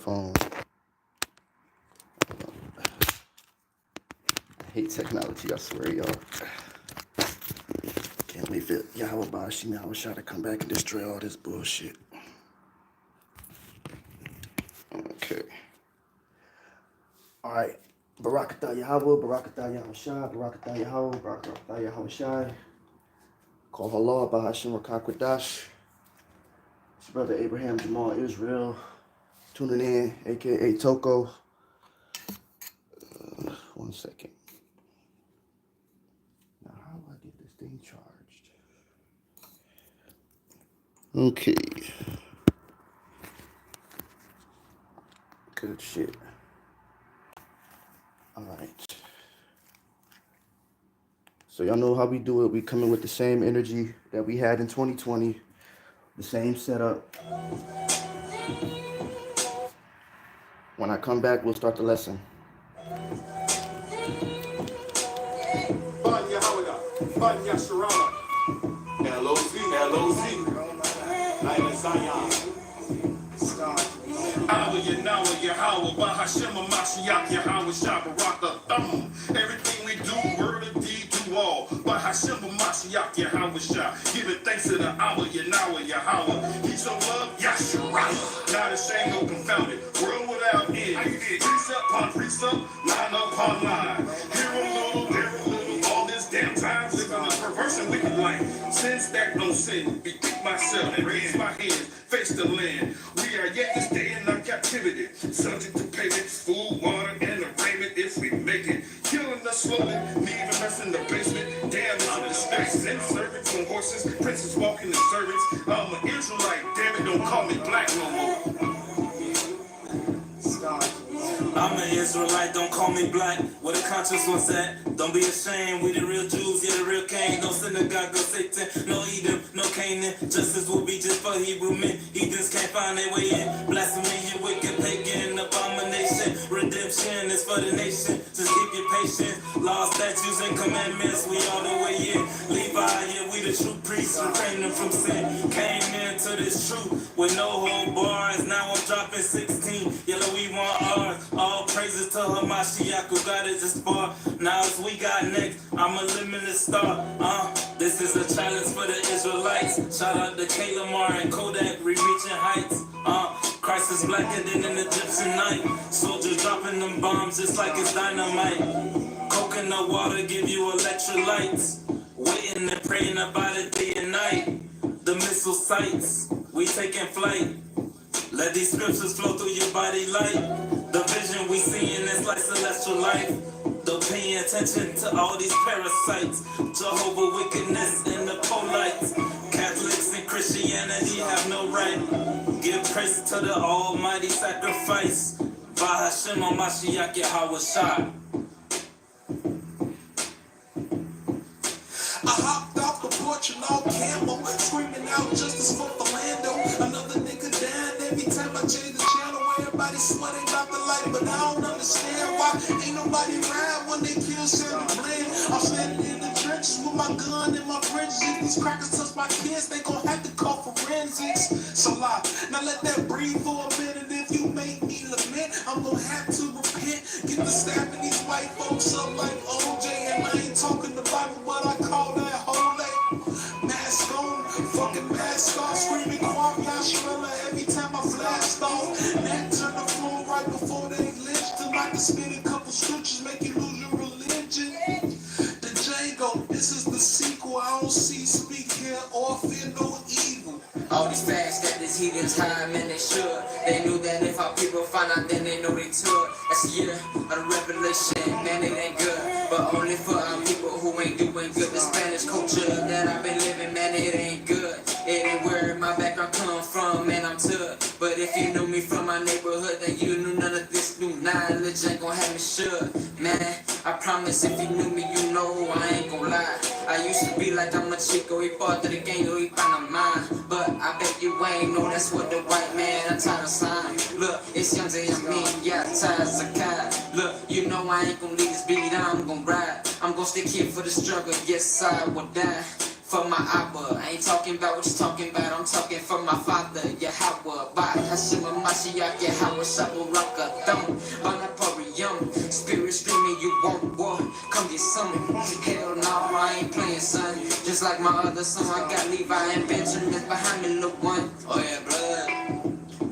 phone. I hate technology, I swear, y'all. Can't wait for Yahweh Bashim Yahweh Shah to come back and destroy all this bullshit. Okay. Alright. Barakatah Yahweh, Barakatah Yahweh Shah, Barakatah Yahweh, Barakatah Yahweh Shah. Call Allah, Bahashim Rakakwadash. It's brother Abraham J'mאל Israel. Tuning in, aka Toko. 1 second. Now, how do I get this thing charged? Okay. Good shit. Alright. So y'all know how we do it. We come in with the same energy that we had in 2020. The same setup. When I come back, we'll start the lesson. Everything we do, word and deed, do all. By Hashem Mashiach Yahweh Shah. Giving thanks to the Abba Yahweh. He's so love, Yahshua. Not ashamed or confounded. World without end. Precept upon precept, line upon line. Here a little, all this damn time. Living a perverse and wicked life. Sin stacked on sin. Bethink myself and raise my head. Face the land. We are yet this day in our captivity. Subject to payments, food, water, and arraignment if we make it. Killing us slowly, leaving us in the basement. Damn, I'm the space. And servants on horses, princes walking the servants. I'm an Israelite, damn it, don't call me black no more. I'm an Israelite, don't call me black. Where the conscience was at? Don't be ashamed, we the real Jews, yeah, the real Cain. No synagogue, no Satan, no Edom, no Canaan. Justice will be just for Hebrew men. Heathens can't find their way in. Blasphemy and wicked pagan abomination. Redemption is for the nation. Just keep your patience. Laws, statutes, and commandments, we all the way in. Levi, yeah, we the true priests, refraining from sin. Came into this truth with no hold bars. Now I'm dropping 16. Yellow, we want ours. All praises to her Mashiach who got it this far. Now as we got next, I'm a limitless star. This is a challenge for the Israelites. Shout out to K. Lamar and Kodak, we reaching heights. Christ is blacker than an Egyptian night. Soldiers dropping them bombs just like it's dynamite. Coconut water give you electrolytes. Waiting and praying about it day and night. The missile sights, we taking flight. Let these scriptures flow through your body light. The vision we seeing is like celestial life. Don't pay attention to all these parasites. Jehovah wickedness and the polites. Catholics and Christianity have no right. Give praise to the almighty sacrifice. By Hashem Mashiach Yahweh Shah. I hopped off the porch and all camel, screaming out justice for Philando. Another nigga down every time I change the channel. Everybody sweating about the light, but I don't understand why ain't nobody ride when they kill Sherry Blend. I'm standing in the trenches with my gun and my bridges. If these crackers touch my kids, they gon' have to call forensics. So lie, now let that breathe for a minute. If you make me lament, I'm gon' have to repent. Get the stabbing these white folks up like OJ, and I ain't talking the Bible, but I call that holy. Mask on, fucking mask off, screaming Kwam Yashrella every time I blast off. That turn the floor right before they lynched till I can spit a couple scriptures, make you lose your religion. The Django, this is the sequel. I don't see, speak, hear, or fear no evil. All these facts that these heathens hide, man, they should. They knew that if our people find out, then they know they took. That's the year of the revelation, man, it ain't good. But only for our people who ain't doing good. The Spanish culture that I've been living, man, it ain't good. It ain't where my background come from, man, I'm tough. But if you knew me from my neighborhood, then you knew none of this new knowledge ain't gon' have me shook. Man, I promise if you knew me, you know I ain't gon' lie. I used to be like I'm a Chico, he fought to the gang, or he found a mine. But I bet you ain't know that's what the white man I'm trying to sign. Look, it's young J, I mean, yeah, ties a cat. Look, you know I ain't gon' leave this beat, I'm gon' ride. I'm gon' stick here for the struggle, yes, I will die. for my Abba. I ain't talking about what you're talking about, I'm talking for my father, Yahweh. By Hashem Mashiach, Yahweh Shaburaka, Thumb, Banaparium. Spirit screaming, you want war, come get some. Hell no, I ain't playing, son. Just like my other son, I got Levi and Benjamin behind me, look one. Oh yeah, brother.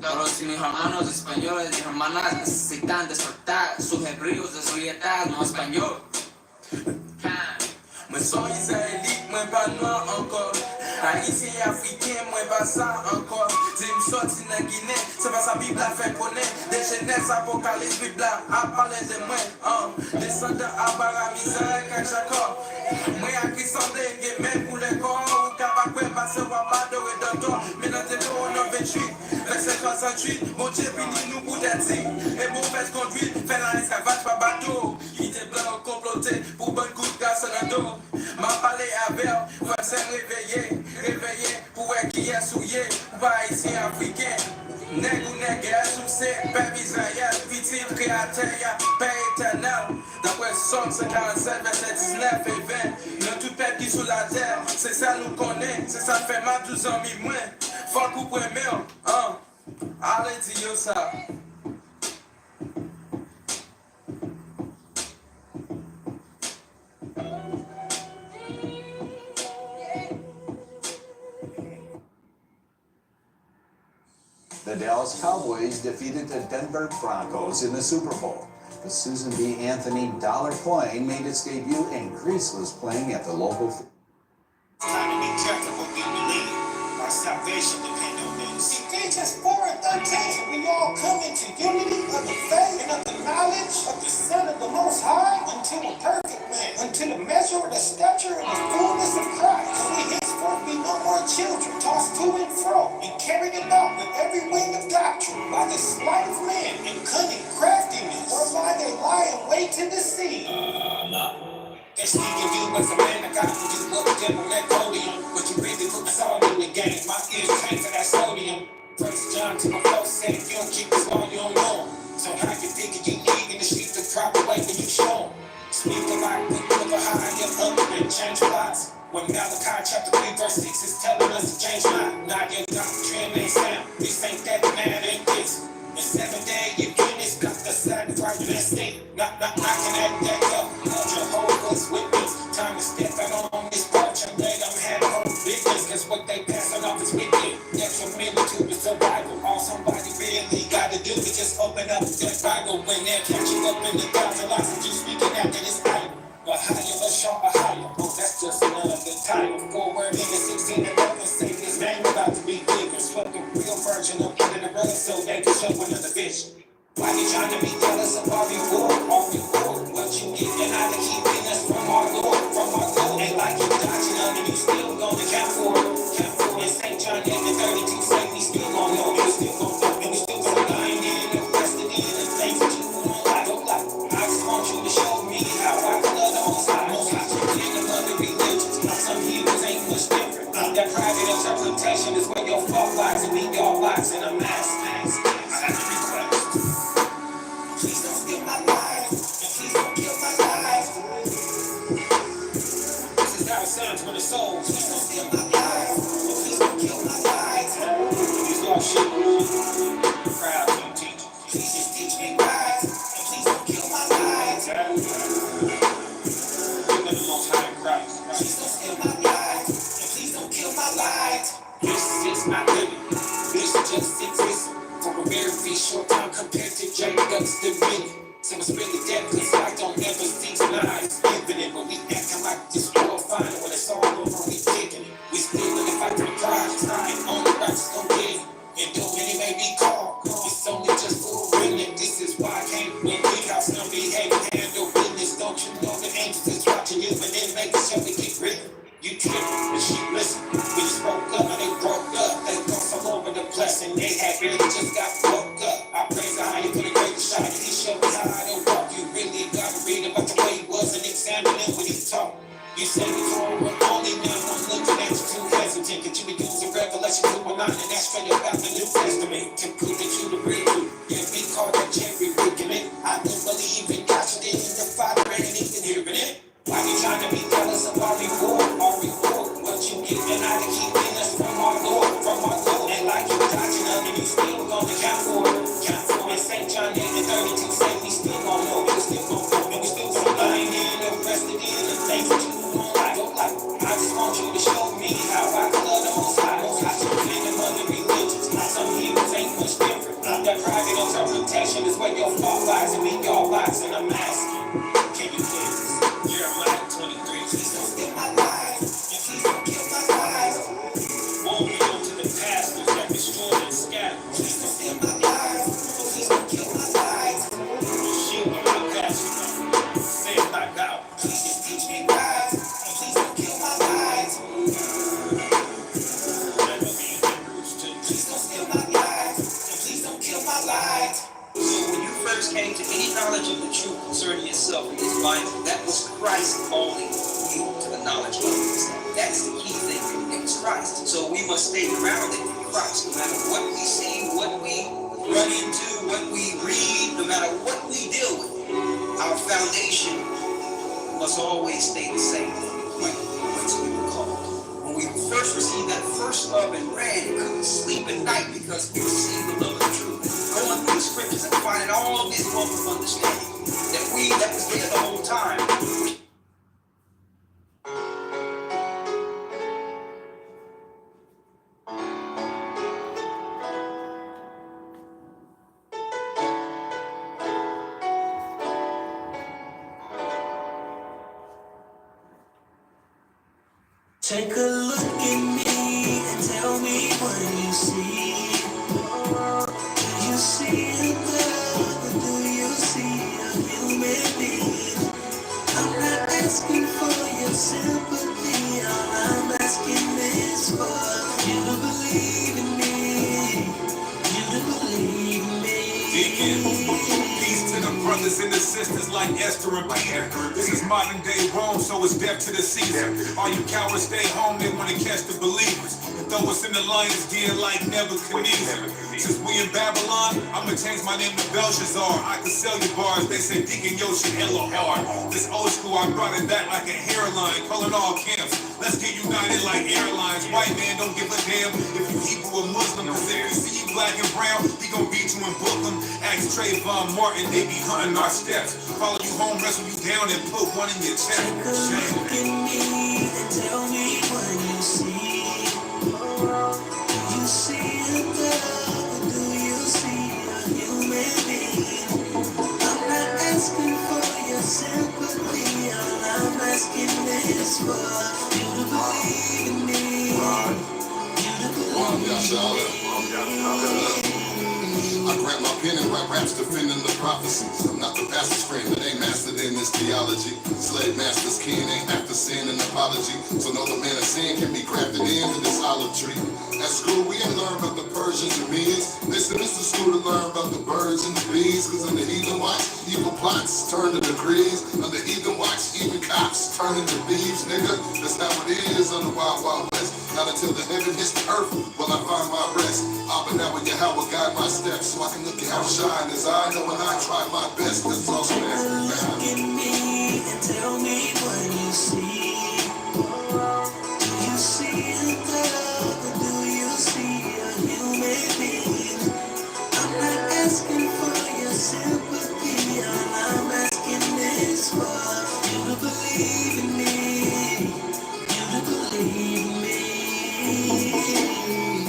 Pero si mis hermanos españoles y hermanas necesitan despertar, sus hebreos de sociedad, no español. Mwen son Israelit, mwen pa noir ankor. Haitien Africain, mwen pa sa ankor. Di m sorti nan Guinée, se pa sa Bibla fe konen. De Genèse, Apocalypse, Bibla a pale de mwen. Descendant Abraham, Isaac, ak Jacob. Mwen a Chrisande, gen men pou le kor. Ou kapakwe pase wapado e dantor. Menan te do an 28, verset 68. Mon Dieu pini nou pou deti. E mauvaise conduite, fè la esclavage pa bateau. Il te blanc comploté pour bonne coup de grâce dans le dos. M'a parlé avec, faut se réveiller, pour être qui est souillé, pas ici africain. Nègre ou nègre, souci, père Israël, petit créateur, père éternel. D'après Somme 147, verset 19 et 20, dans tout peuple qui sous la terre, c'est ça nous connaît, c'est ça fait mal 12 ans, mi moins. Faut qu'on premier, allez dire ça. The Dallas Cowboys defeated the Denver Broncos in the Super Bowl. The Susan B. Anthony dollar coin made its debut and Greece was playing at the local. Time to be careful what we believe. Our salvation depends on this. Ephesians 4 and 13. We all come into unity of the faith and of the knowledge of the Son of the Most High until a perfect man, until the measure of the stature and the fullness of Christ. And we henceforth be no more children, tossed to and fro, and carried about with every wind of doctrine, by the sleight of man and cunning craftiness, whereby they lie in wait to deceive. They speak of you as a man of God who just looked them on that podium, but you really put the song in the game. My ears trained for that sodium. First John to my folks said, if you don't keep this law, you don't know. So how you figure you need in the street the proper way when you show 'em? Speak a lot, look a high, get up and change lives. When Malachi chapter 3 verse 6 is telling us to change mind, not your doctrine ain't sound. This ain't that man, ain't this. In 7 days, you get this, got the sacrifice of that state. Not knocking at that door. Jehovah's Witness, time to step out on this porch and let them have no business. Cause what they passing off is wicked. Detrimental to survival. All somebody really gotta do is just open up that Bible when they're catching up in the thousand lies and you speaking after this Bible. But higher, let's show a higher. Oh, that's just another title. Forward in the 16 and 11, say his name about to be bigger. Swept the real version up under the rug so they can show another vision. Why you trying to be jealous of our reward? What you get and how to keeping us from our Lord, Ain't like you dodging under, you still gonna count for it. In St. John 8:32, say we still gonna know, and we still gonna know, and we still gonna lie in and invested in the things that you won't lie. I just want you to show me how I can love the most high. In the other religions, some Hebrews ain't much different. That private interpretation is where your fault lies, and we all lies in a mass. I have a request. Please don't steal my life, and please don't kill my life. This is how it sounds for the soul. Please don't steal my life, and please don't kill my life. These all shit. Proud to teach. Please just teach me right, and please don't kill my life. Give them the most high Christ. Please don't steal my life, and please don't kill my life. This is not living. This just exists. For a very short time compared to Jacob's dominion. So it's really dead, cause I don't ever see lies infinite. But we acting like this world fine when it's all over, we taking it. We still in the fight for the prize, and only righteous gon' get it. And though many may be called, it's only just for a remnant. This is why I can't win big house, no behavior, handle business. Don't you know the angels is watching you, and then making sure we keep written. You trippin', but she listen. We just broke up and they broke up. They lost all over the place and they had really just got broke up. I praise the higher for the greatest shot. He showed me how I don't walk. You really gotta read about the way he was and examine it when he talk. You say we going with only now. I'm looking at you too hesitant. Could you be using Revelation 2:9 and that's straight about the New Testament to prove that you the real you? Yeah, we call that Jerry Riggin it. I do believe in God, you didn't the Father and even hearing it. Why you trying to be jealous of our reward? What you John 8 and 32 say we still gon' know, we still gon' go, and we still gon' I ain't hearing the rest of the things that you won't like. I just want you to show me how I can love the most high. So freedom under religions, some heroes ain't much different. That private interpretation is where your fault lies, and we all lies, and I'm asking, can you please? Jeremiah 23, please don't steal my life, and please don't kill my life. Won't we go to the pastors that destroy and scatter? Please don't steal my life, please don't kill my life. Shield my passion, say it like out. Please just teach me right, and please don't kill my life. That will be in Hebrews 2. Please don't steal my life, and please don't kill my life. So when you first came to any knowledge of the truth concerning yourself in this life, that was Christ calling you to the knowledge of this. That's the key thing. It was Christ. So we must stay grounded in Christ. No matter what we see, what we run into, what we read, no matter what we deal with, our foundation must always stay the same. Like whence we were called. When we first received that first love and ran, we couldn't sleep at night because we received the love of the truth. Going through the scriptures and finding all of this wealth of understanding that was there the whole time. Take a look at me and tell me what you see. Do you see a dove or do you see a human being? I'm not asking for your sympathy. All I'm asking is for you to believe in me. You to believe in me. Peace to the brothers and the sisters like Esther and Peter. This is modern day Rome, so it's death to the Caesar. All you cowards stay home, they want to catch the believers and throw us in the lion's den like Nebuchadnezzar. Since we in Babylon, I'ma change my name to Belshazzar. I can sell you bars, they say Deacon Yoshi hella hard. This old school, I brought it back like a hairline, calling all camps. Let's get united like airlines. White man don't give a damn if you Hebrew or Muslim, cause if you see you black and brown, he gon' beat you and book them. Ask Trayvon Martin, they be hunting our steps. Follow you home, wrestle you down, and put one in your chest. Take a look at me and tell me what you see. Do you see a dove or do you see a human being? I'm not asking for your sympathy. All I'm asking is for you to believe in me. You to believe in me. I grab my pen and write raps defending the prophecies. I'm not the pastor's friend that ain't mastered in this theology. Slave master's kin ain't after sin and apology. So no the man of sin can be crafted into this olive tree. At school we ain't learn about the Persians and Medes. Listen, this is school to learn about the birds and the bees. Cause under heathen watch, evil plots turn to decrees. Under heathen watch, even cops turn into thieves, nigga. That's not what it is on the Wild Wild West. Not until the heaven hits the earth will I find my rest. But now with Yahweh guide my steps, so I can look at how shine as I know when I try my best. That's all I'm asking now. Look at me and tell me what you see. Do you see a dove or do you see a human being? I'm not asking for your sympathy. All I'm asking is for you to believe in me. You to believe in me.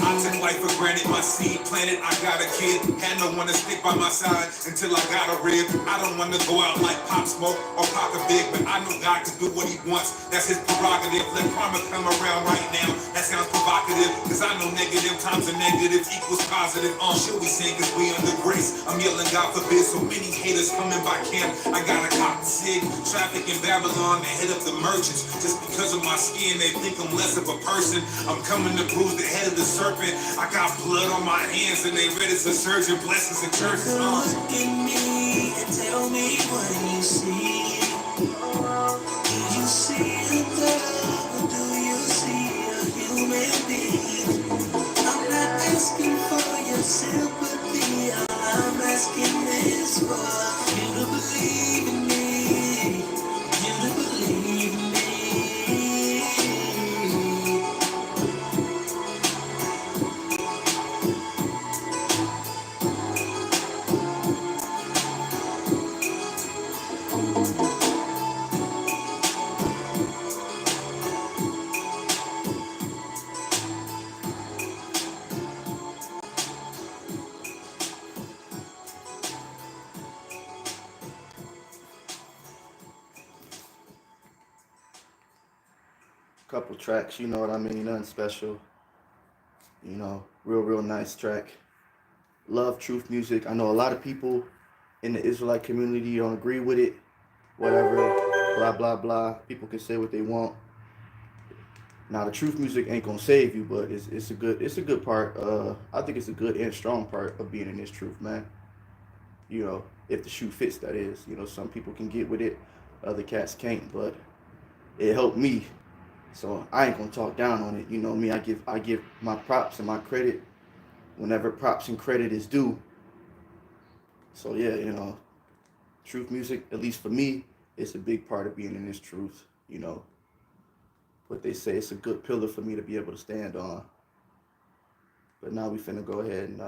I took life for granted, my seed planted, I got a kid. Had no one to stick by my side until I got a rib. I don't want to go out like Pop Smoke or Pop a Big, but I know God can do what he wants. That's his prerogative. Let karma come around right now. That sounds provocative, cause I know negative times a negative equals positive. Should we sing cause we under grace? I'm yelling God forbid, so many haters coming by camp. I got a cop sig, traffic in Babylon, they hit up the merchants. Just because of my skin, they think I'm less of a person. I'm coming to bruise the head of the serpent. I got blood on my hands and they read as a surgeon. Blessings and churches. Look at me and tell me what you see. Do you see a dove or do you see a human being? I'm not asking for your sympathy. All I'm asking is for you to believe in me. You to believe in me. couple tracks, you know what I mean? Nothing special. You know, real nice track. Love truth music. I know a lot of people in the Israelite community don't agree with it. Whatever, blah blah blah. People can say what they want. Now the truth music ain't gonna save you, but it's a good part. I think it's a good and strong part of being in this truth, man. You know, if the shoe fits, that is. You know, some people can get with it, other cats can't. But it helped me, so I ain't gonna talk down on it. You know me, I give my props and my credit whenever props and credit is due. So yeah, you know, truth music, at least for me, it's a big part of being in this truth. You know, what they say, it's a good pillar for me to be able to stand on. But now we finna go ahead and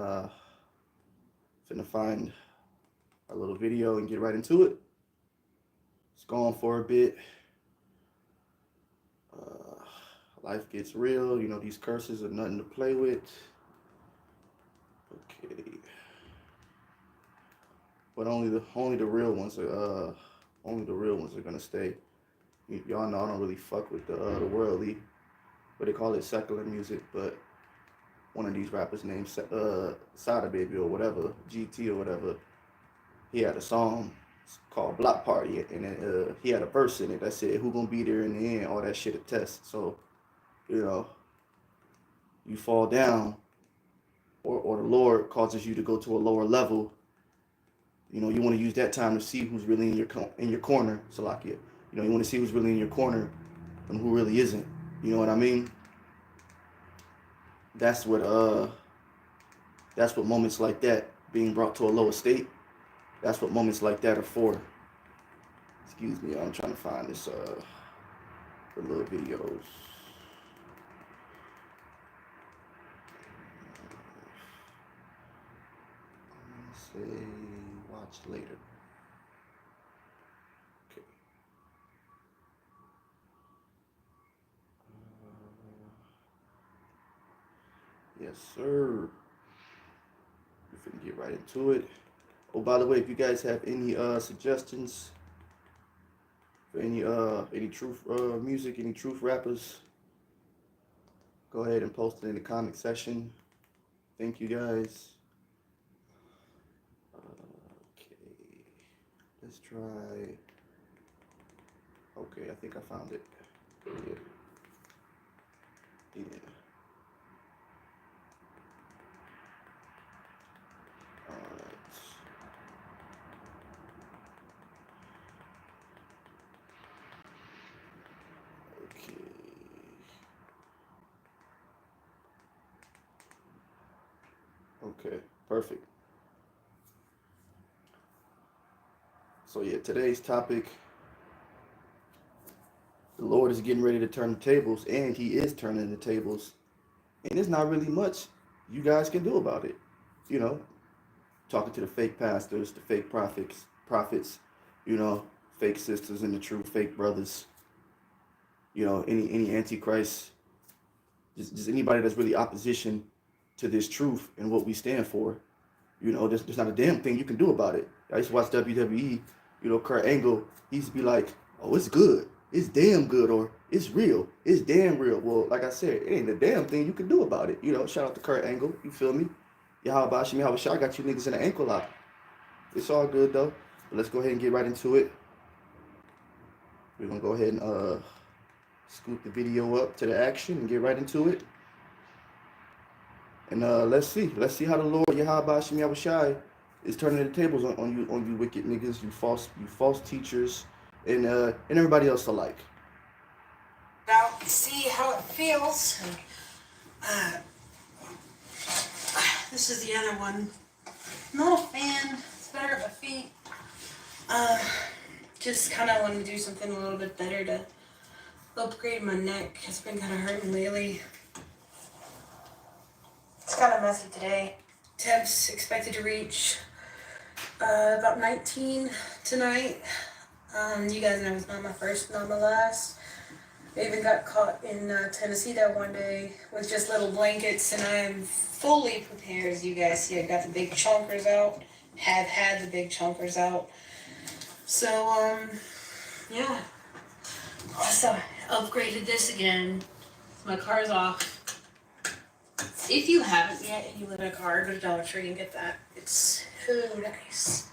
finna find a little video and get right into it. It's gone for a bit. Life gets real. You know, these curses are nothing to play with. Okay. But only the real ones are gonna stay. Y'all know I don't really fuck with the worldly, but they call it secular music. But one of these rappers named Sada Baby or whatever, GT or whatever, he had a song called Block Party, and then, he had a verse in it that said, "Who gonna be there in the end?" All that shit a test. So, you know, you fall down, or the Lord causes you to go to a lower level. You know, you want to use that time to see who's really in your corner, Salakia. You know, you want to see who's really in your corner and who really isn't. You know what I mean? That's what moments like that, being brought to a lower state, that's what moments like that are for. Excuse me, I'm trying to find this the little videos. Say watch later. Okay. Yes, sir. We're finna get right into it. Oh, by the way, if you guys have any suggestions for any truth music, any truth rappers, go ahead and post it in the comment section. Thank you guys. Okay, let's try. Okay, I think I found it. Yeah. Okay, perfect. So yeah, today's topic, the Lord is getting ready to turn the tables, and he is turning the tables. And there's not really much you guys can do about it. You know, talking to the fake pastors, the fake prophets, you know, fake sisters and the true fake brothers, you know, any antichrist, just anybody that's really opposition to this truth and what we stand for. You know, there's not a damn thing you can do about it. I used to watch WWE, you know, Kurt Angle, he used to be like, "Oh, it's good. It's damn good," or "It's real. It's damn real." Well, like I said, it ain't a damn thing you can do about it. You know, shout out to Kurt Angle, you feel me? Yahweh Shemi Hawashai got you niggas in the ankle lock. It's all good though. But let's go ahead and get right into it. We're gonna go ahead and scoot the video up to the action and get right into it. And let's see how the Lord Yahweh Shemi Hawashai is turning the tables on you wicked niggas, you false teachers, and everybody else alike. Now see how it feels. This is the other one. Not a fan. It's better at my feet. Just kind of want to do something a little bit better to upgrade my neck. It's been kind of hurting lately. It's kind of messy today. Temps expected to reach about 19 tonight. You guys know it's not my first, not my last. I even got caught in Tennessee that one day with just little blankets, and I'm fully prepared. As you guys see, I got the big chonkers out. Have had the big chonkers out. So, yeah. So I upgraded this again. My car's off. If you haven't yet and you live in a car, go to Dollar Tree and get that. It's so nice.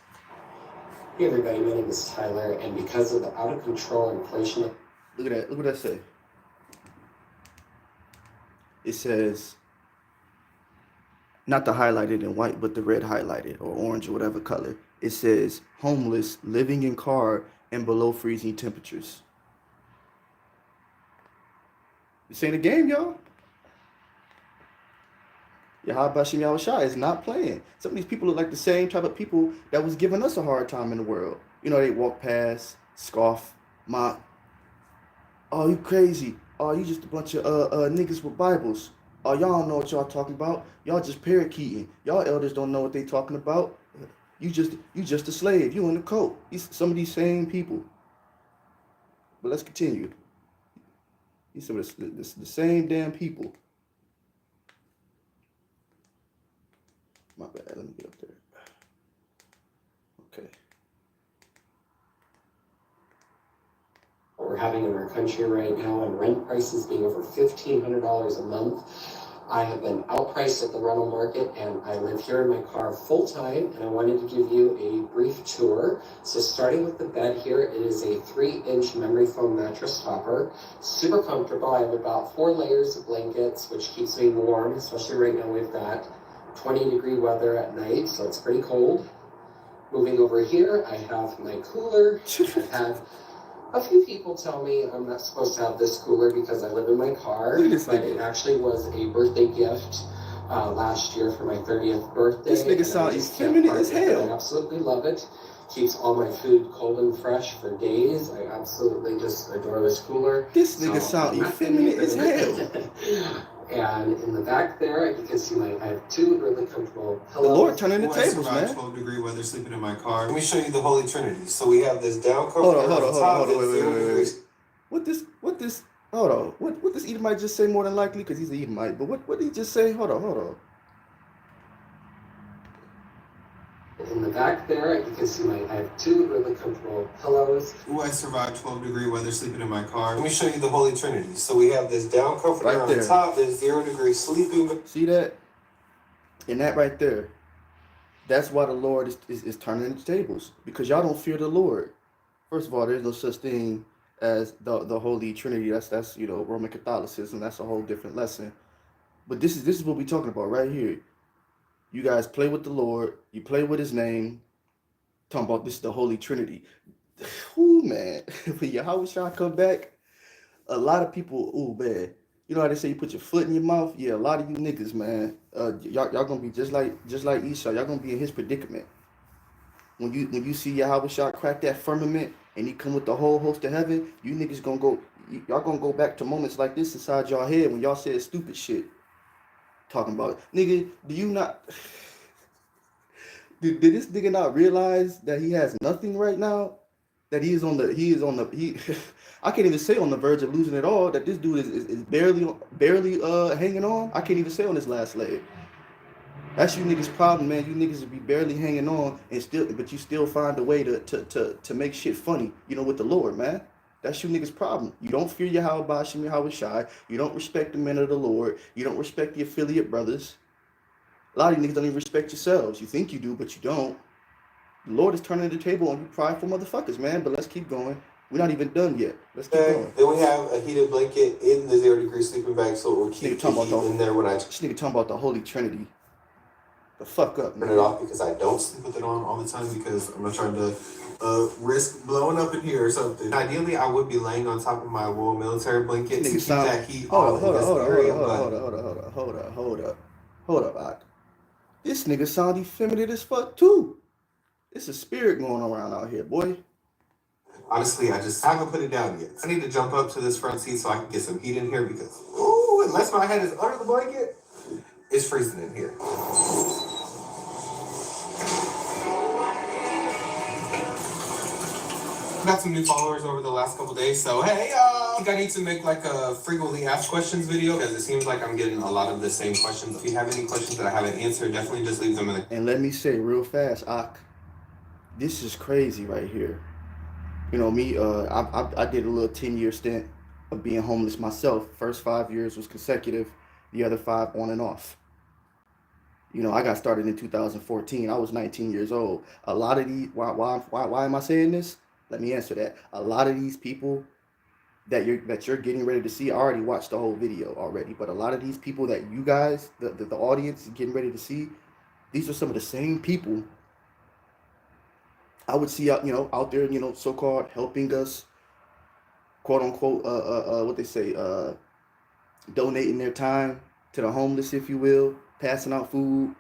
Hey everybody, my name is Tyler, and because of the out of control inflation. Look at that. Look what that say. It says, not the highlighted in white, but the red highlighted or orange or whatever color. It says, homeless, living in car and below freezing temperatures. This ain't a game, y'all. Yahweh Shem Yahushua is not playing. Some of these people look like the same type of people that was giving us a hard time in the world. You know, they walk past, scoff, mock. Oh, you crazy. Oh, you just a bunch of niggas with Bibles. Oh, y'all don't know what y'all talking about. Y'all just parakeeting. Y'all elders don't know what they talking about. You just a slave. You in the coat. Some of these same people. But let's continue. These are the same damn people. My bad. Let me get up there. Okay. What we're having in our country right now, and rent prices being over $1,500 a month. I have been outpriced at the rental market, and I live here in my car full time, and I wanted to give you a brief tour. So starting with the bed here, it is a 3-inch memory foam mattress topper. Super comfortable. I have about 4 layers of blankets, which keeps me warm, especially right now we've got 20-degree weather at night, so it's pretty cold. Moving over here, I have my cooler. I've had a few people tell me I'm not supposed to have this cooler because I live in my car, but it actually was a birthday gift last year for my 30th birthday. This nigga sound effeminate as hell. I absolutely love it. Keeps all my food cold and fresh for days. I absolutely just adore this cooler. This nigga sound effeminate as hell. And in the back there, you can see I have 2 really comfortable pillows. The Lord turning the tables, I man. 12-degree weather sleeping in my car. Let me show you the Holy Trinity. So we have this down cover. Hold on, wait. What this, hold on. What this Edomite just say more than likely? Because he's an Edomite. But what did he just say? Hold on. In the back there, you can see I have 2 really comfortable pillows. I survived 12-degree weather sleeping in my car. Let me show you the Holy Trinity. So we have this down comforter right on there. top. There's 0-degree sleeping. See that? And that right there. That's why the Lord is turning the tables. Because y'all don't fear the Lord. First of all, there's no such thing as the Holy Trinity. That's Roman Catholicism. That's a whole different lesson. But this is what we're talking about right here. You guys play with the Lord. You play with his name. Talking about this is the Holy Trinity. Ooh, man. When Yahushua come back, a lot of people, ooh, man. You know how they say you put your foot in your mouth? Yeah, a lot of you niggas, man. Y'all gonna be just like Esau. Y'all gonna be in his predicament. When you see Yahushua crack that firmament and he come with the whole host of heaven, you niggas y'all gonna go back to moments like this inside y'all head when y'all said stupid shit. Talking about, nigga, do you not did this nigga not realize that he has nothing right now? That he I can't even say on the verge of losing it all, that this dude is barely hanging on. I can't even say on his last leg. That's you niggas' problem, man. You niggas would be barely hanging on but you still find a way to make shit funny, with the Lord, man. That's you niggas' problem. You don't fear Yahweh Shem Yahushua. You don't respect the men of the Lord. You don't respect the affiliate brothers. A lot of you niggas don't even respect yourselves. You think you do, but you don't. The Lord is turning the table on you prideful motherfuckers, man. But let's keep going. We're not even done yet. Let's keep going. Then we have a heated blanket in the 0-degree sleeping bag, so it will keep the heat in there when I This nigga talking about the Holy Trinity. The fuck up, man. turn it off, because I don't sleep with it on all the time because I'm not trying to risk blowing up in here or something. Ideally, I would be laying on top of my wool military blanket to keep that heat off in this area. Hold up, Ike. This nigga sound effeminate as fuck too. It's a spirit going around out here, boy. Honestly, I haven't put it down yet. I need to jump up to this front seat so I can get some heat in here because, unless my head is under the blanket, it's freezing in here. Got some new followers over the last couple days, so hey, I think I need to make like a frequently asked questions video because it seems like I'm getting a lot of the same questions. If you have any questions that I haven't answered, definitely just leave them in the. And let me say real fast, Ak, this is crazy right here. You know me. I did a little 10-year stint of being homeless myself. First 5 years was consecutive. The other five on and off. You know, I got started in 2014. I was 19 years old. A lot of these, why am I saying this? Let me answer that. A lot of these people that you're getting ready to see, I already watched the whole video already. But a lot of these people that you guys, the audience, is getting ready to see, these are some of the same people I would see out, out there, so-called helping us, quote unquote, what they say, donating their time to the homeless, if you will, passing out food,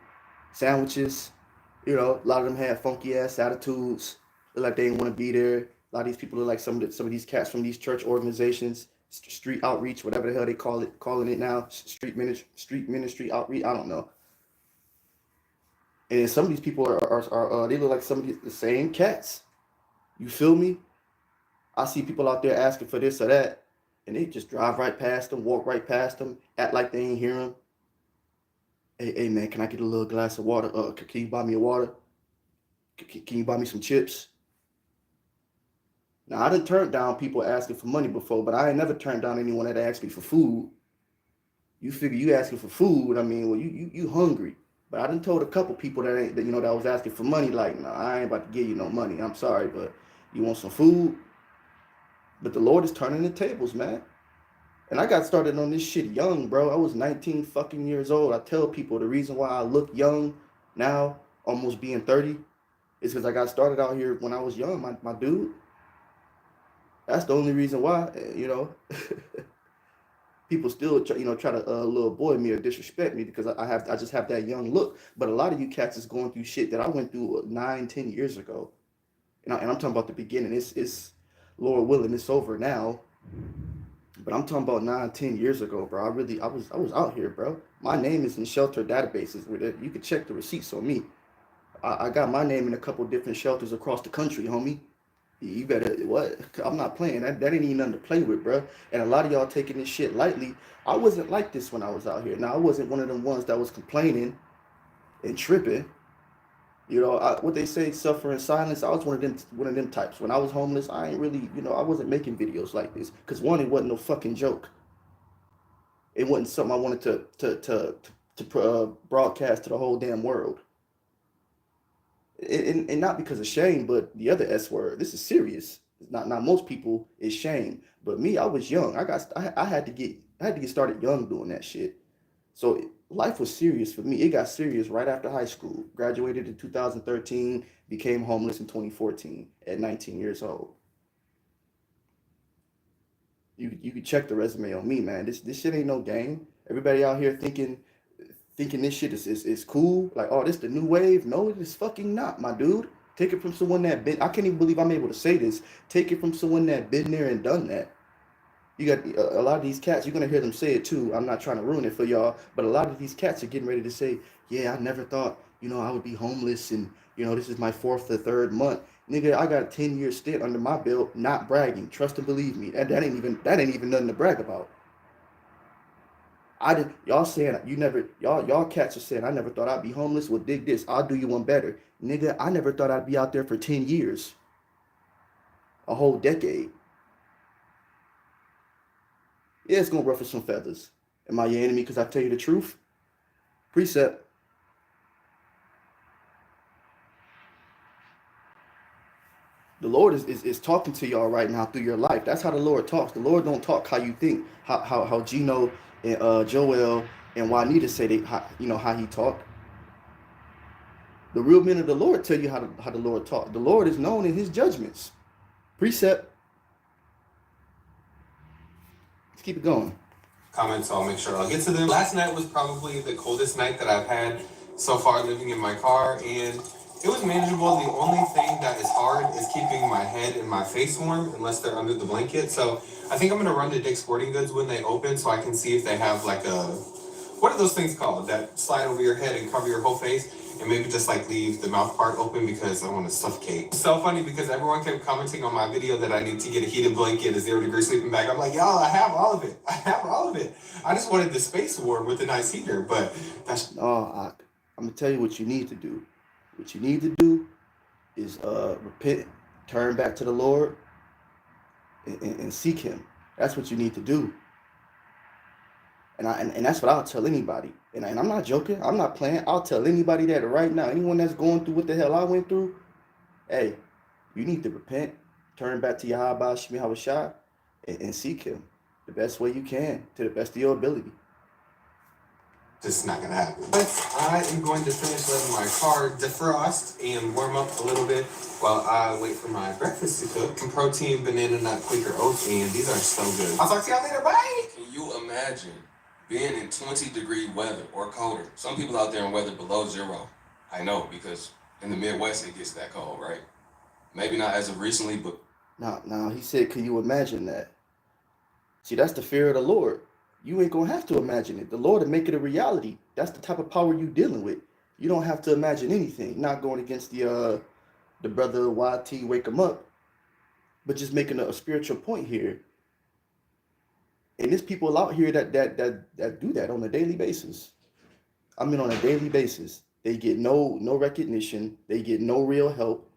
sandwiches. A lot of them had funky ass attitudes. Look like they didn't want to be there. A lot of these people look like some of these cats from these church organizations, street outreach, whatever the hell they calling it now, street ministry outreach. I don't know. And some of these people are they look like some of the same cats. You feel me? I see people out there asking for this or that, and they just drive right past them, walk right past them, act like they ain't hear them. Hey man, can I get a little glass of water? Can you buy me a water? Can you buy me some chips? Now I done turned down people asking for money before, but I ain't never turned down anyone that asked me for food. You figure you asking for food? I mean, well, you hungry. But I done told a couple people that ain't that was asking for money, like, nah, I ain't about to give you no money. I'm sorry, but you want some food? But the Lord is turning the tables, man. And I got started on this shit young, bro. I was 19 fucking years old. I tell people the reason why I look young now, almost being 30, is because I got started out here when I was young, my dude. That's the only reason why. People still try to little boy me or disrespect me because I just have that young look. But a lot of you cats is going through shit that I went through 9, 10 years ago. And I'm talking about the beginning. It's Lord willing, it's over now. But I'm talking about 9, 10 years ago, bro. I was out here, bro. My name is in shelter databases where you can check the receipts on me. I got my name in a couple different shelters across the country, homie. You better what? I'm not playing. That ain't even nothing to play with, bro. And a lot of y'all taking this shit lightly. I wasn't like this when I was out here. Now I wasn't one of them ones that was complaining and tripping. What they say, suffer in silence. I was one of them types. When I was homeless, I ain't really, I wasn't making videos like this. Cause one, it wasn't no fucking joke. It wasn't something I wanted to broadcast to the whole damn world. And not because of shame, but the other S word. This is serious. Not most people is shame, but me, I was young. I had to get started young doing that shit. So life was serious for me. It got serious right after high school. Graduated in 2013, became homeless in 2014 at 19 years old. You can check the resume on me, man. This shit ain't no game. Everybody out here thinking this shit is cool. Like, oh, this the new wave. No, it is fucking not, my dude. Take it from someone that been. I can't even believe I'm able to say this. Take it from someone that been there and done that. You got a lot of these cats, you're going to hear them say it too. I'm not trying to ruin it for y'all, but a lot of these cats are getting ready to say, yeah, I never thought, I would be homeless and, this is my 4th or 3rd month. Nigga, I got a 10-year stint under my belt, not bragging. Trust and believe me. That ain't even nothing to brag about. Y'all saying y'all cats are saying, I never thought I'd be homeless. Well, dig this. I'll do you one better. Nigga, I never thought I'd be out there for 10 years. A whole decade. Yeah, it's gonna ruffle some feathers. Am I your enemy because I tell you the truth? Precept. The Lord is talking to y'all right now through your life. That's how the Lord talks. The Lord don't talk how you think. How Gino and Joel and Juanita say how he talked. The real men of the Lord tell you how the Lord talk. The Lord is known in his judgments. Precept. Let's keep it going. Comments, so I'll make sure I'll get to them. Last night was probably the coldest night that I've had so far living in my car, and it was manageable. The only thing that is hard is keeping my head and my face warm unless they're under the blanket. So I think I'm gonna run to Dick's Sporting Goods when they open so I can see if they have like what are those things called that slide over your head and cover your whole face? And maybe just like leave the mouth part open because I want to suffocate. It's so funny because everyone kept commenting on my video that I need to get a heated blanket, a 0-degree sleeping bag. I'm like, y'all, I have all of it. I just wanted the space warm with a nice heater, but that's... I'm going to tell you what you need to do. What you need to do is repent, turn back to the Lord, and seek him. That's what you need to do. And that's what I'll tell anybody. And I'm not joking. I'm not playing. I'll tell anybody that right now. Anyone that's going through what the hell I went through, hey, you need to repent, turn back to Yahweh Shemi Hawashai, and seek him the best way you can, to the best of your ability. This is not gonna happen. But I am going to finish letting my car defrost and warm up a little bit while I wait for my breakfast to cook. Some protein, banana nut, Quaker oats, and these are so good. I'll talk to y'all later, bye! Can you imagine being in 20-degree weather or colder? Some people out there in weather below 0. I know, because in the Midwest it gets that cold, right? Maybe not as of recently, but... Now, he said, can you imagine that? See, that's the fear of the Lord. You ain't gonna have to imagine it. The Lord will make it a reality. That's the type of power you dealing with. You don't have to imagine anything. Not going against the brother YT, wake him up, but just making a spiritual point here. And there's people out here that do that on a daily basis. I mean, on a daily basis, they get no recognition. They get no real help.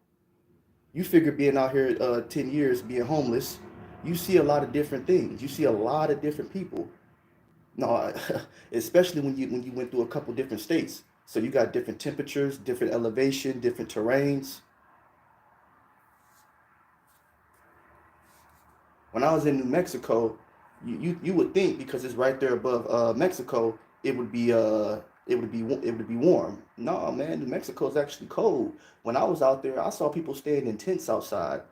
You figure being out here 10 years, being homeless, you see a lot of different things. You see a lot of different people. No, especially when you went through a couple different states. So you got different temperatures, different elevation, different terrains. When I was in New Mexico, you would think because it's right there above Mexico, it would be warm. No, man, New Mexico is actually cold. When I was out there, I saw people staying in tents outside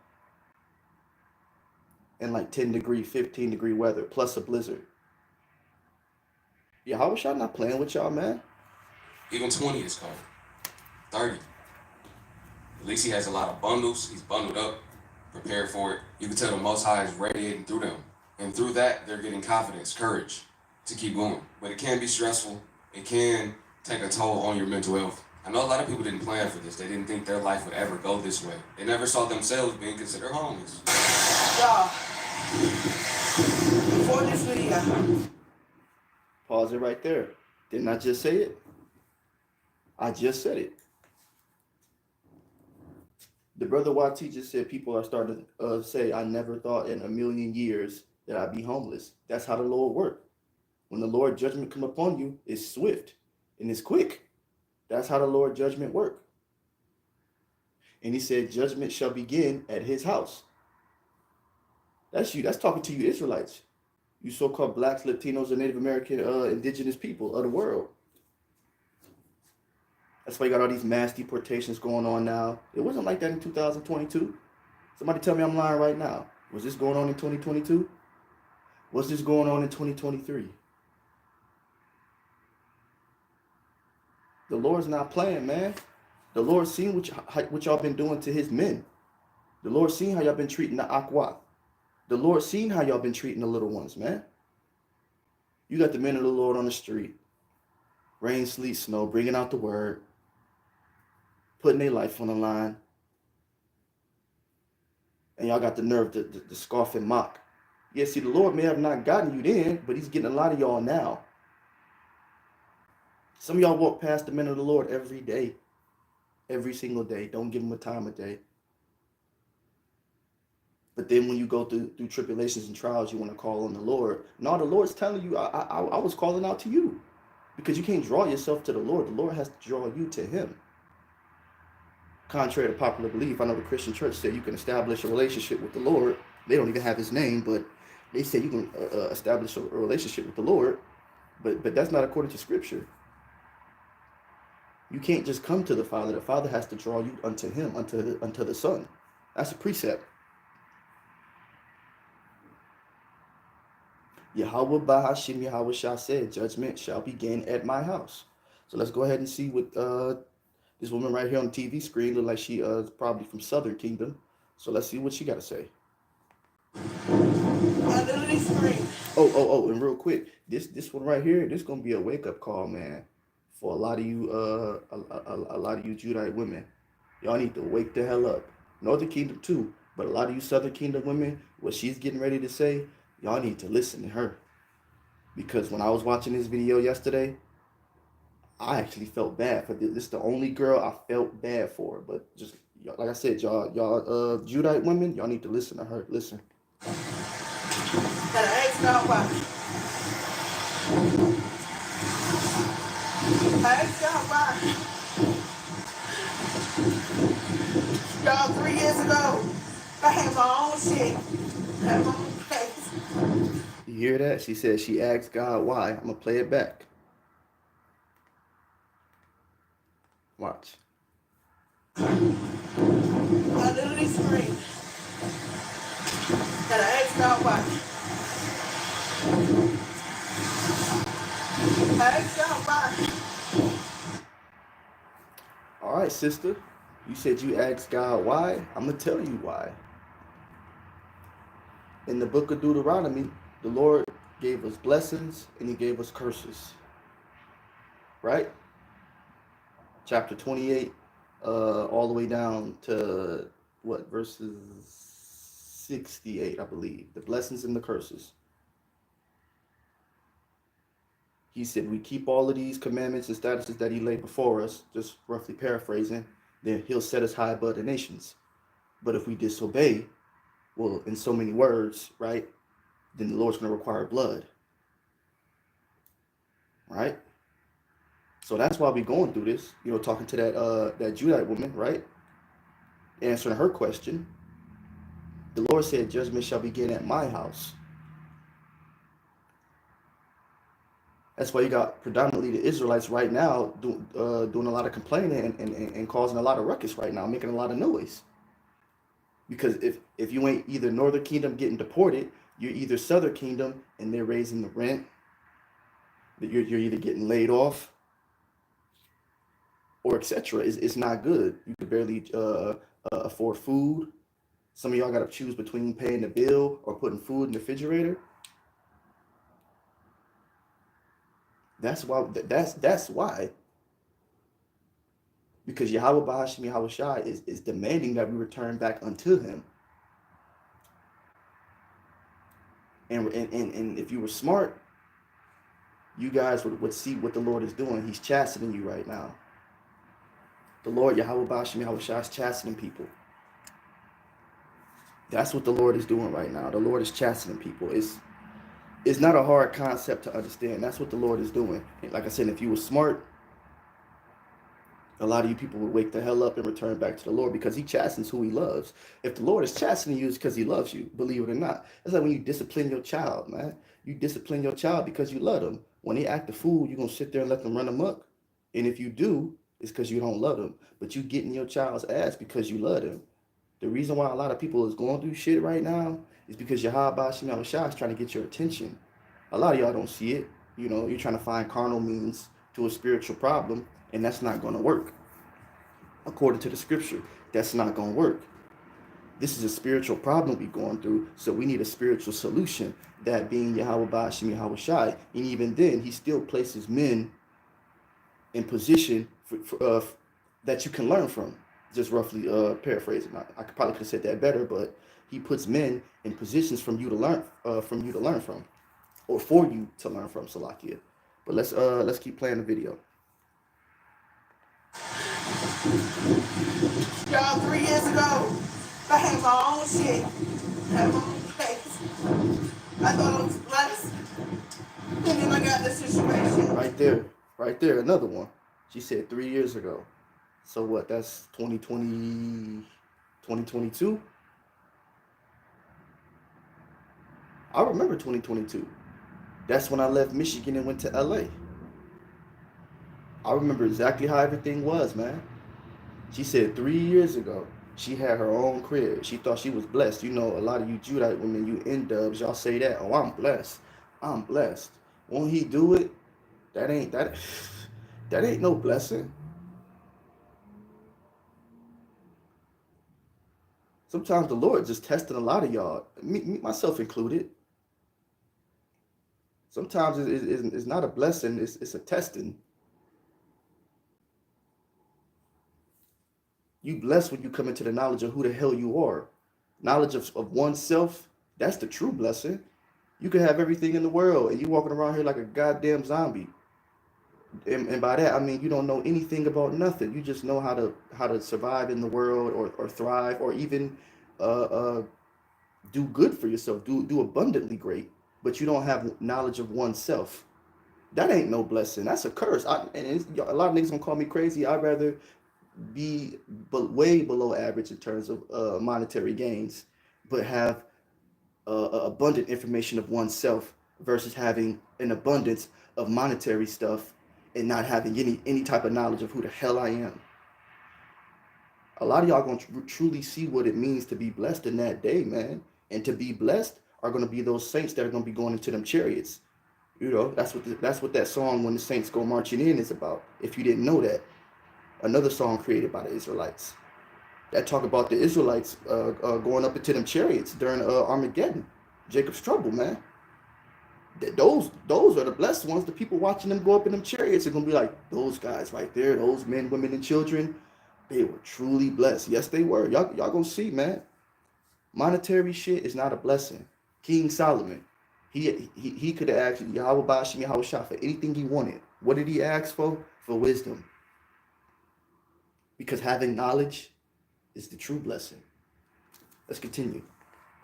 in like 10-degree, 15-degree weather, plus a blizzard. Yeah, how was y'all not playing with y'all, man? Even 20 is cold. 30. At least he has a lot of bundles. He's bundled up, prepared for it. You can tell the Most High is radiating through them. And through that, they're getting confidence, courage to keep going. But it can be stressful. It can take a toll on your mental health. I know a lot of people didn't plan for this. They didn't think their life would ever go this way. They never saw themselves being considered homeless. Y'all, before this video, Pause it right there. Didn't I just say it? I just said it. The brother YT just said people are starting to say, I never thought in a million years that I'd be homeless. That's how the Lord works. When the Lord judgment come upon you, it's swift and it's quick. That's how the Lord judgment work. And he said, judgment shall begin at his house. That's you. That's talking to you Israelites. You so-called blacks, Latinos, and Native American indigenous people of the world. That's why you got all these mass deportations going on now. It wasn't like that in 2022. Somebody tell me I'm lying right now. Was this going on in 2022? Was this going on in 2023? The Lord's not playing, man. The Lord's seen what y'all been doing to his men. The Lord's seen how y'all been treating the aq. The Lord's seen how y'all been treating the little ones, man. You got the men of the Lord on the street. Rain, sleet, snow, bringing out the word. Putting their life on the line. And y'all got the nerve to scoff and mock. Yeah, see, the Lord may have not gotten you then, but he's getting a lot of y'all now. Some of y'all walk past the men of the Lord every day. Every single day. Don't give them a time of day. But then when you go through tribulations and trials, you want to call on the Lord. No, the Lord's telling you, I was calling out to you. Because you can't draw yourself to the Lord. The Lord has to draw you to him. Contrary to popular belief, I know the Christian church said you can establish a relationship with the Lord. They don't even have his name, but they say you can establish a relationship with the Lord. But that's not according to Scripture. You can't just come to the Father. The Father has to draw you unto him, unto the Son. That's a precept. Yahweh Bahashim Yahweh Shah said, judgment shall begin at my house. So let's go ahead and see what this woman right here on the TV screen look like. She is probably from Southern Kingdom. So let's see what she got to say. Oh, and real quick, this one right here, this gonna be a wake up call, man, for a lot of you a lot of you Judite women. Y'all need to wake the hell up. Northern Kingdom too, but a lot of you Southern Kingdom women, what she's getting ready to say, y'all need to listen to her. Because when I was watching this video yesterday, I actually felt bad for this. This is the only girl I felt bad for. But just like I said, y'all Judite women, y'all need to listen to her. Listen. God why. I asked God why. Y'all, 3 years ago, I had my own shit. I had my own place. You hear that? She said she asked God why. I'm gonna play it back. Watch. I literally screamed. And I asked God why. I asked God why. All right, sister. You said you asked God why. I'm gonna tell you why. In the book of Deuteronomy, the Lord gave us blessings and he gave us curses. Right? Chapter 28, all the way down to what, verses 68, I believe. The blessings and the curses. He said, we keep all of these commandments and statuses that he laid before us, just roughly paraphrasing, then he'll set us high above the nations. But if we disobey, well, in so many words, right, then the Lord's going to require blood. Right? So that's why we're going through this, talking to that Judite woman, right? Answering her question. The Lord said, judgment shall begin at my house. That's why you got predominantly the Israelites right now doing a lot of complaining and causing a lot of ruckus right now, making a lot of noise. Because if you ain't either Northern Kingdom getting deported, you're either Southern Kingdom and they're raising the rent. You're either getting laid off or etc. It's not good. You can barely afford food. Some of y'all got to choose between paying the bill or putting food in the refrigerator. That's why. That's why. Because Yahweh Bahashim Yahweh Shai is demanding that we return back unto him. And if you were smart, you guys would see what the Lord is doing. He's chastening you right now. The Lord Yahweh Bahashim Yahweh Shai is chastening people. That's what the Lord is doing right now. The Lord is chastening people. It's not a hard concept to understand. That's what the Lord is doing. And like I said, if you were smart, a lot of you people would wake the hell up and return back to the Lord because he chastens who he loves. If the Lord is chastening you, it's because he loves you, believe it or not. It's like when you discipline your child, man. You discipline your child because you love them. When they act a fool, you're going to sit there and let them run amok. And if you do, it's because you don't love them. But you get in your child's ass because you love them. The reason why a lot of people is going through shit right now is because Yahweh Bashim Yahweh Shai is trying to get your attention. A lot of y'all don't see it. You're trying to find carnal means to a spiritual problem, and that's not going to work. According to the scripture, that's not going to work. This is a spiritual problem we're going through, so we need a spiritual solution, that being Yahweh Bashim Yahweh Shai. And even then, he still places men in position that you can learn from. Just roughly paraphrasing. I probably could have said that better, but he puts men in positions from you to learn from, or for you to learn from, Salakia. But let's keep playing the video. Y'all, 3 years ago, I had my own shit. I had my own place. I thought I was blessed. And then I got this situation. Right there, another one. She said 3 years ago. So what, that's 2020, 2022? I remember 2022. That's when I left Michigan and went to LA. I remember exactly how everything was, man. She said 3 years ago, she had her own crib. She thought she was blessed. A lot of you Judite women, you N-dubs, y'all say that. Oh, I'm blessed. I'm blessed. Won't he do it? That ain't no blessing. Sometimes the Lord just testing a lot of y'all, me myself included. Sometimes it's not a blessing, it's a testing. You blessed when you come into the knowledge of who the hell you are. Knowledge of oneself, that's the true blessing. You can have everything in the world and you walking around here like a goddamn zombie. And by that I mean you don't know anything about nothing. You just know how to survive in the world or thrive or even do good for yourself, do abundantly great. but you don't have knowledge of oneself. That ain't no blessing. That's a curse. A lot of niggas gonna call me crazy. I'd rather be way below average in terms of monetary gains, but have abundant information of oneself versus having an abundance of monetary stuff and not having any type of knowledge of who the hell I am. A lot of y'all gonna truly see what it means to be blessed in that day, man. And to be blessed are gonna be those saints that are gonna be going into them chariots. You know, that's what that song "When the Saints Go Marching In" is about. If you didn't know that, another song created by the Israelites that talk about the Israelites going up into them chariots during Armageddon, Jacob's trouble, man. Those are the blessed ones. The people watching them go up in them chariots are gonna be like, those guys right there, those men, women, and children. They were truly blessed. Yes, they were. Y'all gonna see, man. Monetary shit is not a blessing. King Solomon, he could have asked Yahweh Bashim Yahweh Shah for anything he wanted. What did he ask for? For wisdom. Because having knowledge is the true blessing. Let's continue.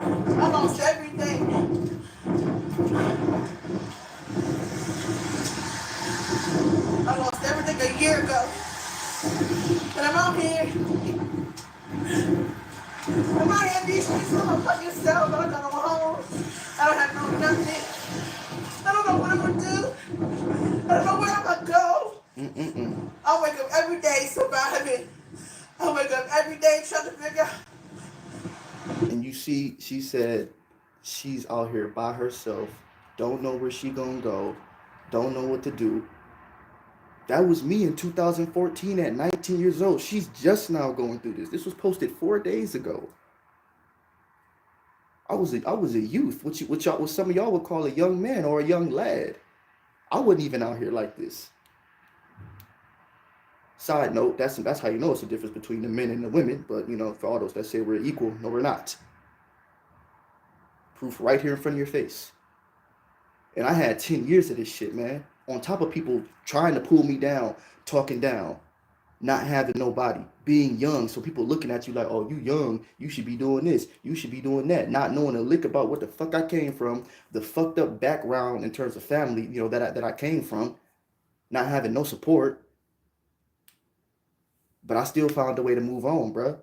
I lost everything. I lost everything a year ago. And I'm out here. I'm out here in these streets for my fucking self. I don't got no home. I don't have no nothing. I don't know what I'm gonna do. I don't know where I'm gonna go. I wake up every day surviving. I wake up every day trying to figure out. And you see, she said she's out here by herself, don't know where she gonna go, don't know what to do. That was me in 2014 at 19 years old. She's just now going through this. This was posted 4 days ago. I was a youth, what some of y'all would call a young man or a young lad. I wasn't even out here like this. Side note, that's how you know it's the difference between the men and the women. But, you know, for all those that say we're equal, no, we're not. Proof right here in front of your face. And I had 10 years of this shit, man. On top of people trying to pull me down, talking down, not having nobody, being young. So people looking at you like, oh, you young, you should be doing this, you should be doing that. Not knowing a lick about what the fuck I came from, the fucked up background in terms of family, you know, that I came from. Not having no support. But I still found a way to move on, bruh.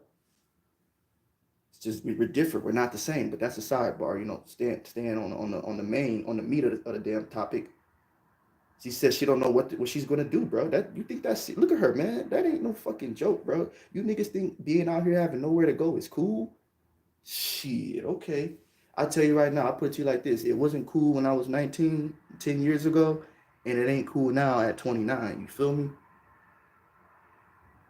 It's just we're different. We're not the same. But that's a sidebar, you know. Staying on the meat of the damn topic. She says she don't know what she's gonna do, bro. You think that's look at her, man. That ain't no fucking joke, bro. You niggas think being out here having nowhere to go is cool? Shit, okay. I tell you right now, I put it to you like this. It wasn't cool when I was 19, 10 years ago, and it ain't cool now at 29. You feel me?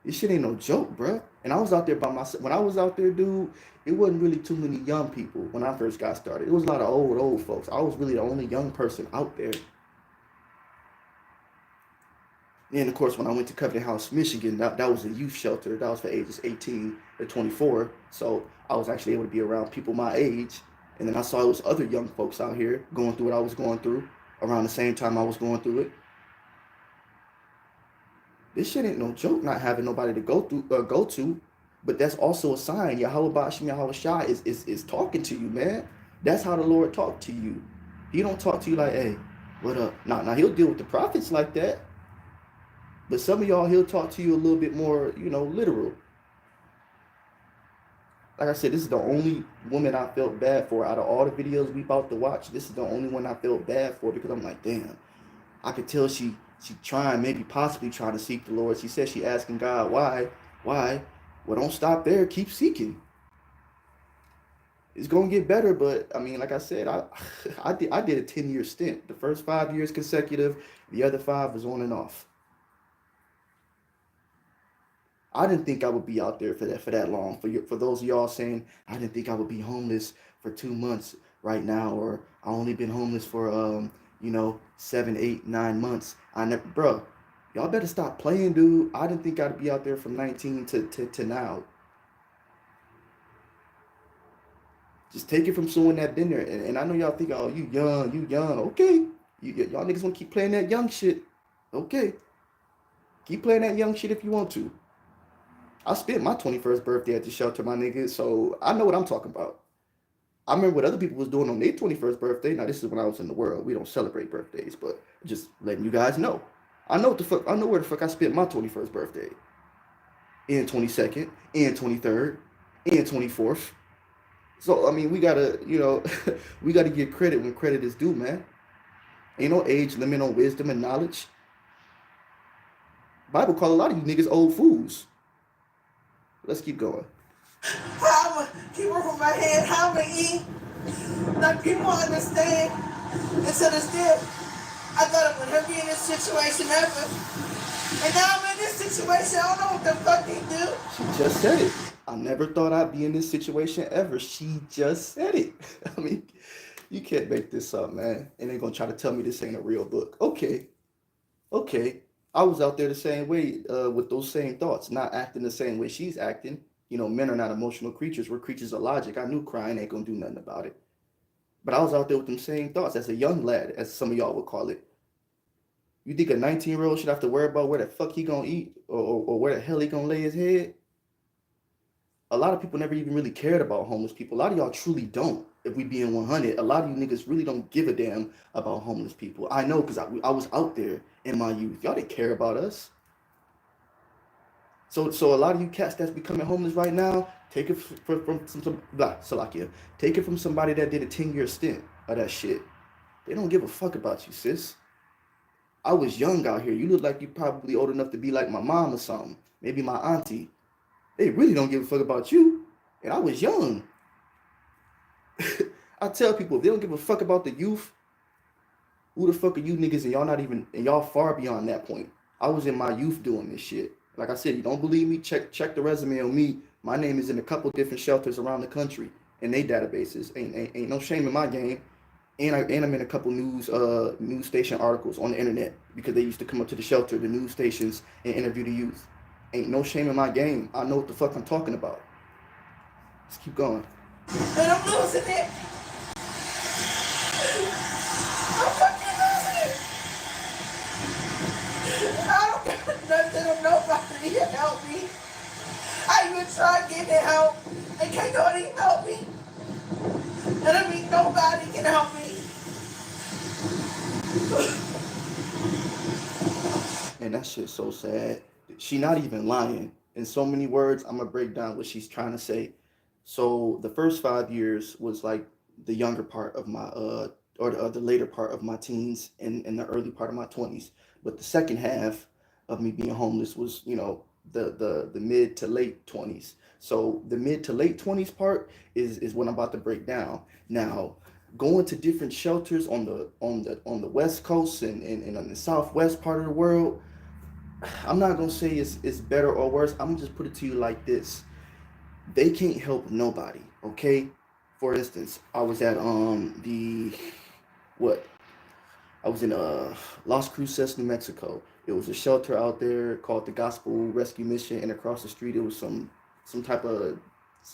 This shit ain't no joke, bro. And I was out there by myself. When I was out there, dude, it wasn't really too many young people when I first got started. It was a lot of old folks. I was really the only young person out there. And of course, when I went to Covenant House, Michigan, that was a youth shelter. That was for ages 18 to 24. So I was actually able to be around people my age. And then I saw it was other young folks out here going through what I was going through around the same time I was going through it. This shit ain't no joke, not having nobody to go to. But that's also a sign. Yahweh Bashim Yahweh Shah is talking to you, man. That's how the Lord talk to you. He don't talk to you like, hey, what up? Now he'll deal with the prophets like that. But some of y'all, he'll talk to you a little bit more, you know, literal. Like I said, this is the only woman I felt bad for. Out of all the videos we about to watch, this is the only one I felt bad for because I'm like, damn. I could tell she trying, maybe possibly trying to seek the Lord. She said she asking God, why? Well, don't stop there. Keep seeking. It's going to get better, but, I mean, like I said, I did a 10-year stint. The first 5 years consecutive, the other 5 was on and off. I didn't think I would be out there for that long. For those of y'all saying, I didn't think I would be homeless for 2 months right now, or I only been homeless for, 7, 8, 9 months. Bro, y'all better stop playing, dude. I didn't think I'd be out there from 19 to now. Just take it from someone that been there. And I know y'all think, oh, you young. Okay. Y'all niggas want to keep playing that young shit. Okay. Keep playing that young shit if you want to. I spent my 21st birthday at the shelter, my nigga, so I know what I'm talking about. I remember what other people was doing on their 21st birthday. Now this is when I was in the world. We don't celebrate birthdays, but just letting you guys know. I know what the fuck. I know where the fuck I spent my 21st birthday. And 22nd, and 23rd, and 24th. So I mean, we gotta, we gotta give credit when credit is due, man. Ain't no age limit on wisdom and knowledge. Bible call a lot of you niggas old fools. Let's keep going. How I'ma keep working my head, how I'ma eat. Like people understand. And to this day, I thought I would never be in this situation ever. And now I'm in this situation, I don't know what the fuck they do. She just said it. I never thought I'd be in this situation ever. She just said it. I mean, you can't make this up, man. And they're gonna try to tell me this ain't a real book. Okay. I was out there the same way with those same thoughts, not acting the same way she's acting. Men are not emotional creatures. We're creatures of logic. I knew crying ain't gonna do nothing about it. But I was out there with them same thoughts as a young lad, as some of y'all would call it. You think a 19-year-old should have to worry about where the fuck he gonna eat or where the hell he gonna lay his head? A lot of people never even really cared about homeless people. A lot of y'all truly don't. If we being 100, a lot of you niggas really don't give a damn about homeless people. I know because I was out there in my youth. Y'all didn't care about us. So a lot of you cats that's becoming homeless right now, take it from some Salakia. Take it from somebody that did a 10-year stint of that shit. They don't give a fuck about you, sis. I was young out here. You look like you probably old enough to be like my mom or something. Maybe my auntie. They really don't give a fuck about you. And I was young. I tell people, if they don't give a fuck about the youth, who the fuck are you niggas? And y'all far beyond that point. I was in my youth doing this shit. Like I said, you don't believe me? Check the resume on me. My name is in a couple different shelters around the country and they databases. Ain't no shame in my game. And I'm in a couple news station articles on the internet because they used to come up to the shelter, the news stations, and interview the youth. Ain't no shame in my game. I know what the fuck I'm talking about. Let's keep going. And I'm losing it. I'm fucking losing it. I don't got nothing or nobody to help me. I even tried getting help and can't nobody help me. And I mean nobody can help me. And that shit's so sad. She not even lying. In so many words, I'm gonna break down what she's trying to say. So the first 5 years was like the younger part of my or the later part of my teens and the early part of my 20s. But the second half of me being homeless was, the mid to late 20s. So the mid to late 20s part is what I'm about to break down. Now, going to different shelters on the West Coast and on the Southwest part of the world, I'm not gonna say it's better or worse. I'm gonna just put it to you like this: they can't help nobody. Okay. For instance, I was at what I was in Las Cruces, New Mexico. It was a shelter out there called the Gospel Rescue Mission, and across the street it was some type of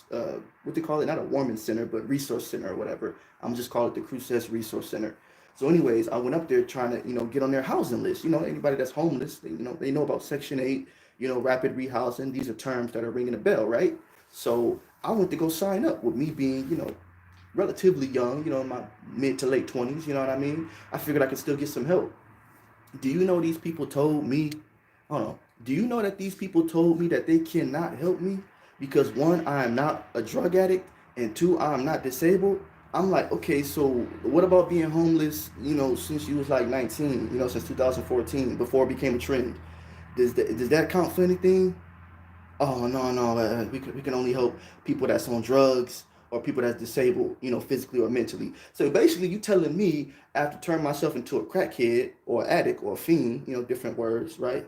what they call it, not a warming center, but resource center or whatever. I'm just call it the Cruces Resource Center. So, anyways, I went up there trying to get on their housing list. Anybody that's homeless, they know about Section 8, rapid rehousing. These are terms that are ringing a bell, right? So I went to go sign up with me being, relatively young, in my mid to late 20s, you know what I mean? I figured I could still get some help. Do you know these people told me, hold on, do you know that these people told me that they cannot help me? Because one, I am not a drug addict, and two, I am not disabled. I'm like, okay, so what about being homeless, since you was like 19, since 2014, before it became a trend? Does that count for anything? Oh, no, we can only help people that's on drugs or people that's disabled, physically or mentally. So basically, you telling me I have to turn myself into a crackhead or addict or a fiend, different words, right?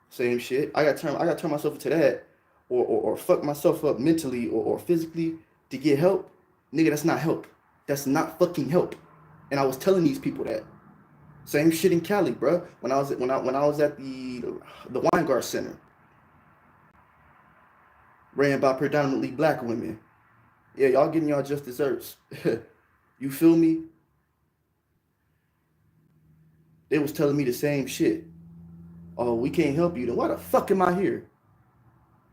Same shit. I got to turn myself into that, or fuck myself up mentally or physically to get help. Nigga, that's not help. That's not fucking help. And I was telling these people that. Same shit in Cali, bro. When I was at the Weingart Center, ran by predominantly black women. Yeah, y'all getting y'all just desserts. You feel me? They was telling me the same shit. Oh, we can't help you. Then why the fuck am I here?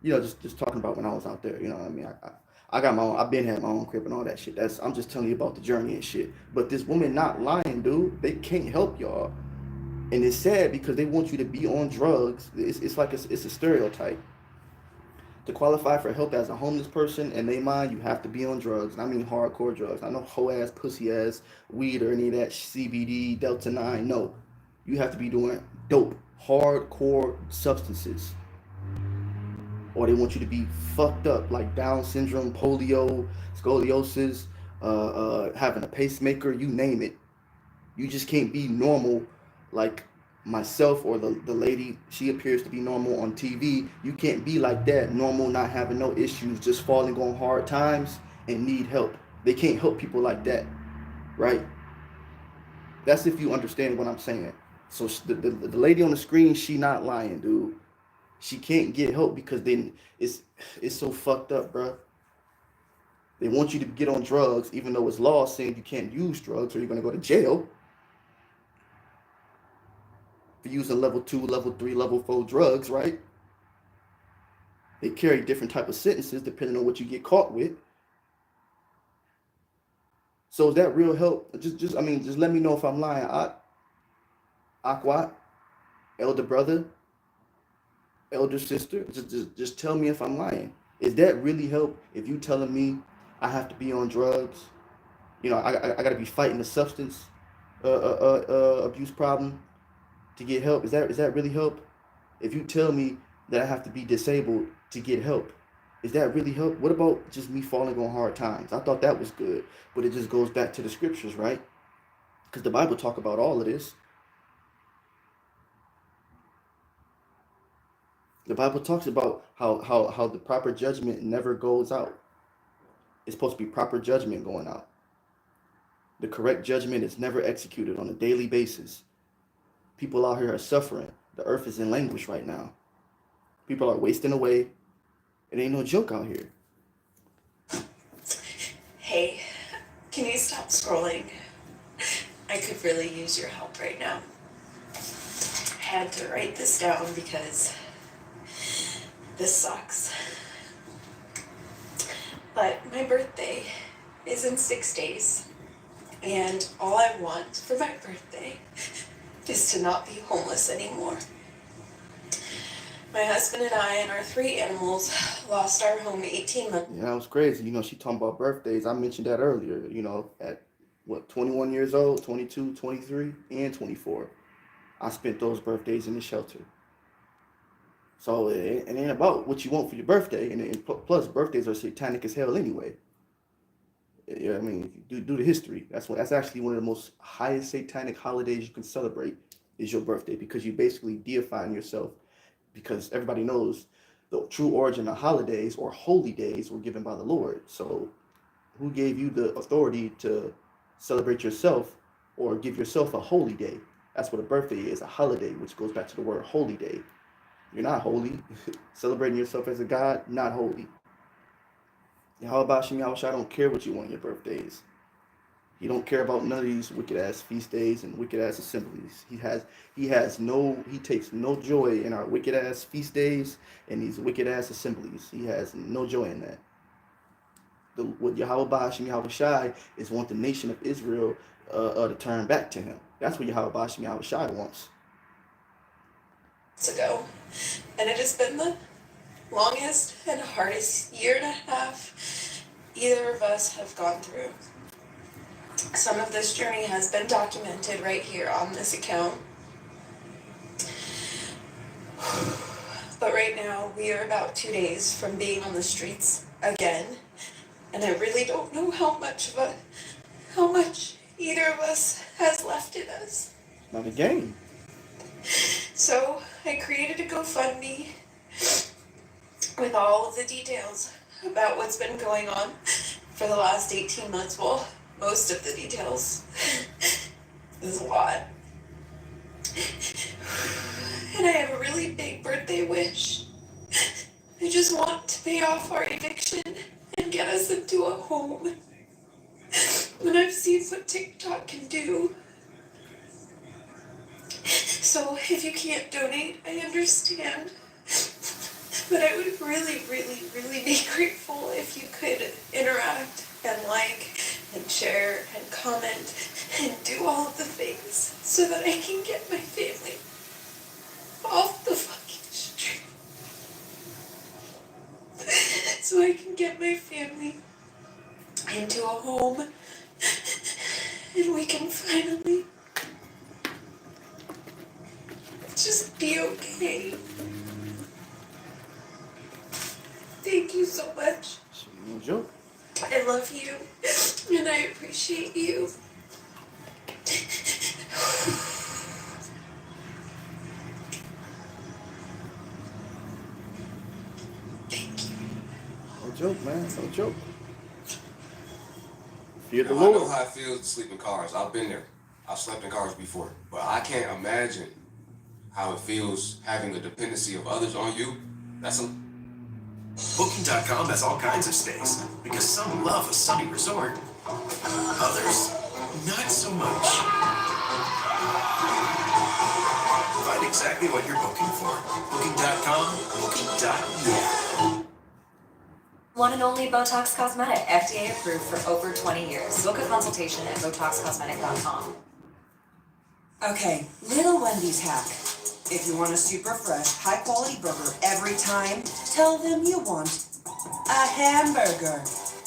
just talking about when I was out there. You know what I mean? I got my own. I've been had my own crib and all that shit. I'm just telling you about the journey and shit. But this woman not lying, dude. They can't help y'all, and it's sad because they want you to be on drugs. It's like it's a stereotype. To qualify for help as a homeless person, in their mind, you have to be on drugs. And I mean hardcore drugs. I know hoe ass, pussy ass, weed or any of that CBD, Delta 9. No. You have to be doing dope, hardcore substances. Or they want you to be fucked up like Down syndrome, polio, scoliosis, having a pacemaker, you name it. You just can't be normal like myself or the lady, she appears to be normal on TV. You can't be like that, normal, not having no issues, just falling on hard times and need help. They can't help people like that, right? That's if you understand what I'm saying. So the lady on the screen, she not lying, dude. She can't get help because then it's so fucked up, bro. They want you to get on drugs, even though it's law saying you can't use drugs or you're gonna go to jail for using level 2, level 3, level 4 drugs, right? They carry different type of sentences depending on what you get caught with. So is that real help? Just let me know if I'm lying. A.ק.א, elder brother, elder sister, just tell me if I'm lying. Is that really help if you telling me I have to be on drugs? You know, I got to be fighting the substance abuse problem to get help. Is that really help? If you tell me that I have to be disabled to get help, is that really help? What about just me falling on hard times? I thought that was good, but it just goes back to the scriptures, right? Because the Bible talk about all of this. The Bible talks about how the proper judgment never goes out. It's supposed to be proper judgment going out. The correct judgment is never executed on a daily basis. People out here are suffering. The earth is in languish right now. People are wasting away. It ain't no joke out here. Hey, can you stop scrolling? I could really use your help right now. I had to write this down because this sucks. But my birthday is in 6 days, and all I want for my birthday is to not be homeless anymore. My husband and I and our 3 animals lost our home 18 months. Yeah, that was crazy. You know, she talking about birthdays. I mentioned that earlier, you know, at 21 years old, 22, 23, and 24. I spent those birthdays in the shelter. So it ain't about what you want for your birthday. And plus, birthdays are satanic as hell anyway. Yeah, I mean, do the history. That's actually one of the most highest satanic holidays you can celebrate is your birthday, because you basically deifying yourself, because everybody knows the true origin of holidays or holy days were given by the Lord. So who gave you the authority to celebrate yourself or give yourself a holy day? That's what a birthday is, a holiday, which goes back to the word holy day. You're not holy. Celebrating yourself as a God, not holy. How about Shem Yahushua? I don't care what you want on your birthdays. He don't care about none of these wicked ass feast days and wicked ass assemblies. He takes no joy in our wicked ass feast days and these wicked ass assemblies. He has no joy in that. What Yahweh Shem Yahushua is want the nation of Israel to turn back to him. That's what Yahweh Shem Yahushua wants. Ago, and it has been the longest and hardest year and a half either of us have gone through. Some of this journey has been documented right here on this account. But right now, we are about 2 days from being on the streets again, and I really don't know how much either of us has left in us. Not a game. So I created a GoFundMe with all of the details about what's been going on for the last 18 months. Well, most of the details. This is a lot. And I have a really big birthday wish. I just want to pay off our eviction and get us into a home. And I've seen what TikTok can do. So if you can't donate, I understand. But I would really, really, really be grateful if you could interact and like and share and comment and do all of the things so that I can get my family off the fucking street. So I can get my family into a home and we can finally just be okay. Thank you so much. No joke. I love you and I appreciate you. No joke, man. No joke. Fear the I Lord. know how it feels to sleep in cars. I've been there. I've slept in cars before. But I can't imagine how it feels having the dependency of others on you. That's a... Booking.com has all kinds of stays, because some love a sunny resort, others not so much. Find exactly what you're booking for. Booking.com, booking.yeah. One and only Botox Cosmetic, FDA approved for over 20 years. Book a consultation at BotoxCosmetic.com. Okay, Little Wendy's hack. If you want a super fresh, high quality burger every time, tell them you want a hamburger.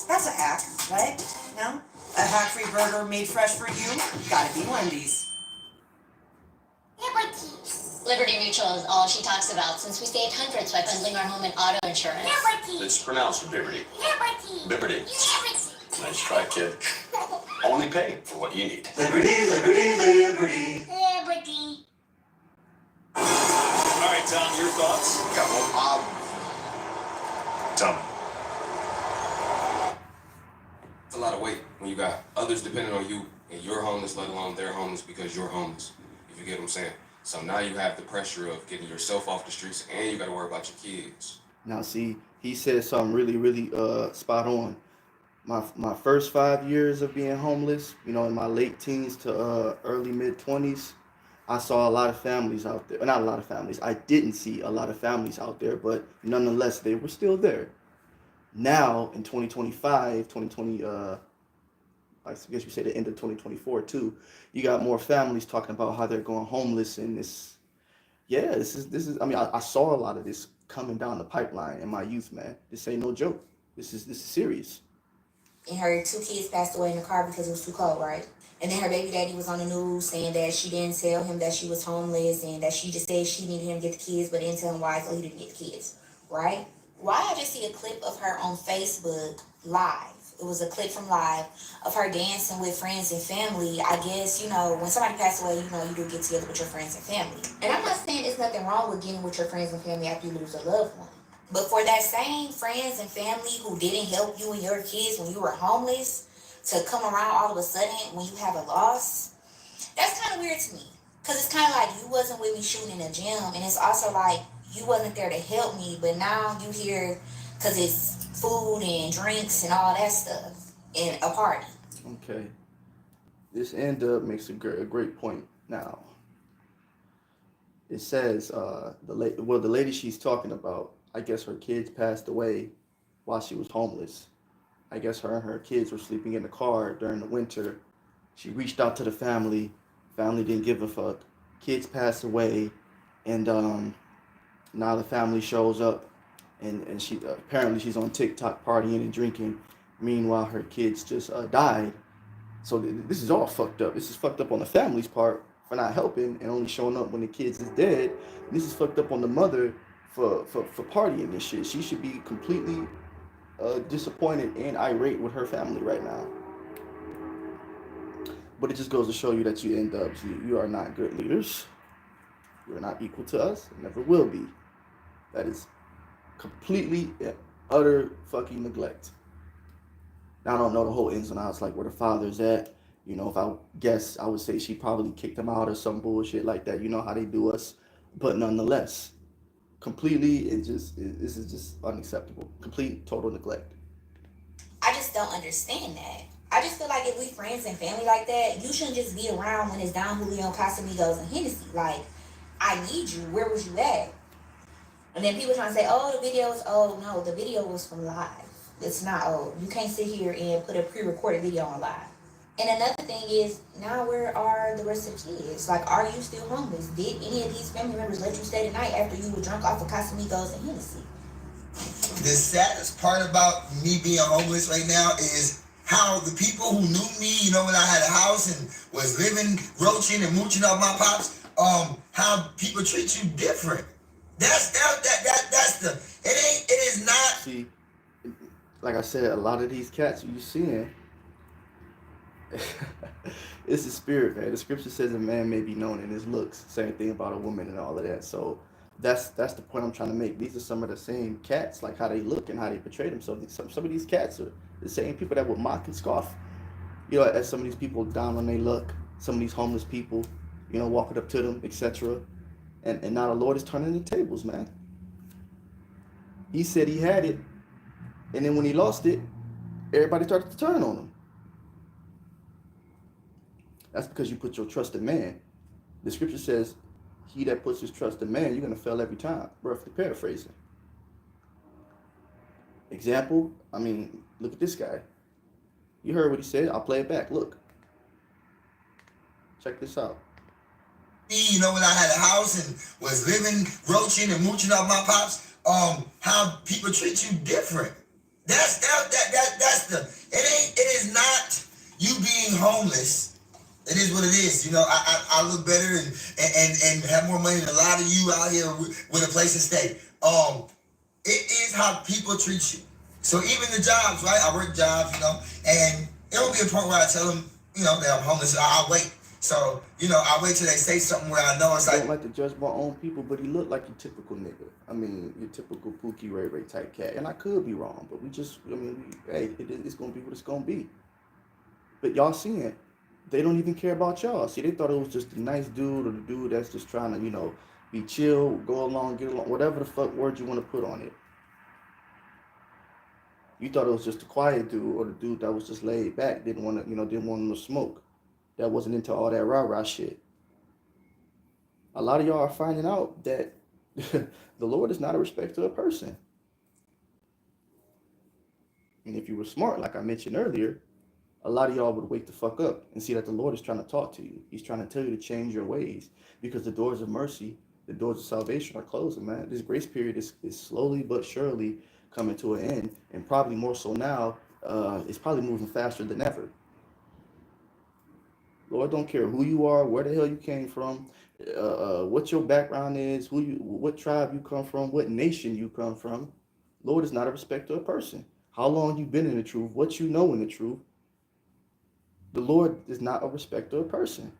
That's a hack, right? No? A hack-free burger made fresh for you? Gotta be Wendy's. Liberty Mutual is all she talks about since we saved hundreds by bundling our home and auto insurance. It's pronounced Liberty. Liberty. Nice try, kid. Only pay for what you need. Liberty, liberty, liberty. Liberty. All right, Tom, your thoughts? Yeah, well, Tom. It's a lot of weight when you got others depending on you and you're homeless, let alone they're homeless because you're homeless. If you get what I'm saying. So now you have the pressure of getting yourself off the streets and you got to worry about your kids. Now, see, he said something really, really spot on. My first 5 years of being homeless, you know, in my late teens to early mid-20s, I saw a lot of families out there. Not a lot of families. I didn't see a lot of families out there, but nonetheless, they were still there. Now, in 2025, 2020, I guess you say the end of 2024 too, you got more families talking about how they're going homeless, and this is. I mean, I saw a lot of this coming down the pipeline in my youth, man. This ain't no joke. This is serious. And her 2 kids passed away in the car because it was too cold, right? And then her baby daddy was on the news saying that she didn't tell him that she was homeless and that she just said she needed him to get the kids, but didn't tell him why, so he didn't get the kids, right? Why I just see a clip of her on Facebook live. It was a clip from live of her dancing with friends and family. I guess, you know, when somebody passes away, you know, you do get together with your friends and family. And I'm not saying there's nothing wrong with getting with your friends and family after you lose a loved one. But for that same friends and family who didn't help you and your kids when you were homeless to come around all of a sudden when you have a loss, that's kind of weird to me. Because it's kind of like you wasn't with me shooting in the gym, and it's also like you wasn't there to help me, but now you here because it's food and drinks and all that stuff in a party. Okay. This end up makes a great point. Now, it says the lady she's talking about, I guess her kids passed away while she was homeless. I guess her and her kids were sleeping in the car during the winter. She reached out to the family. Family didn't give a fuck. Kids passed away, and now the family shows up, and she apparently she's on TikTok partying and drinking. Meanwhile, her kids just died. So this is all fucked up. This is fucked up on the family's part for not helping and only showing up when the kids is dead. And this is fucked up on the mother for partying and shit. She should be completely disappointed and irate with her family right now. But it just goes to show you that you end up, you are not good leaders. You are not equal to us, and never will be. That is completely and utter fucking neglect. Now, I don't know the whole ins and outs, like where the father's at. You know, if I guess, I would say she probably kicked him out or some bullshit like that. You know how they do us. But nonetheless, completely, this is just unacceptable. Complete, total neglect. I just don't understand that. I just feel like if we friends and family like that, you shouldn't just be around when it's Don Julio, Casamigos, and Hennessy. Like, I need you. Where was you at? And then people trying to say, oh, the video is old. No, the video was from live. It's not old. You can't sit here and put a pre-recorded video on live. And another thing is, now where are the rest of the kids? Like, are you still homeless? Did any of these family members let you stay the night after you were drunk off of Casamigos and Hennessy? The saddest part about me being homeless right now is how the people who knew me, you know, when I had a house and was living, roaching and mooching off my pops, how people treat you different. That's the, it is not. See, like I said, a lot of these cats you seeing, it's the spirit, man. The scripture says a man may be known in his looks. Same thing about a woman and all of that. So that's the point I'm trying to make. These are some of the same cats, like how they look and how they portray themselves. Some of these cats are the same people that would mock and scoff, you know, at some of these people down on their luck. Some of these homeless people, you know, walking up to them, etc. And now the Lord is turning the tables, man. He said he had it, and then when he lost it, everybody started to turn on him. That's because you put your trust in man. The scripture says, he that puts his trust in man, you're going to fail every time. Roughly paraphrasing. Example, I mean, look at this guy. You heard what he said. I'll play it back. Look. Check this out. You know, when I had a house and was living, roaching and mooching off my pops, how people treat you different. That's the, it is not you being homeless. It is what it is. You know, I look better and have more money than a lot of you out here with a place to stay. It is how people treat you. So even the jobs, right? I work jobs, you know, and it'll be a point where I tell them, you know, that I'm homeless. I'll wait. So, you know, I wait till they say something where I know it's I like. don't like to judge my own people, but he looked like your typical nigga. I mean, your typical Pookie Ray Ray type cat. And I could be wrong, but hey, it's going to be what it's going to be. But y'all seeing, they don't even care about y'all. See, they thought it was just a nice dude or the dude that's just trying to, you know, be chill, go along, get along, whatever the fuck word you want to put on it. You thought it was just a quiet dude or the dude that was just laid back, didn't want no smoke. That wasn't into all that rah-rah shit. A lot of y'all are finding out that the Lord is not a respecter of person. And if you were smart, like I mentioned earlier, a lot of y'all would wake the fuck up and see that the Lord is trying to talk to you. He's trying to tell you to change your ways because the doors of mercy, the doors of salvation are closing, man. This grace period is slowly but surely coming to an end, and probably more so now, it's probably moving faster than ever. Lord don't care who you are, where the hell you came from, what your background is, what tribe you come from, what nation you come from. Lord is not a respecter of person. How long you been in the truth, what you know in the truth. The Lord is not a respecter of person.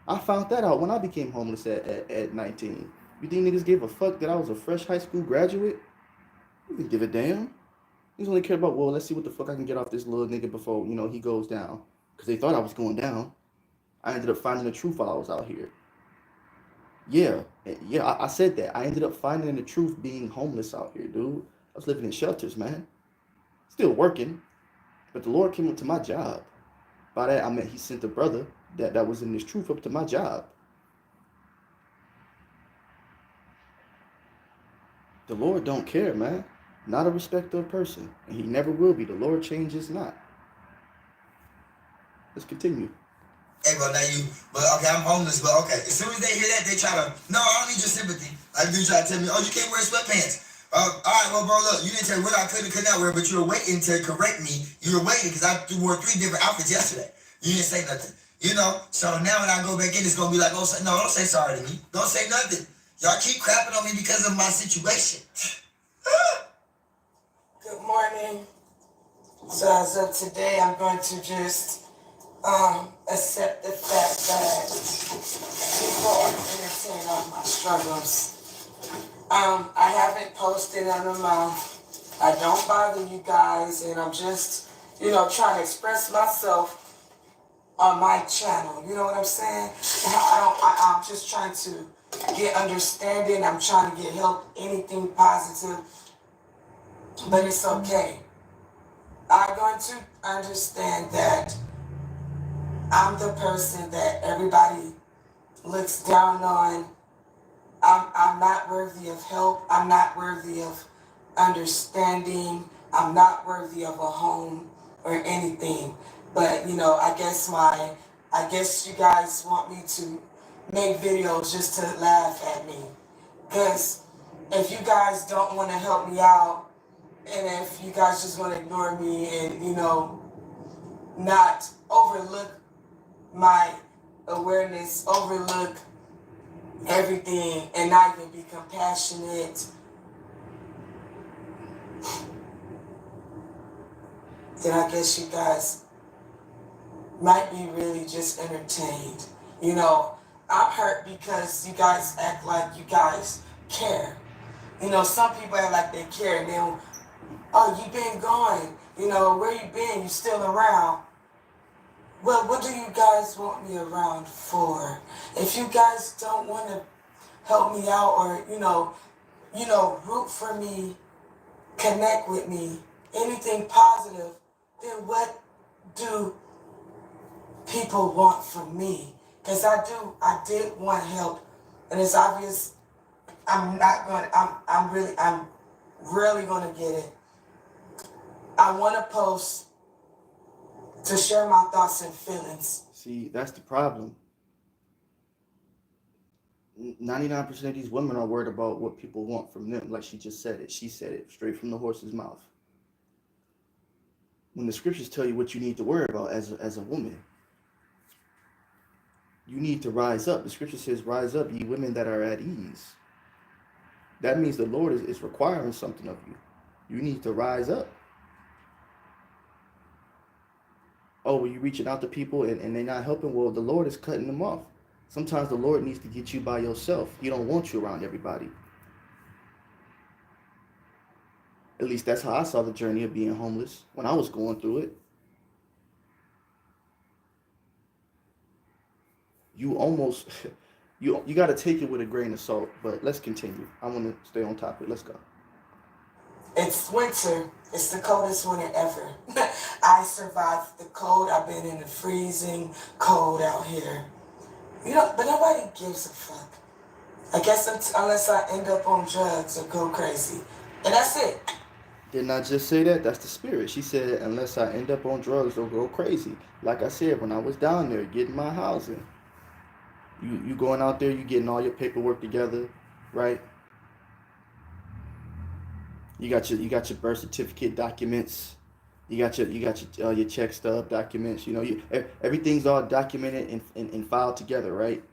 I found that out when I became homeless at 19. You think niggas gave a fuck that I was a fresh high school graduate? You didn't give a damn. Niggas only care about, well, let's see what the fuck I can get off this little nigga before, you know, he goes down. Because they thought I was going down. I ended up finding the truth while I was out here. Yeah, I said that. I ended up finding the truth being homeless out here, dude. I was living in shelters, man. Still working. But the Lord came up to my job. By that, I meant he sent a brother that was in this truth up to my job. The Lord don't care, man. Not a respecter of person. And he never will be. The Lord changes not. Let's continue. Hey, bro, but okay, I'm homeless, but okay. As soon as they hear that, they try to, no, I don't need your sympathy. Like, dude try to tell me, oh, you can't wear sweatpants. All right, well, bro, look, you didn't tell me what I could and could not wear, but you were waiting to correct me. You were waiting because I wore 3 different outfits yesterday. You didn't say nothing, you know? So now when I go back in, it's going to be like, oh, no, don't say sorry to me. Don't say nothing. Y'all keep crapping on me because of my situation. Good morning. So as of today, I'm going to just accept the fact that people entertain all my struggles. I haven't posted in a month. I don't bother you guys, and I'm just, you know, trying to express myself on my channel. You know what I'm saying? I'm just trying to get understanding. I'm trying to get help, anything positive, but it's okay. I'm going to understand that I'm the person that everybody looks down on. I'm not worthy of help. I'm not worthy of understanding. I'm not worthy of a home or anything. But you know, I guess you guys want me to make videos just to laugh at me. Because if you guys don't want to help me out, and if you guys just want to ignore me and, you know, not overlook my awareness, overlook everything, and not even be compassionate, then I guess you guys might be really just entertained. You know, I'm hurt because you guys act like you guys care. You know, some people act like they care and then, oh, you been gone. You know, where you been? You still around. Well, what do you guys want me around for? If you guys don't want to help me out or, you know, root for me, connect with me, anything positive, then what do people want from me? Because I did want help, and it's obvious I'm really gonna get it. I want to post to share my thoughts and feelings. See, that's the problem. 99% of these women are worried about what people want from them. Like she just said it. She said it straight from the horse's mouth. When the scriptures tell you what you need to worry about as a woman, you need to rise up. The scripture says, rise up, ye women that are at ease. That means the Lord is requiring something of you. You need to rise up. Oh, well, you reaching out to people and they're not helping? Well, the Lord is cutting them off. Sometimes the Lord needs to get you by yourself. He don't want you around everybody. At least that's how I saw the journey of being homeless when I was going through it. You almost, you got to take it with a grain of salt, but let's continue. I want to stay on topic. Let's go. It's winter. It's the coldest winter ever. I survived the cold. I've been in the freezing cold out here. You know, but nobody gives a fuck. I guess unless I end up on drugs or go crazy. And that's it. Didn't I just say that? That's the spirit. She said, unless I end up on drugs or go crazy. Like I said, when I was down there getting my housing, you going out there, you getting all your paperwork together, right? You got your birth certificate documents. You got your check stub documents. You know, everything's all documented and filed together, right?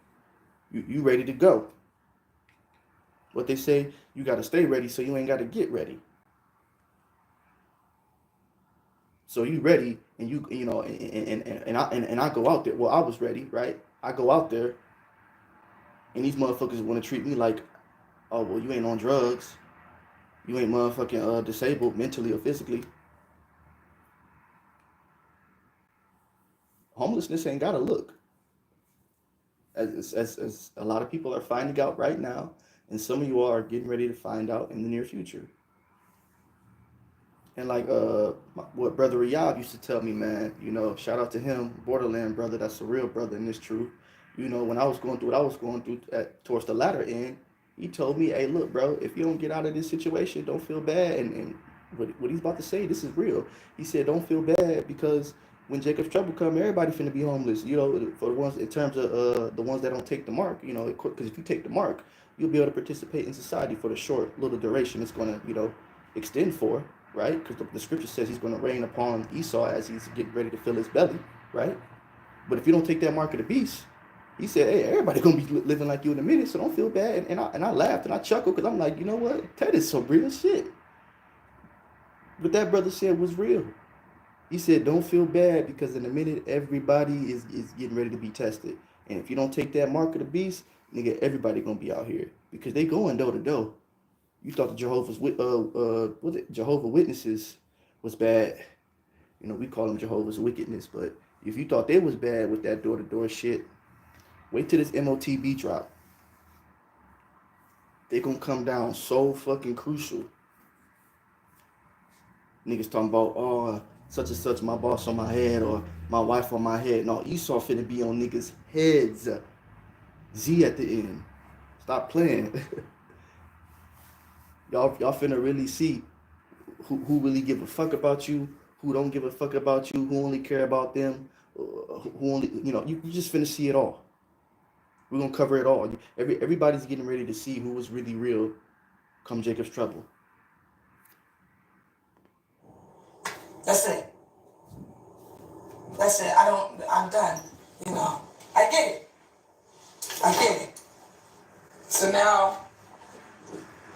You ready to go. What they say, you got to stay ready so you ain't got to get ready. So you ready, and you know, and I go out there. Well, I was ready, right? I go out there, and these motherfuckers want to treat me like, oh, well, you ain't on drugs. You ain't motherfucking disabled mentally or physically. Homelessness ain't gotta look. As a lot of people are finding out right now, and some of you are getting ready to find out in the near future. And like what Brother Riyab used to tell me, man, you know, shout out to him, Borderland brother, that's a real brother in this truth. You know, when I was going through what I was going through towards the latter end, he told me, hey, look, bro, if you don't get out of this situation, don't feel bad. And what he's about to say, this is real. He said, don't feel bad, because when Jacob's trouble come, everybody finna be homeless. You know, for the ones in terms of the ones that don't take the mark. You know, because if you take the mark, you'll be able to participate in society for the short little duration it's gonna, you know, extend for, right? Because the scripture says he's gonna rain upon Esau as he's getting ready to fill his belly, right? But if you don't take that mark of the beast, he said, hey, everybody gonna be living like you in a minute, so don't feel bad. And I laughed and I chuckled because I'm like, you know what? That is some real shit. What that brother said was real. He said, don't feel bad, because in a minute, everybody is getting ready to be tested. And if you don't take that mark of the beast, nigga, everybody gonna be out here, because they going door to door. You thought the Jehovah's Witnesses was bad. You know, we call them Jehovah's Wickedness, but if you thought they was bad with that door to door shit, wait till this MOTB drop. They gonna come down so fucking crucial. Niggas talking about, oh, such and such, my boss on my head, or my wife on my head. No, Esau finna be on niggas' heads. Z at the end. Stop playing. y'all finna really see who really give a fuck about you, who don't give a fuck about you, who only care about them, who only, you just finna see it all. We're gonna cover it all. Everybody's getting ready to see who is really real come Jacob's trouble. That's it. That's it. I'm done. I get it. So now,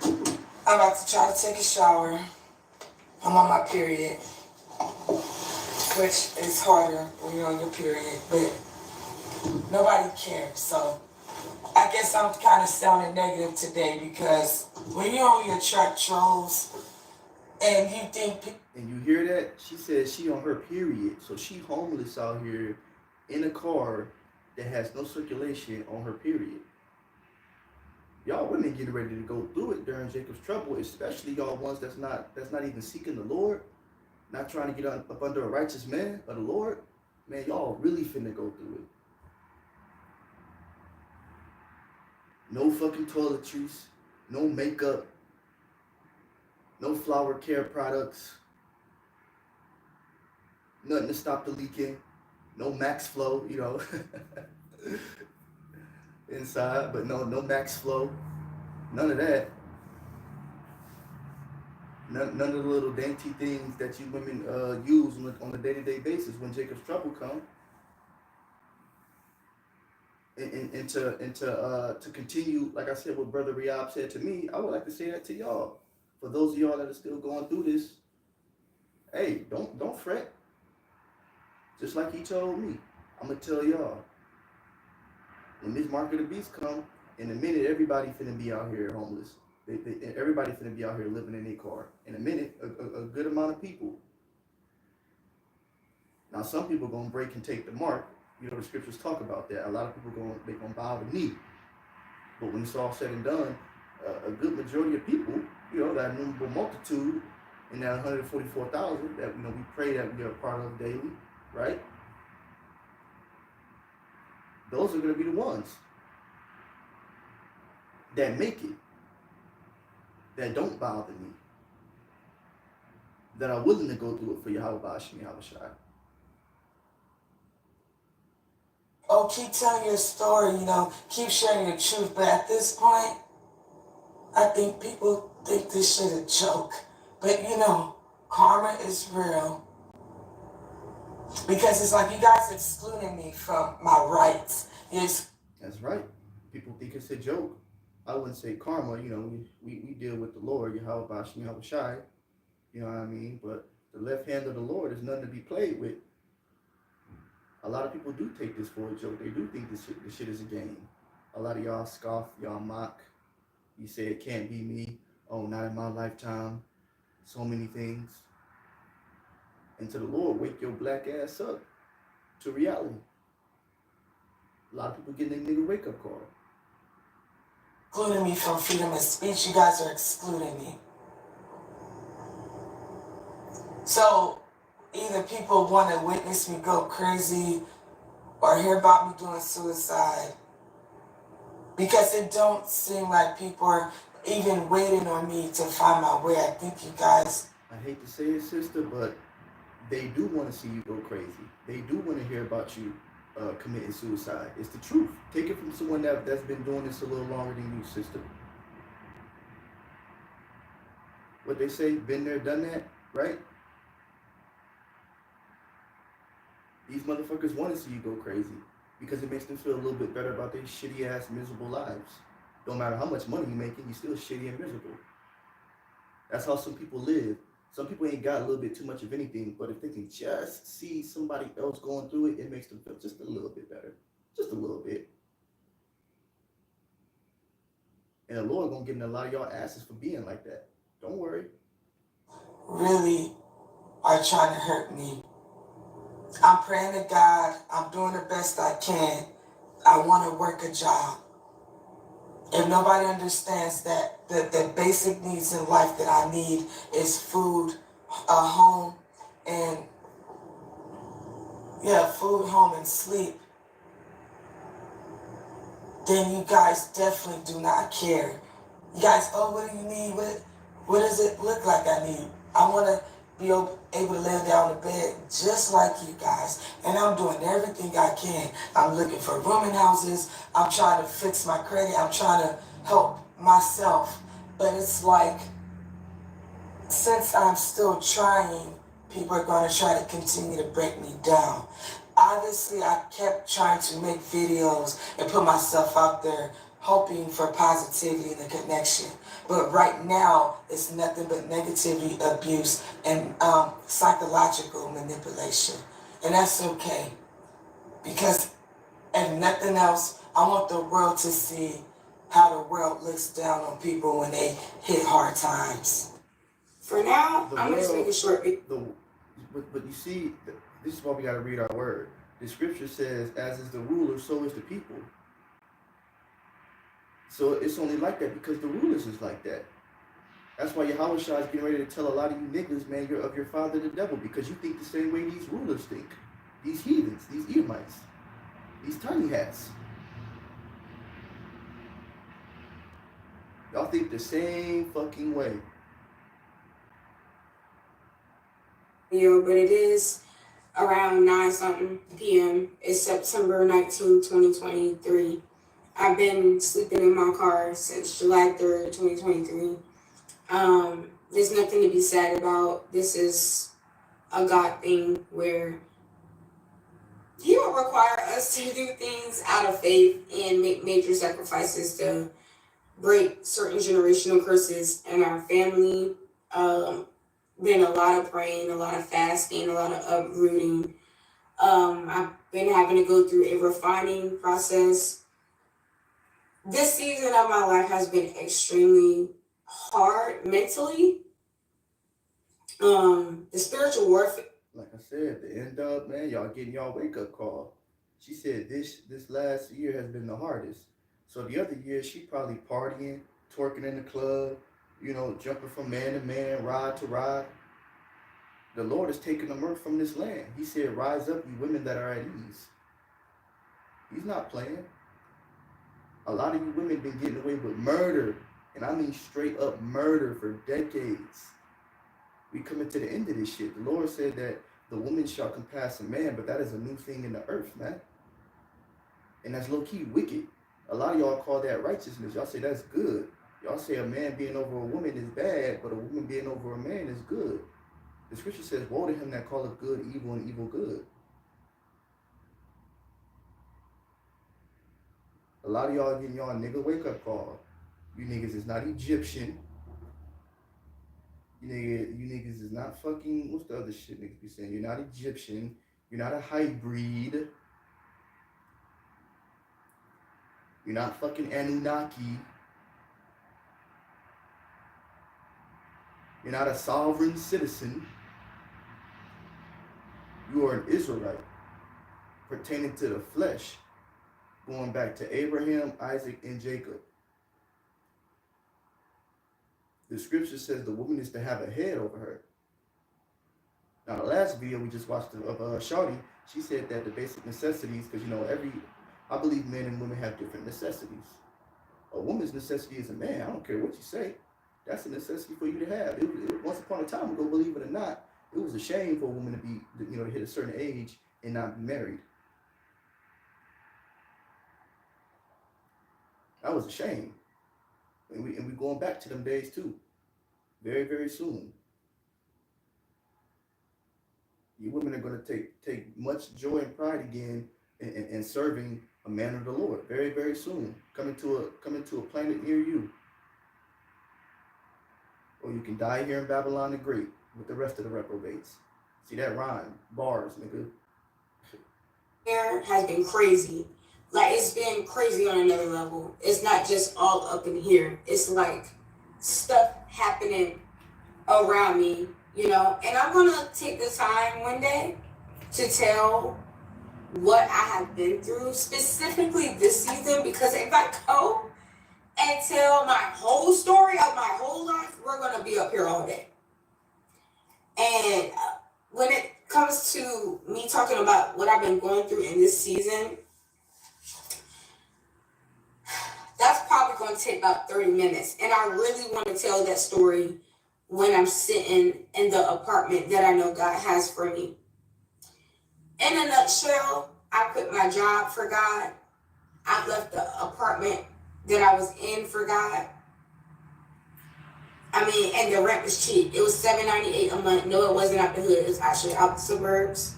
I'm about to try to take a shower. I'm on my period, which is harder when you're on your period, but nobody cares. So I guess I'm kind of sounding negative today because when you're on your track trolls and you think... And you hear that? She says she on her period. So she homeless out here in a car that has no circulation on her period. Y'all women getting ready to go through it during Jacob's trouble, especially y'all ones that's not even seeking the Lord, not trying to get up under a righteous man of the Lord. Man, y'all really finna go through it. No fucking toiletries, no makeup, no flower care products, nothing to stop the leaking, no max flow, inside, but no max flow, none of that. None of the little dainty things that you women use on a day-to-day basis when Jacob's trouble comes. And to continue, like I said, what Brother Riyab said to me, I would like to say that to y'all. For those of y'all that are still going through this, hey, don't fret. Just like he told me, I'm gonna tell y'all. When this mark of the beast come, in a minute, everybody finna be out here homeless. Everybody finna be out here living in their car. In a minute, a good amount of people. Now, some people gonna break and take the mark. The scriptures talk about that. A lot of people gonna bow the knee. But when it's all said and done, a good majority of people, that innumerable multitude, in that 144,000 that we pray that we are part of daily, right? Those are gonna be the ones that make it, that don't bow the knee, that are willing to go through it for Yahweh Hashem Yahushua. Oh, keep telling your story, keep sharing your truth. But at this point, I think people think this shit a joke. But karma is real. Because it's like you guys excluding me from my rights. That's right. People think it's a joke. I wouldn't say karma, we deal with the Lord, Yahweh Hashem Yahushua. You know what I mean? But the left hand of the Lord is nothing to be played with. A lot of people do take this for a joke. They do think this shit is a game. A lot of y'all scoff, y'all mock. You say it can't be me. Oh, not in my lifetime. So many things. And to the Lord, wake your black ass up to reality. A lot of people getting their nigga wake up call. Excluding me from freedom of speech. You guys are excluding me. So either people want to witness me go crazy or hear about me doing suicide, because it don't seem like people are even waiting on me to find my way. I think you guys... I hate to say it, sister, but they do want to see you go crazy. They do want to hear about you committing suicide. It's the truth. Take it from someone that's been doing this a little longer than you, sister. What they say, been there, done that, right? These motherfuckers want to see you go crazy because it makes them feel a little bit better about their shitty ass, miserable lives. Don't matter how much money you're making, you're still shitty and miserable. That's how some people live. Some people ain't got a little bit too much of anything, but if they can just see somebody else going through it, it makes them feel just a little bit better. Just a little bit. And the Lord gonna get in a lot of y'all asses for being like that. Don't worry. Really are trying to hurt me. I'm praying to God. I'm doing the best I can. I want to work a job. If nobody understands that the basic needs in life that I need is food, a home, and food, home, and sleep, then you guys definitely do not care. You guys, oh, what do you need? What does it look like I need? I want to be able to lay down in the bed just like you guys. And I'm doing everything I can. I'm looking for rooming houses. I'm trying to fix my credit. I'm trying to help myself. But it's like, since I'm still trying, people are going to try to continue to break me down. Obviously, I kept trying to make videos and put myself out there, hoping for positivity and a connection. But right now, it's nothing but negativity, abuse, and psychological manipulation. And that's okay. Because, if nothing else, I want the world to see how the world looks down on people when they hit hard times. For now, I'm just making sure. But you see, this is why we got to read our word. The scripture says, as is the ruler, so is the people. So it's only like that because the rulers is like that. That's why Yahweh Shah is getting ready to tell a lot of you niggas, man, you're of your father the devil, because you think the same way these rulers think. These heathens, these Edomites, these tiny hats. Y'all think the same fucking way. Yo, but it is around 9-something p.m. It's September 19, 2023. I've been sleeping in my car since July 3rd, 2023. There's nothing to be sad about. This is a God thing where He will require us to do things out of faith and make major sacrifices to break certain generational curses in our family. Been a lot of praying, a lot of fasting, a lot of uprooting. I've been having to go through a refining process. This season of my life has been extremely hard mentally. The spiritual warfare. Like I said, the end up, man, y'all getting y'all wake up call. She said this last year has been the hardest. So the other year, she probably partying, twerking in the club, you know, jumping from man to man, ride to ride. The Lord is taking the mirth from this land. He said, rise up, you women that are at ease. He's not playing. A lot of you women been getting away with murder, and I mean straight up murder for decades. We coming to the end of this shit. The Lord said that the woman shall compass a man, but that is a new thing in the earth, man. And that's low-key wicked. A lot of y'all call that righteousness. Y'all say that's good. Y'all say a man being over a woman is bad, but a woman being over a man is good. The scripture says, woe to him that calleth good evil and evil good. A lot of y'all getting y'all nigga wake-up call. You niggas is not Egyptian. You niggas is not fucking, what's the other shit niggas be saying? You're not Egyptian. You're not a hybrid. You're not fucking Anunnaki. You're not a sovereign citizen. You are an Israelite pertaining to the flesh, going back to Abraham, Isaac, and Jacob. The scripture says the woman is to have a head over her. Now, the last video we just watched of Shawty, she said that the basic necessities, because, you know, I believe men and women have different necessities. A woman's necessity is a man. I don't care what you say. That's a necessity for you to have. Once upon a time ago, believe it or not, it was a shame for a woman to be, you know, to hit a certain age and not be married. That was a shame. And we going back to them days too. Very, very soon. You women are going to take much joy and pride again in serving a man of the Lord. Very, very soon. Coming to a planet near you. Or you can die here in Babylon the Great with the rest of the reprobates. See that rhyme? Bars, nigga. Here has been crazy. Like, it's been crazy on another level. It's not just all up in here. It's like stuff happening around me, you know. And I'm gonna take the time one day to tell what I have been through, specifically this season, because if I go and tell my whole story of my whole life, we're gonna be up here all day. And when it comes to me talking about what I've been going through in this season, That's probably going to take about 30 minutes. And I really want to tell that story when I'm sitting in the apartment that I know God has for me. In a nutshell, I quit my job for God. I left the apartment that I was in for God. I mean, and the rent was cheap. It was $7.98 a month. No, it wasn't out the hood. It was actually out the suburbs.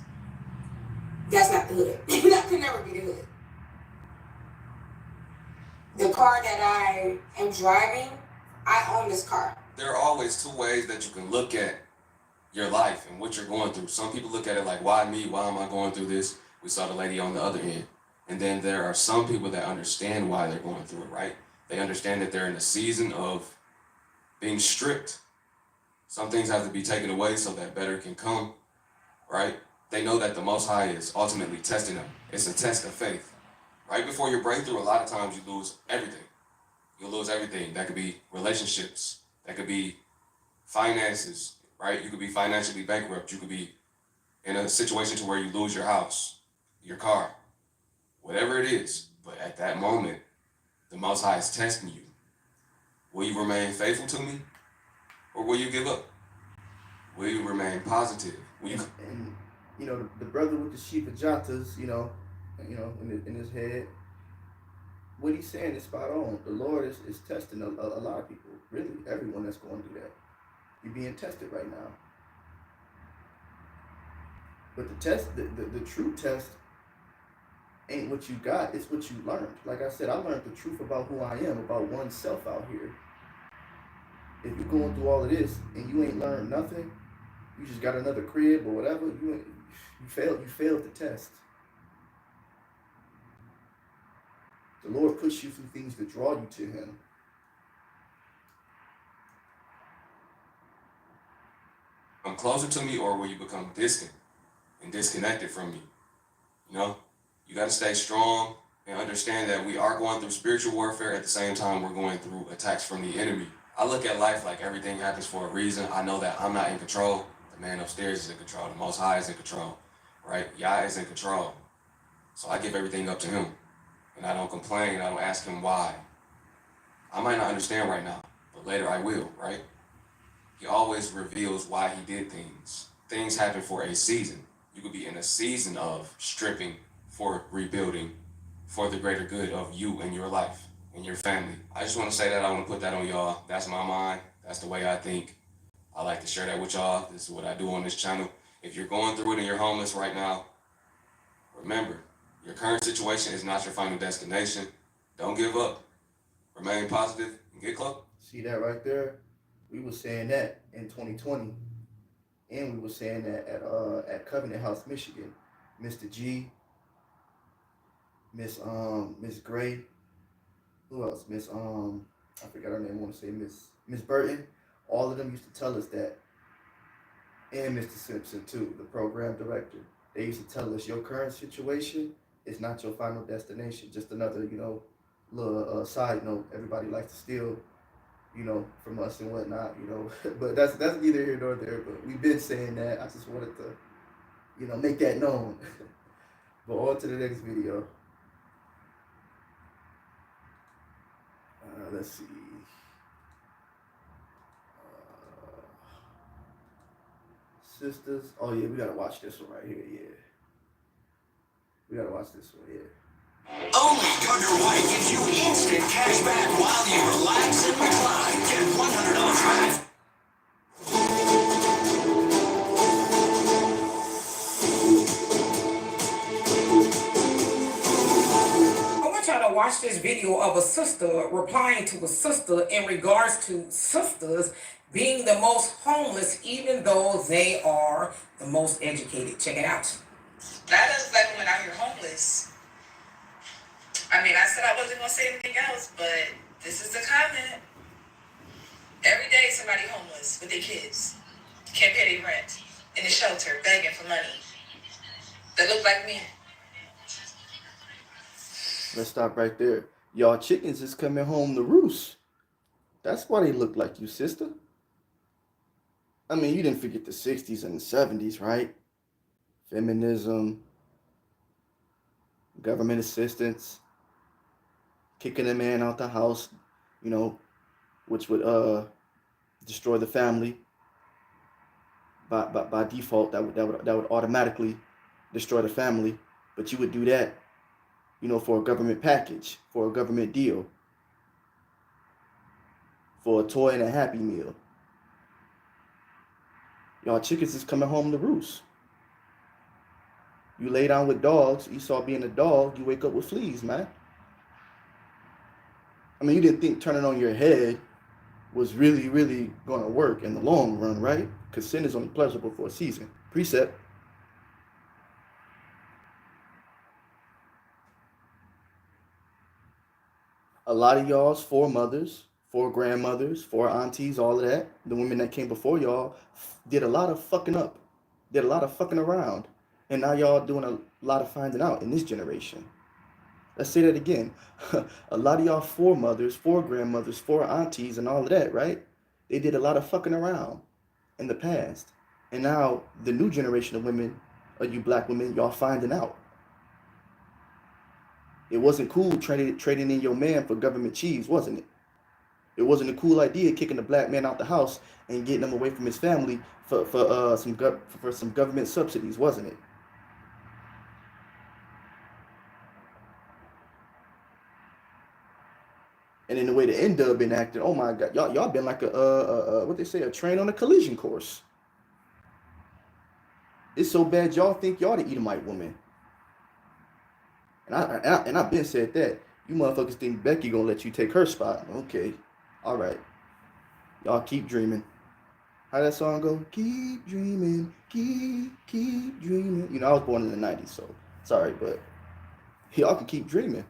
That's not the hood. That could never be the hood. The car that I am driving, I own this car. There are always two ways that you can look at your life and what you're going through. Some people look at it like, why me? Why am I going through this? We saw the lady on the other end. And then there are some people that understand why they're going through it, right? They understand that they're in a season of being stripped. Some things have to be taken away so that better can come, right? They know that the Most High is ultimately testing them. It's a test of faith. Right before your breakthrough, a lot of times you lose everything. You'll lose everything. That could be relationships. That could be finances, right? You could be financially bankrupt. You could be in a situation to where you lose your house, your car, whatever it is. But at that moment, the Most High is testing you. Will you remain faithful to me, or will you give up? Will you remain positive? Will you? And you know, the brother with the Shiva Jatas, in his head, what he's saying is spot on. The Lord is testing a lot of people, really everyone that's going through that. You're being tested right now. But the test, the true test ain't what you got, it's what you learned. Like I said, I learned the truth about who I am, about oneself out here. If you're going through all of this and you ain't learned nothing, you just got another crib or whatever, you failed the test. The Lord puts you through things to draw you to Him. Come closer to me, or will you become distant and disconnected from me? You know, you got to stay strong and understand that we are going through spiritual warfare at the same time we're going through attacks from the enemy. I look at life like everything happens for a reason. I know that I'm not in control. The man upstairs is in control. The Most High is in control, right? Yah is in control. So I give everything up to Him. And I don't complain. I don't ask Him why. I might not understand right now, but later I will, right? He always reveals why He did things. Things happen for a season. You could be in a season of stripping for rebuilding for the greater good of you and your life and your family. I just want to say that. I want to put that on y'all. That's my mind. That's the way I think. I like to share that with y'all. This is what I do on this channel. If you're going through it and you're homeless right now, remember, your current situation is not your final destination. Don't give up. Remain positive and get close. See that right there? We were saying that in 2020. And we were saying that at Covenant House, Michigan. Mr. G, Miss Gray, who else? I forgot her name. I want to say Miss Burton. All of them used to tell us that, and Mr. Simpson too, the program director. They used to tell us your current situation is not your final destination. Just another, little side note. Everybody likes to steal, from us and whatnot, But that's neither here nor there. But we've been saying that. I just wanted to, make that known. But on to the next video. Let's see. Sisters. Oh yeah, we gotta watch this one right here. Yeah, we gotta watch this one. Yeah. Only Gugger White gives you instant cash back while you relax and recline. Get $100 back. Watch this video of a sister replying to a sister in regards to sisters being the most homeless, even though they are the most educated. Check it out. Not us black women out here homeless. I mean, I said I wasn't gonna say anything else, but this is the comment. Every day somebody homeless with their kids. Can't pay their rent. In the shelter, begging for money. They look like me. Let's stop right there. Y'all chickens is coming home to roost. That's why they look like you, sister. I mean, you didn't forget the 60s and the 70s, right? Feminism, government assistance. kicking a man out the house, you know, which would destroy the family. By default, that would automatically destroy the family. But you would do that, you know, for a government package, for a government deal, for a toy and a Happy Meal. Y'all chickens is coming home to roost. You lay down with dogs, Esau being a dog, you wake up with fleas, man. I mean, you didn't think turning on your head was really, really going to work in the long run, right? Because sin is only pleasurable for a season. Precept. A lot of y'all's foremothers, four grandmothers, four aunties, all of that, the women that came before y'all did a lot of fucking up, did a lot of fucking around. And now y'all doing a lot of finding out in this generation. Let's say that again. A lot of y'all foremothers, four grandmothers, four aunties, and all of that, right? They did a lot of fucking around in the past. And now the new generation of women, you black women, y'all finding out. It wasn't cool trading in your man for government cheese, wasn't it? It wasn't a cool idea kicking the black man out the house and getting him away from his family for some government subsidies, wasn't it? And in the way the N-Dub been acting, oh my God, y'all been like what they say, a train on a collision course. It's so bad y'all think y'all the Edomite woman. And I've been said that. You motherfuckers think Becky gonna let you take her spot. Okay. All right. Y'all keep dreaming. How that song go? Keep dreaming, keep dreaming. You know, I was born in the 90s, so sorry, but y'all can keep dreaming.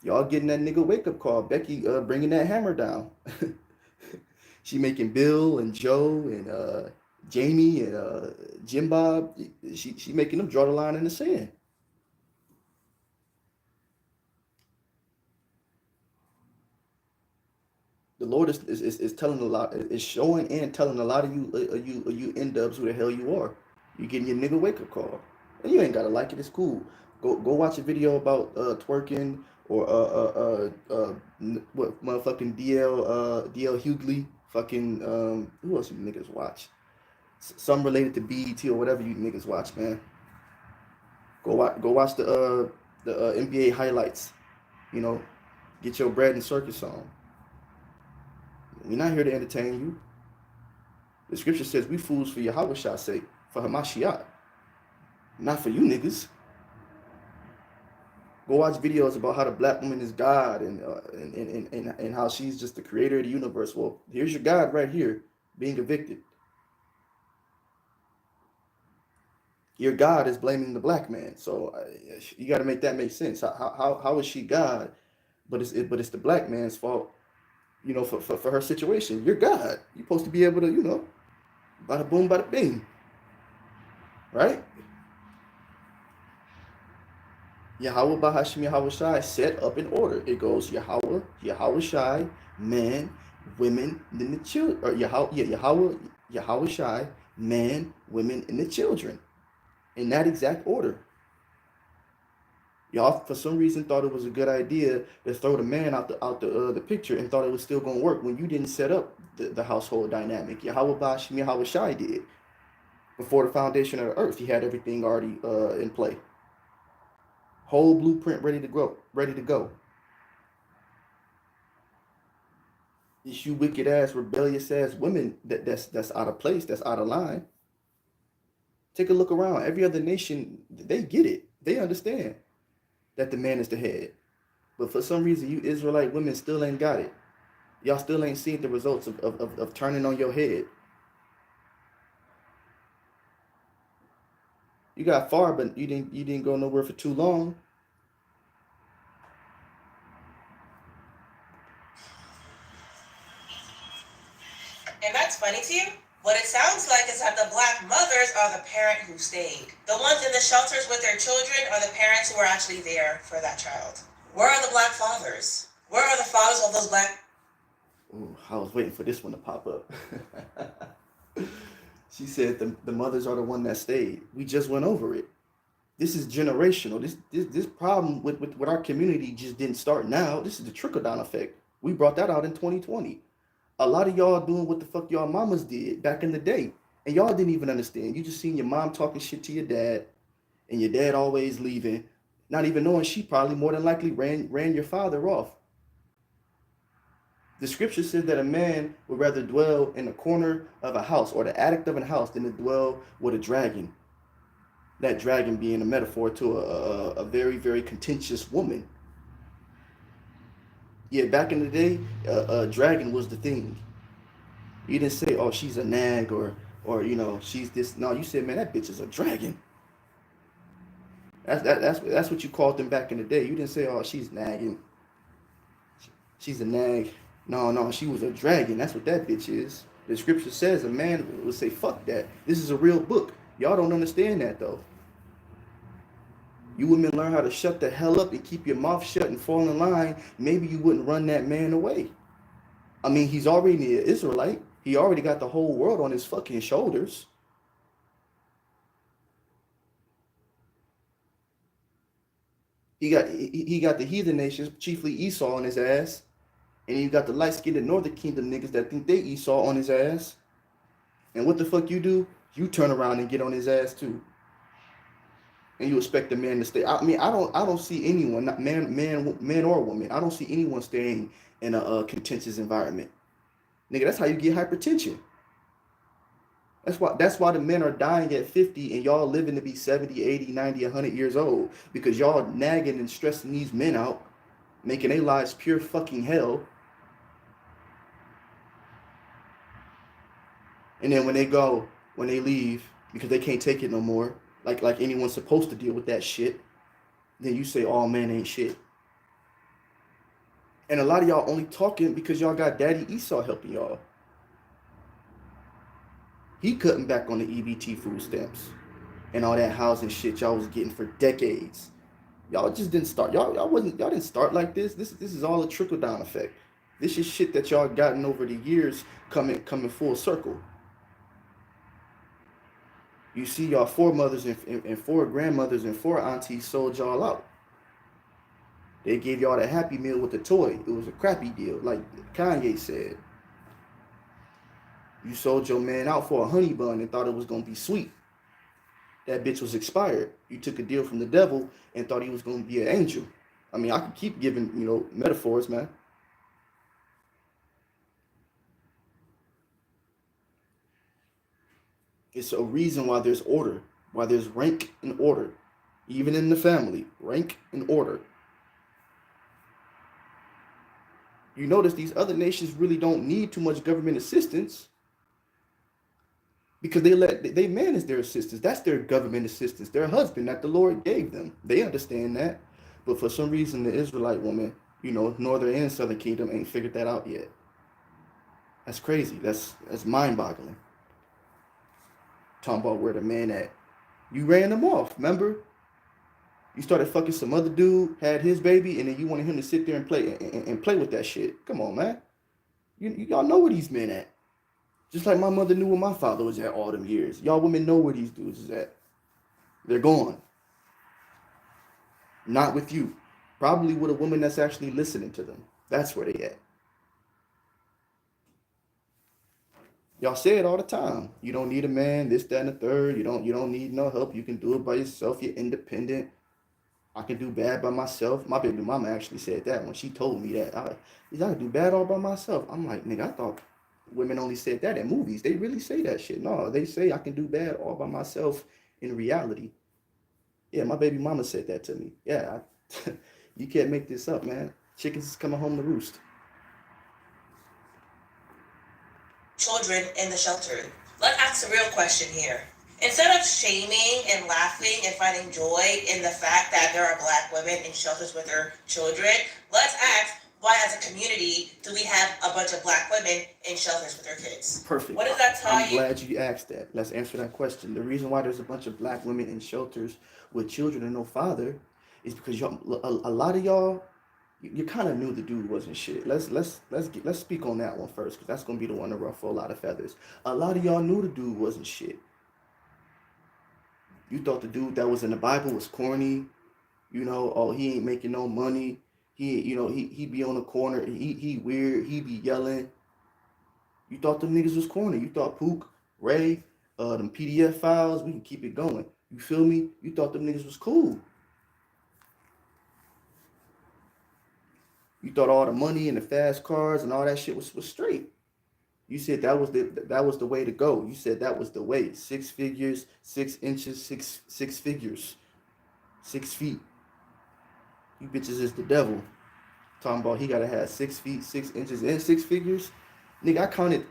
Y'all getting that nigga wake-up call. Becky bringing that hammer down. She making Bill and Joe and Jamie and Jim Bob. She making them draw the line in the sand. The Lord is telling a lot, is showing and telling a lot of you N-dubs who the hell you are. You getting your nigga wake up call, and you ain't gotta like it. It's cool. Go watch a video about twerking or what motherfucking DL Hughley, fucking who else you niggas watch? Some related to BET or whatever you niggas watch, man. Go watch the NBA highlights. You know, get your bread and circus on. We're not here to entertain you. The scripture says we fools for Yahweh's sake, for Hamashiach, not for you niggas. Go watch videos about how the black woman is God and how she's just the creator of the universe. Well, here's your God right here being evicted. Your God is blaming the black man, so you got to make that make sense. How is she God, but it's the black man's fault? You know, for her situation. You're God. You're supposed to be able to, you know, bada boom, bada bing. Right? Yahweh Bahashim Yahweh Shai set up in order. It goes Yahweh, Yahweh Shai, man, women, then the children. Or Yahweh Shai, man, women, and the children. In that exact order. Y'all, for some reason, thought it was a good idea to throw the man out the picture and thought it was still going to work when you didn't set up the household dynamic. Yahweh Bashim Yahweh Shai did. Before the foundation of the earth, he had everything already in play. Whole blueprint ready to go. It's you wicked ass, rebellious ass women that's out of place, that's out of line. Take a look around. Every other nation, they get it. They understand that the man is the head. But for some reason, you Israelite women still ain't got it. Y'all still ain't seen the results of turning on your head. You got far, but you didn't go nowhere for too long. And that's funny to you? What it sounds like is that the black mothers are the parent who stayed. The ones in the shelters with their children are the parents who are actually there for that child. Where are the black fathers? Where are the fathers of those black... Ooh, I was waiting for this one to pop up. She said the mothers are the one that stayed. We just went over it. This is generational. This problem with our community just didn't start now. This is the trickle-down effect. We brought that out in 2020. A lot of y'all doing what the fuck y'all mamas did back in the day. And y'all didn't even understand. You just seen your mom talking shit to your dad, and your dad always leaving, not even knowing she probably more than likely ran your father off. The scripture says that a man would rather dwell in the corner of a house or the attic of a house than to dwell with a dragon. That dragon being a metaphor to a very, very contentious woman. Yeah, back in the day, a dragon was the thing. You didn't say, oh, she's a nag or she's this. No, you said, man, that bitch is a dragon. That's what you called them back in the day. You didn't say, oh, she's nagging. She's a nag. No, she was a dragon. That's what that bitch is. The scripture says a man will say, fuck that. This is a real book. Y'all don't understand that, though. You women learn how to shut the hell up and keep your mouth shut and fall in line. Maybe you wouldn't run that man away. I mean, he's already an Israelite. He already got the whole world on his fucking shoulders. He got the heathen nations, chiefly Esau, on his ass. And you got the light-skinned Northern Kingdom niggas that think they Esau on his ass. And what the fuck you do? You turn around and get on his ass too. And you expect the man to stay. I mean, I don't see anyone, not man or woman. I don't see anyone staying in a contentious environment. Nigga, that's how you get hypertension. That's why the men are dying at 50 and y'all living to be 70, 80, 90, 100 years old. Because y'all nagging and stressing these men out, making their lives pure fucking hell. And then when they leave, because they can't take it no more, like anyone's supposed to deal with that shit, then you say, oh, man ain't shit. And a lot of y'all only talking because y'all got Daddy Esau helping y'all. He cutting back on the EBT food stamps and all that housing shit y'all was getting for decades. Y'all just didn't start. Y'all didn't start like this. This is all a trickle down effect. This is shit that y'all gotten over the years coming full circle. You see, y'all foremothers and four grandmothers and four aunties sold y'all out. They gave y'all the Happy Meal with the toy. It was a crappy deal, like Kanye said. You sold your man out for a honey bun and thought it was going to be sweet. That bitch was expired. You took a deal from the devil and thought he was going to be an angel. I mean, I could keep giving, metaphors, man. It's a reason why there's order, why there's rank and order. Even in the family, rank and order. You notice these other nations really don't need too much government assistance because they manage their assistance. That's their government assistance, their husband that the Lord gave them. They understand that. But for some reason, the Israelite woman, Northern and Southern Kingdom ain't figured that out yet. That's crazy. That's mind-boggling. Talking about where the man at. You ran them off, remember? You started fucking some other dude, had his baby, and then you wanted him to sit there and play with that shit. Come on, man. Y'all know where these men at. Just like my mother knew where my father was at all them years. Y'all women know where these dudes is at. They're gone. Not with you. Probably with a woman that's actually listening to them. That's where they at. Y'all say it all the time. You don't need a man, this, that, and the third. You don't need no help. You can do it by yourself. You're independent. I can do bad by myself. My baby mama actually said that when she told me that. I can do bad all by myself. I'm like, nigga, I thought women only said that in movies. They really say that shit. No, they say I can do bad all by myself in reality. Yeah, my baby mama said that to me. Yeah, you can't make this up, man. Chickens is coming home to roost. Children in the shelter. Let's ask a real question here. Instead of shaming and laughing and finding joy in the fact that there are Black women in shelters with their children, let's ask, why as a community do we have a bunch of Black women in shelters with their kids? Perfect. What does that tell you? I'm glad you asked that. Let's answer that question. The reason why there's a bunch of Black women in shelters with children and no father is because a lot of y'all, you kind of knew the dude wasn't shit. Let's speak on that one first, because that's gonna be the one to ruffle a lot of feathers. A lot of y'all knew the dude wasn't shit. You thought the dude that was in the Bible was corny. You know, oh, he ain't making no money. He be on the corner. He weird. He be yelling. You thought them niggas was corny. You thought Pook, Ray, them PDF files, we can keep it going. You feel me? You thought them niggas was cool. You thought all the money and the fast cars and all that shit was straight. You said that was the way to go. You said that was the way. 6 figures, 6 inches, six figures, 6 feet. You bitches is the devil. Talking about he gotta have 6 feet, 6 inches, and 6 figures. Nigga, I counted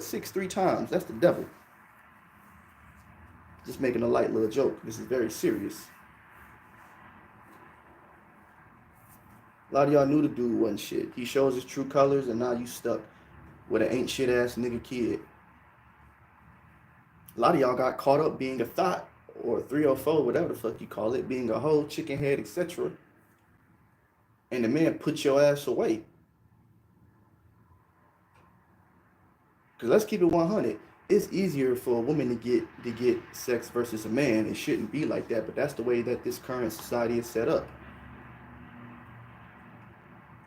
6 3 times. That's the devil. Just making a light little joke. This is very serious. A lot of y'all knew the dude wasn't shit. He shows his true colors, and now you stuck with an ain't shit ass nigga kid. A lot of y'all got caught up being a thought or 304, whatever the fuck you call it, being a hoe, chicken head, etc. And the man put your ass away. Because let's keep it 100. It's easier for a woman to get sex versus a man. It shouldn't be like that, but that's the way that this current society is set up.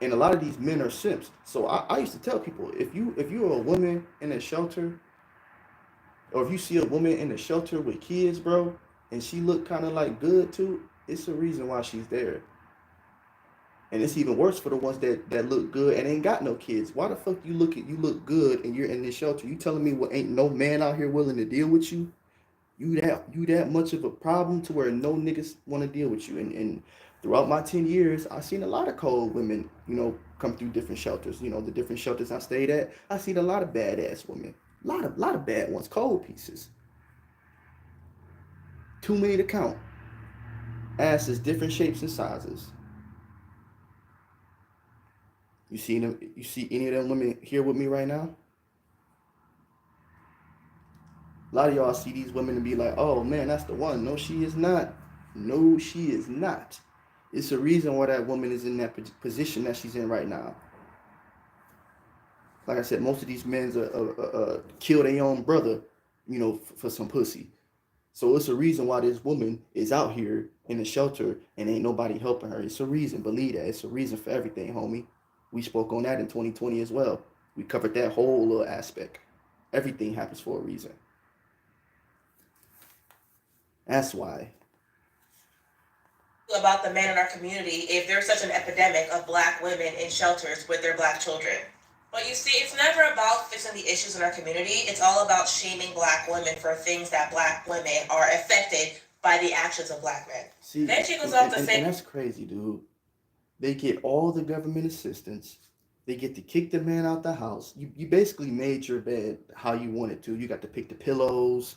And a lot of these men are simps. So I used to tell people, if you're a woman in a shelter, or if you see a woman in a shelter with kids, bro, and she look kind of like good too, it's a reason why she's there. And it's even worse for the ones that look good and ain't got no kids. Why the fuck you look good and you're in this shelter? You telling me what ain't no man out here willing to deal with you? You that much of a problem to where no niggas want to deal with you. And throughout my 10 years, I've seen a lot of cold women, come through different shelters. The different shelters I stayed at, I seen a lot of badass women. A lot of bad ones, cold pieces. Too many to count. Asses, different shapes and sizes. You see them? You see any of them women here with me right now? A lot of y'all see these women and be like, "Oh man, that's the one." No, she is not. No, she is not. It's a reason why that woman is in that position that she's in right now. Like I said, most of these men kill their own brother, for some pussy. So it's a reason why this woman is out here in the shelter and ain't nobody helping her. It's a reason. Believe that. It's a reason for everything, homie. We spoke on that in 2020 as well. We covered that whole little aspect. Everything happens for a reason. That's why. About the men in our community if there's such an epidemic of black women in shelters with their black children. But you see, it's never about fixing the issues in our community. It's all about shaming black women for things that black women are affected by the actions of black men. See, then she goes off to say, and that's crazy, dude. They get all the government assistance. They get to kick the man out the house. You basically made your bed how you wanted to. You got to pick the pillows,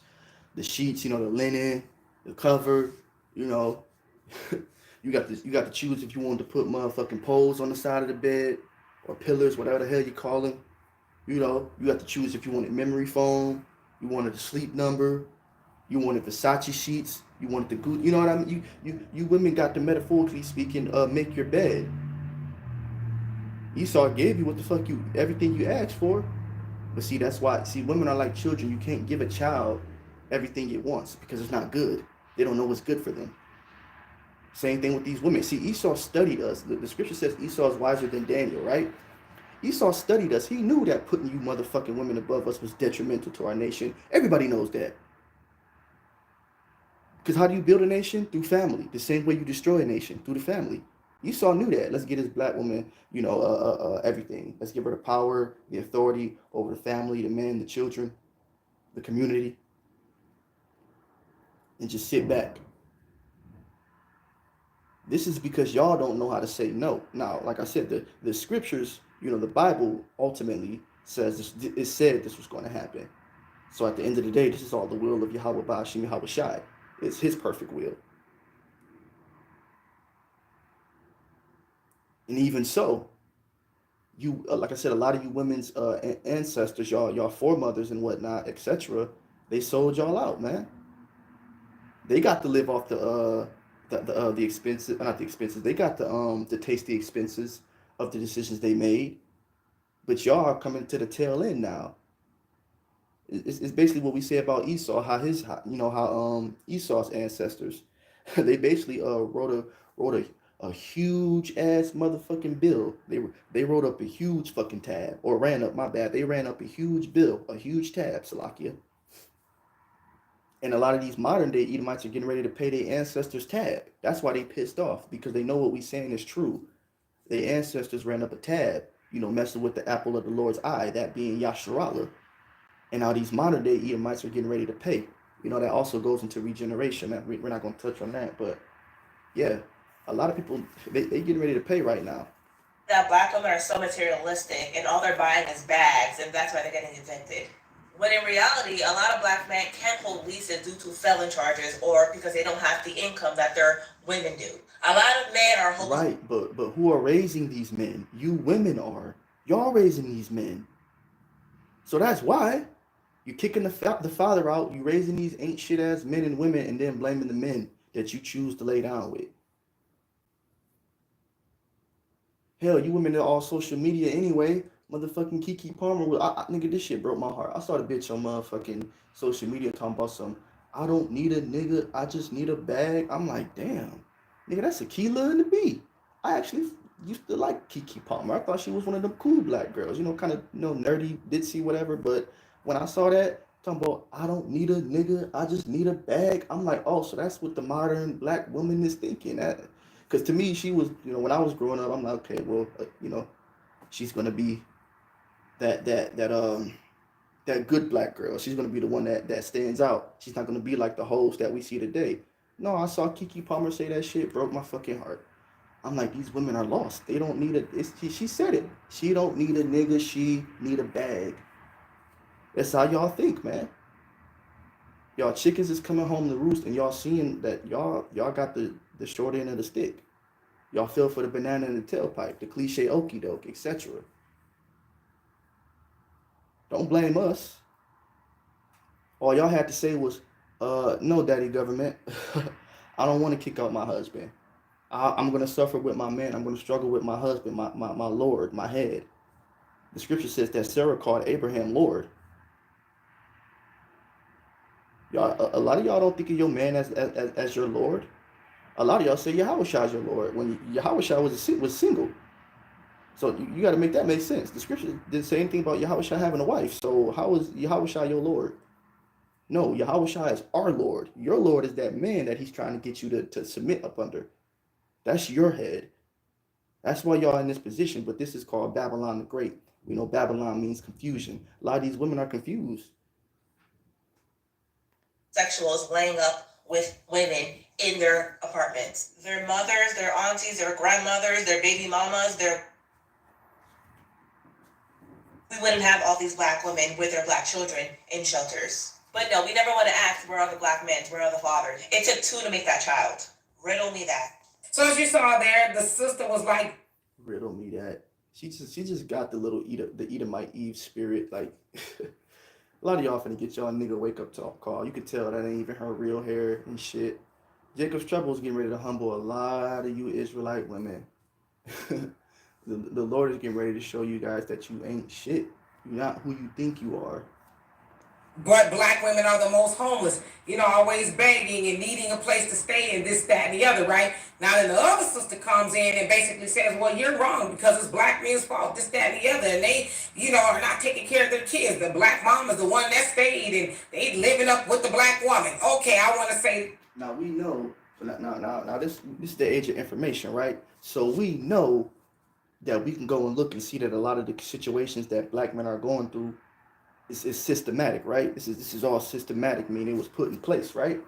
the sheets, the linen, the cover, You got to choose if you wanted to put motherfucking poles on the side of the bed or pillars, whatever the hell you call them. You got to choose if you wanted memory foam, you wanted a sleep number, you wanted Versace sheets, you wanted the good. You know what I mean? You women got to, metaphorically speaking, make your bed. Esau gave you what the fuck everything you asked for. But see, that's why. See, women are like children. You can't give a child everything it wants because it's not good. They don't know what's good for them. Same thing with these women. See, Esau studied us. The scripture says Esau is wiser than Daniel, right? Esau studied us. He knew that putting you motherfucking women above us was detrimental to our nation. Everybody knows that. Because how do you build a nation? Through family. The same way you destroy a nation, through the family. Esau knew that. Let's get this black woman, everything. Let's give her the power, the authority over the family, the men, the children, the community. And just sit back. This is because y'all don't know how to say no. Now, like I said, the scriptures, the Bible ultimately says this. It said this was going to happen. So at the end of the day, this is all the will of Yahweh Ba'ashim Yahweh Shai. It's his perfect will. And even so, you, like I said, a lot of you women's ancestors, y'all foremothers and whatnot, etc., they sold y'all out, man. They got to live off the expenses, not the expenses. They got to taste the expenses of the decisions they made. But y'all are coming to the tail end now. It's basically what we say about Esau, how Esau's ancestors, they basically wrote a huge ass motherfucking bill. They wrote up a huge fucking tab, or ran up, my bad. They ran up a huge bill, a huge tab, Salakia. And a lot of these modern day Edomites are getting ready to pay their ancestors tab. That's why they pissed off, because they know what we saying is true. Their ancestors ran up a tab, messing with the apple of the Lord's eye, that being Yasharallah. And now these modern day Edomites are getting ready to pay. That also goes into regeneration. We're not going to touch on that, but yeah, a lot of people, they getting ready to pay right now. That black women are so materialistic and all they're buying is bags, and that's why they're getting evicted. When in reality, a lot of black men can't hold leases due to felon charges or because they don't have the income that their women do. A lot of men are right, but who are raising these men? You women are. Y'all raising these men. So that's why you kicking the father out. You raising these ain't shit ass men and women, and then blaming the men that you choose to lay down with. Hell, you women are all social media anyway. Motherfucking Keke Palmer, nigga, this shit broke my heart. I saw the bitch on motherfucking social media talking about I don't need a nigga, I just need a bag. I'm like, damn, nigga, that's Akila and the B. I actually used to like Keke Palmer. I thought she was one of them cool black girls, kind of, nerdy, ditzy, whatever. But when I saw that, talking about, I don't need a nigga, I just need a bag. I'm like, oh, so that's what the modern black woman is thinking. Because to me, she was, when I was growing up, I'm like, okay, well, she's gonna be that good black girl. She's gonna be the one that stands out. She's not gonna be like the hoes that we see today. No, I saw Keke Palmer say that shit, broke my fucking heart. I'm like, these women are lost. They don't need she said it. She don't need a nigga, she need a bag. That's how y'all think, man. Y'all chickens is coming home to roost, and y'all seeing that y'all got the short end of the stick. Y'all fell for the banana in the tailpipe, the cliche okie doke, etc. Don't blame us. All y'all had to say was, no, daddy government. I don't want to kick out my husband. I'm going to suffer with my man. I'm going to struggle with my husband, my Lord, my head. The scripture says that Sarah called Abraham Lord. Y'all, a lot of y'all don't think of your man as your Lord. A lot of y'all say Yahushua is your Lord when Yahushua was single. So you got to make that make sense. The scripture didn't say anything about Yahushua having a wife. So how is Yahushua your Lord? No, Yahushua is our Lord. Your Lord is that man that he's trying to get you to submit up under. That's your head. That's why y'all in this position. But this is called Babylon the Great. We know Babylon means confusion. A lot of these women are confused. Sexuals laying up with women in their apartments. Their mothers, their aunties, their grandmothers, their baby mamas, we wouldn't have all these black women with their black children in shelters. But no, we never want to ask, where are the black men? Where are the fathers? It took two to make that child. Riddle me that. So as you saw there, the sister was like, riddle me that. She just got the little Edomite Eve spirit. Like, a lot of y'all finna get y'all nigga wake up talk call. You could tell that ain't even her real hair and shit. Jacob's Trouble is getting ready to humble a lot of you Israelite women. The Lord is getting ready to show you guys that you ain't shit. You're not who you think you are. But black women are the most homeless, always begging and needing a place to stay and this, that, and the other, right? Now then the other sister comes in and basically says, well, you're wrong because it's black men's fault, this, that, and the other. And they, are not taking care of their kids. The black mom is the one that stayed and they living up with the black woman. Okay, I want to say. Now we know, now this is the age of information, right? So we know that we can go and look and see that a lot of the situations that black men are going through is systematic, right? This is all systematic, meaning it was put in place, right?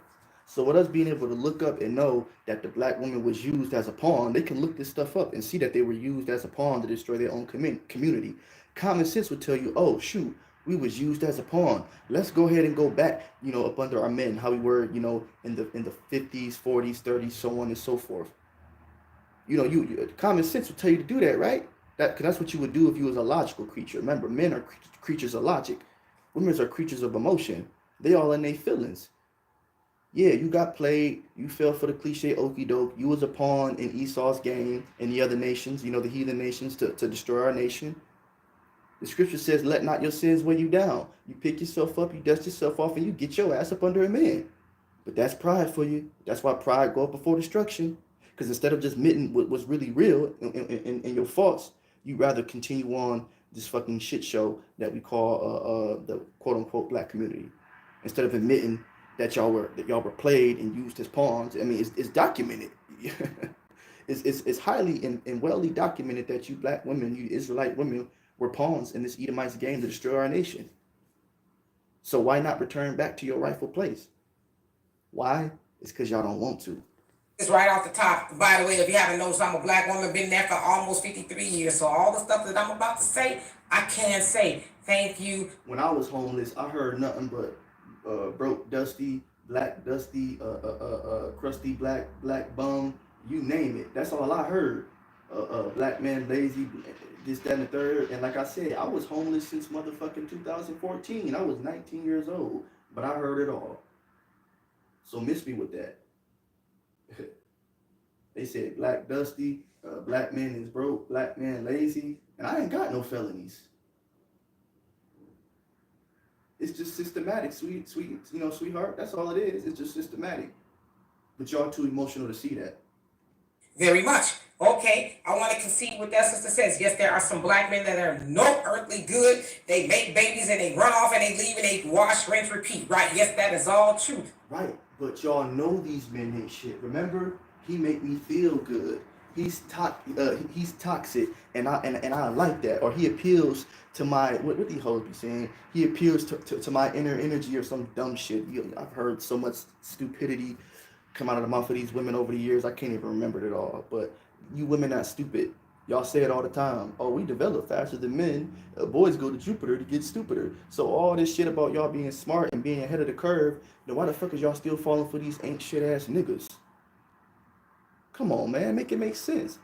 So with us being able to look up and know that the black woman was used as a pawn, they can look this stuff up and see that they were used as a pawn to destroy their own community. Common sense would tell you, oh shoot, we was used as a pawn. Let's go ahead and go back, up under our men, how we were, in the 50s, 40s, 30s, so on and so forth. Common sense would tell you to do that, right? Because that's what you would do if you was a logical creature. Remember, men are creatures of logic. Women are creatures of emotion. They all in their feelings. Yeah, you got played. You fell for the cliche okie doke. You was a pawn in Esau's game and the other nations, the heathen nations, to destroy our nation. The scripture says, let not your sins weigh you down. You pick yourself up, you dust yourself off, and you get your ass up under a man. But that's pride for you. That's why pride go up before destruction. Because instead of just admitting what was really real in your faults, you rather continue on this fucking shit show that we call the quote unquote black community. Instead of admitting that y'all were played and used as pawns. I mean, it's documented. it's highly and wellly documented that you black women, you Israelite women, were pawns in this Edomite's game to destroy our nation. So why not return back to your rightful place? Why? It's because y'all don't want to. It's right off the top. By the way, if you haven't noticed, I'm a black woman, been there for almost 53 years. So all the stuff that I'm about to say, I can't say. Thank you. When I was homeless, I heard nothing but broke, dusty, black, dusty, crusty, black bum, you name it. That's all I heard. Black man, lazy, this, that, and the third. And like I said, I was homeless since motherfucking 2014. I was 19 years old, but I heard it all. So miss me with that. They said black dusty, black man is broke, black man lazy, and I ain't got no felonies. It's just systematic, sweetheart. That's all it is. It's just systematic. But y'all too emotional to see that. Very much. Okay, I want to concede what that sister says. Yes, there are some black men that are no earthly good. They make babies and they run off and they leave and they wash, rinse, repeat. Right? Yes, that is all true. Right, but y'all know these men ain't shit. Remember, he make me feel good. He's toxic, and I like that. Or he appeals to my what these hoes be saying? He appeals to my inner energy or some dumb shit. I've heard so much stupidity come out of the mouth of these women over the years. I can't even remember it all. But you women not stupid. Y'all say it all the time. Oh, we develop faster than men. Boys go to Jupiter to get stupider. So all this shit about y'all being smart and being ahead of the curve, then why the fuck is y'all still falling for these ain't shit ass niggas? Come on, man, make it make sense.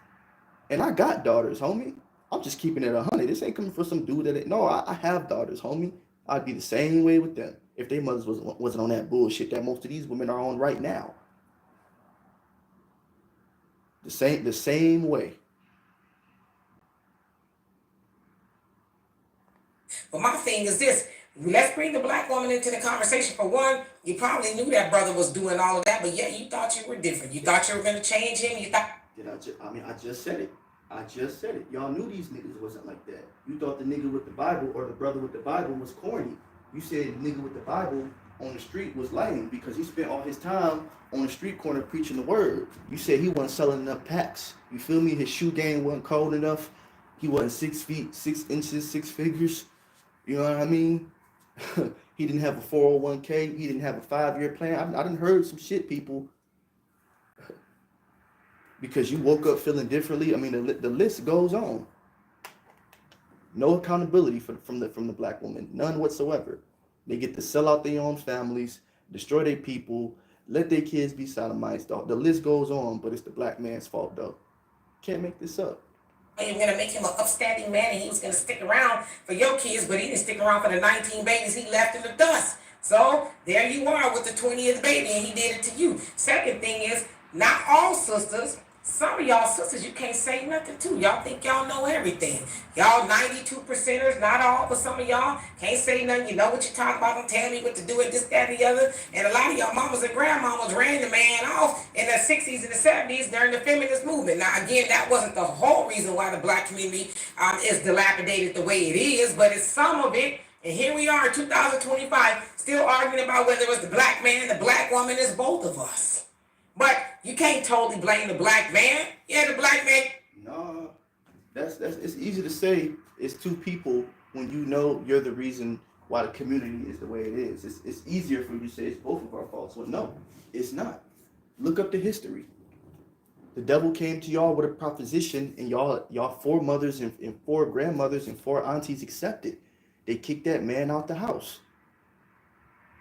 And I got daughters, homie. I'm just keeping it 100. This ain't coming from some dude that no, I have daughters, homie. I'd be the same way with them if their mothers wasn't on that bullshit that most of these women are on right now. The same way. But my thing is this. Let's bring the black woman into the conversation. For one, you probably knew that brother was doing all of that, but yet you thought you were different. You thought you were going to change him. You thought... I just said it. Y'all knew these niggas wasn't like that. You thought the nigga with the Bible or the brother with the Bible was corny. You said the nigga with the Bible on the street was lame because he spent all his time on the street corner preaching the word. You said he wasn't selling enough packs. You feel me? His shoe game wasn't cold enough. He wasn't 6 feet, 6 inches, 6 figures. You know what I mean? He didn't have a 401k. He didn't have a 5-year plan. I done heard some shit, people. Because you woke up feeling differently. I mean, the list goes on. No accountability from the black woman. None whatsoever. They get to sell out their own families, destroy their people, let their kids be sodomized. The list goes on, but it's the black man's fault, though. Can't make this up. You were going to make him an upstanding man and he was going to stick around for your kids, but he didn't stick around for the 19 babies he left in the dust. So there you are with the 20th baby and he did it to you. Second thing is, not all sisters, some of y'all sisters you can't say nothing to. Y'all think y'all know everything. Y'all 92%ers, not all, but some of y'all can't say nothing. You know what you talk about. Don't tell me what to do with this, that, and the other. And a lot of y'all mamas and grandmamas ran the man off in the 60s and the 70s during the feminist movement. Now, again, that wasn't the whole reason why the black community is dilapidated the way it is, but it's some of it. And here we are in 2025, still arguing about whether it was the black man, the black woman, it's both of us. But you can't totally blame the black man. Yeah, the black man. No, that's it's easy to say it's two people when you know you're the reason why the community is the way it is. It's easier for you to say it's both of our faults. Well, no, it's not. Look up the history. The devil came to y'all with a proposition, and y'all 4 mothers and 4 grandmothers and 4 aunties accepted. They kicked that man out the house.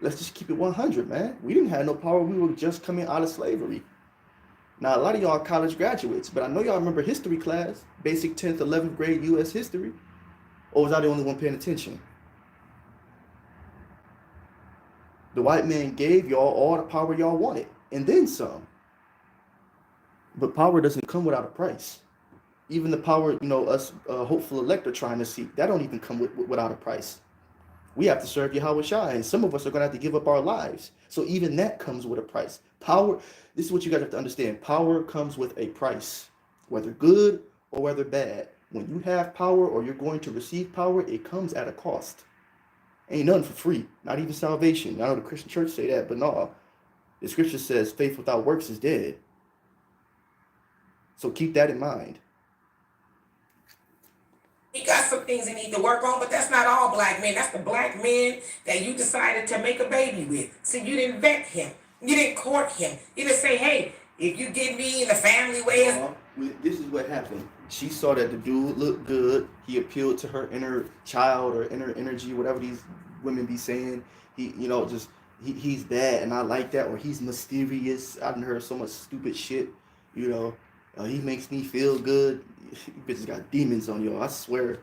Let's just keep it 100, man. We didn't have no power. We were just coming out of slavery. Now, a lot of y'all are college graduates, but I know y'all remember history class, basic 10th, 11th grade U.S. history. Or was I the only one paying attention? The white man gave y'all all the power y'all wanted, and then some. But power doesn't come without a price. Even the power, us hopeful elect are trying to seek, that don't even come without a price. We have to serve Yahweh Shai, and some of us are going to have to give up our lives. So even that comes with a price. Power, this is what you guys have to understand. Power comes with a price, whether good or whether bad. When you have power or you're going to receive power, it comes at a cost. Ain't nothing for free, not even salvation. I know the Christian church say that, but no. The scripture says faith without works is dead. So keep that in mind. He got some things he need to work on, but that's not all black men. That's the black men that you decided to make a baby with. See, you didn't vet him. You didn't court him. You didn't say, hey, if you get me in the family way. This is what happened. She saw that the dude looked good. He appealed to her inner child or inner energy, whatever these women be saying. He's bad and I like that, or he's mysterious. I done heard so much stupid shit, he makes me feel good. You bitches got demons on y'all, I swear.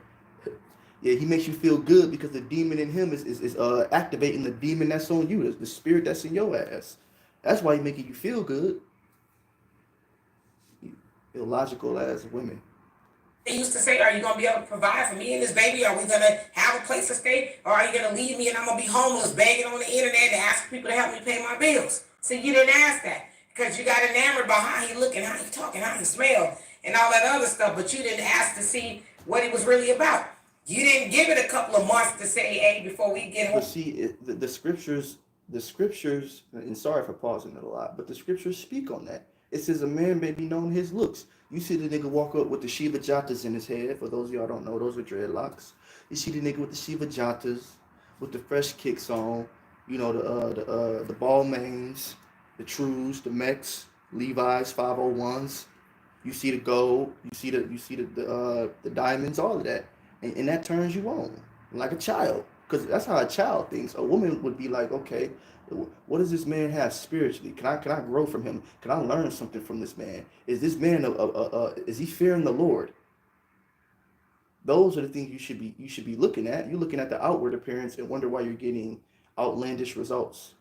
Yeah, he makes you feel good because the demon in him is activating the demon that's on you, the spirit that's in your ass. That's why he's making you feel good. You illogical ass women. They used to say, are you going to be able to provide for me and this baby? Are we going to have a place to stay? Or are you going to leave me and I'm going to be homeless, begging on the internet to ask people to help me pay my bills? See, you didn't ask that because you got enamored by how he looking, how he talking, how he smell, and all that other stuff. But you didn't ask to see what it was really about. You didn't give it a couple of months to say, hey, before we get home. But see, the scriptures, and sorry for pausing it a lot, but the scriptures speak on that. It says a man may be known his looks. You see the nigga walk up with the Shiva Jatas in his head. For those of y'all don't know, those are dreadlocks. You see the nigga with the Shiva Jatas, with the fresh kicks on, the ball mains, the trues, the mechs, Levi's 501s. You see the gold, you see the diamonds, all of that, and that turns you on like a child, because that's how a child thinks. A woman would be like, okay, what does this man have spiritually? Can I grow from him? Can I learn something from this man? Is this man is he fearing the Lord? Those are the things you should be looking at. You're looking at the outward appearance and wonder why you're getting outlandish results.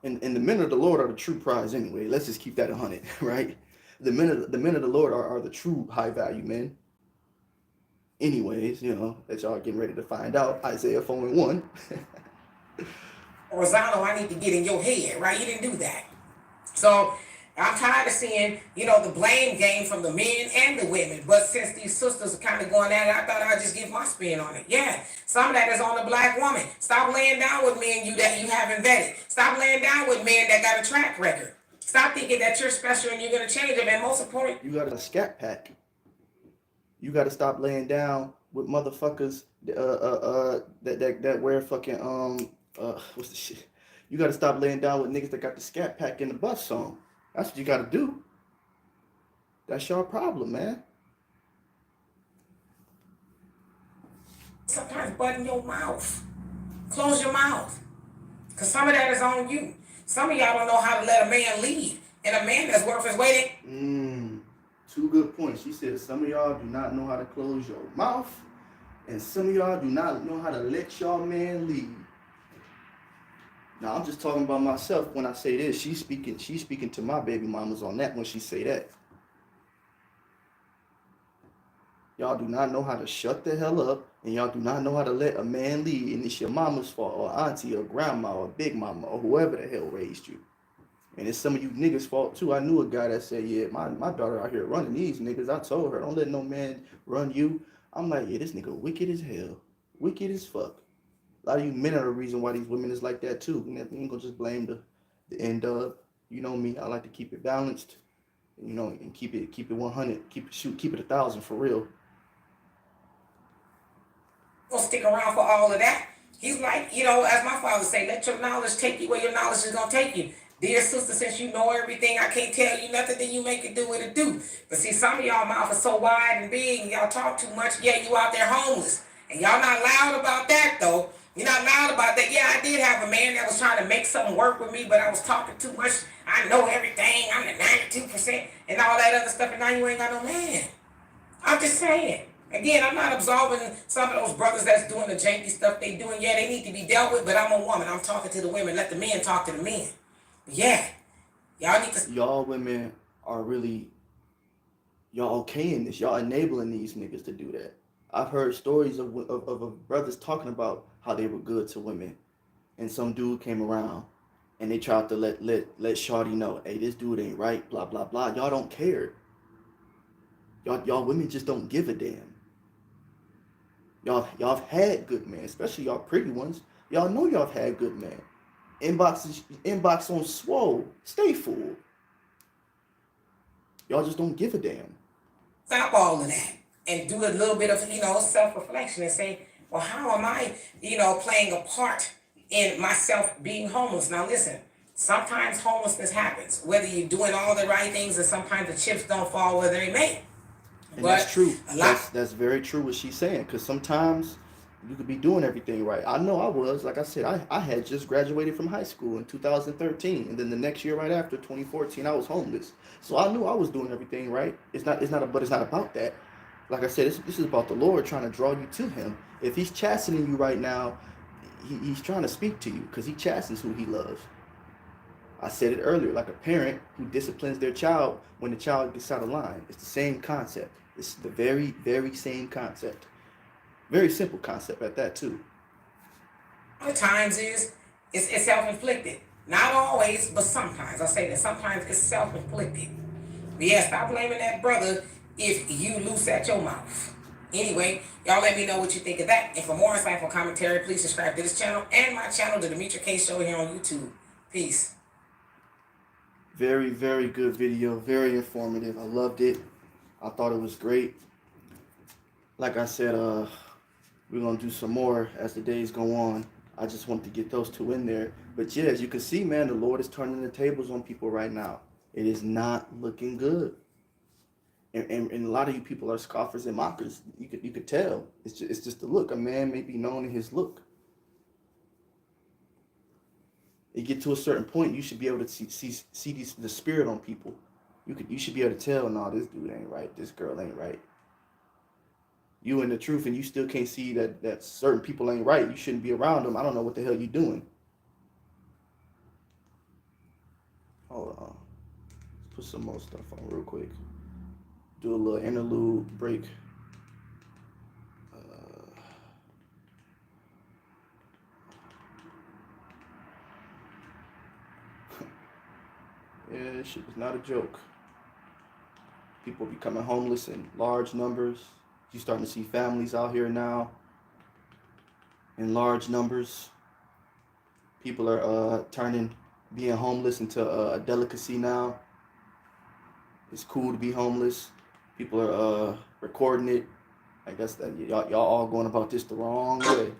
And the men of the Lord are the true prize anyway. Let's just keep that 100, right? The men of the Lord are the true high value men. Anyways, that y'all getting ready to find out. Isaiah 4:1. Horizontal, I need to get in your head, right? You didn't do that. So I'm tired of seeing, the blame game from the men and the women. But since these sisters are kind of going at it, I thought I'd just give my spin on it. Yeah, some of that is on the black woman. Stop laying down with men that you haven't vetted. Stop laying down with men that got a track record. Stop thinking that you're special and you're going to change them. And most important, you got a scat pack. You got to stop laying down with motherfuckers that wear fucking what's the shit? You got to stop laying down with niggas that got the scat pack in the butt song. That's what you got to do. That's your problem, man. Sometimes button your mouth. Close your mouth. Because some of that is on you. Some of y'all don't know how to let a man lead. And a man that's worth his weight in. Two good points. She said some of y'all do not know how to close your mouth. And some of y'all do not know how to let your man lead. Now, I'm just talking about myself when I say this. She's speaking to my baby mamas on that when she say that. Y'all do not know how to shut the hell up, and y'all do not know how to let a man lead, and it's your mama's fault, or auntie, or grandma, or big mama, or whoever the hell raised you. And it's some of you niggas' fault too. I knew a guy that said, yeah, my daughter out here running these niggas. I told her, don't let no man run you. I'm like, yeah, this nigga wicked as hell. Wicked as fuck. A lot of you men are the reason why these women is like that too. You ain't gonna just blame the end of. You know me, I like to keep it balanced, and keep it 100, keep it 1,000 for real. Gonna stick around for all of that. He's like, as my father say, let your knowledge take you where your knowledge is gonna take you. Dear sister, since you know everything, I can't tell you nothing, then you make it do what it do. But see, some of y'all mouth is so wide and big, and y'all talk too much, yeah, you out there homeless. And y'all not loud about that, though. You're not loud about that. Yeah, I did have a man that was trying to make something work with me, but I was talking too much. I know everything. I'm the 92% and all that other stuff, and now you ain't got no man. I'm just saying. Again, I'm not absolving some of those brothers that's doing the janky stuff they doing. Yeah, they need to be dealt with, but I'm a woman. I'm talking to the women. Let the men talk to the men. But yeah, y'all need to... Y'all women are really, y'all okaying this. Y'all enabling these niggas to do that. I've heard stories of brothers talking about how they were good to women, and some dude came around and they tried to let Shorty know, hey, this dude ain't right, blah blah blah. Y'all don't care. Y'all women just don't give a damn. Y'all have had good men, especially y'all pretty ones. Y'all know y'all have had good men. Inbox on swole, stay full. Y'all just don't give a damn. Stop all of that and do a little bit of, self-reflection and say, well, how am I, playing a part in myself being homeless? Now listen, sometimes homelessness happens, whether you're doing all the right things, and sometimes the chips don't fall where they may. And that's true. That's very true what she's saying, because sometimes you could be doing everything right. I know I was. Like I said, I had just graduated from high school in 2013, and then the next year right after, 2014, I was homeless. So I knew I was doing everything right. But it's not about that. Like I said, this is about the Lord trying to draw you to Him. If He's chastening you right now, He's trying to speak to you, because He chastens who He loves. I said it earlier, like a parent who disciplines their child when the child gets out of line. It's the same concept. It's the very, very same concept. Very simple concept at that too. Other times it's self-inflicted. Not always, but sometimes. I say that sometimes it's self-inflicted. But yeah, stop blaming that brother if you loose at your mouth. Anyway, y'all let me know what you think of that. And for more insightful commentary, please subscribe to this channel and my channel, The Demetra K Show, here on YouTube. Peace. Very, very good video. Very informative. I loved it. I thought it was great. Like I said, we're going to do some more as the days go on. I just want to get those two in there. But yeah, as you can see, man, the Lord is turning the tables on people right now. It is not looking good. And a lot of you people are scoffers and mockers. You could tell. It's just the look. A man may be known in his look. You get to a certain point, you should be able to see the spirit on people. You should be able to tell, no, this dude ain't right. This girl ain't right. You in the truth, and you still can't see that certain people ain't right. You shouldn't be around them. I don't know what the hell you doing. Hold on. Let's put some more stuff on real quick. Do a little interlude break. Yeah, this shit is not a joke. People becoming homeless in large numbers. You're starting to see families out here now in large numbers. People are turning being homeless into a delicacy now. It's cool to be homeless. People are recording it. I guess that y'all all going about this the wrong way.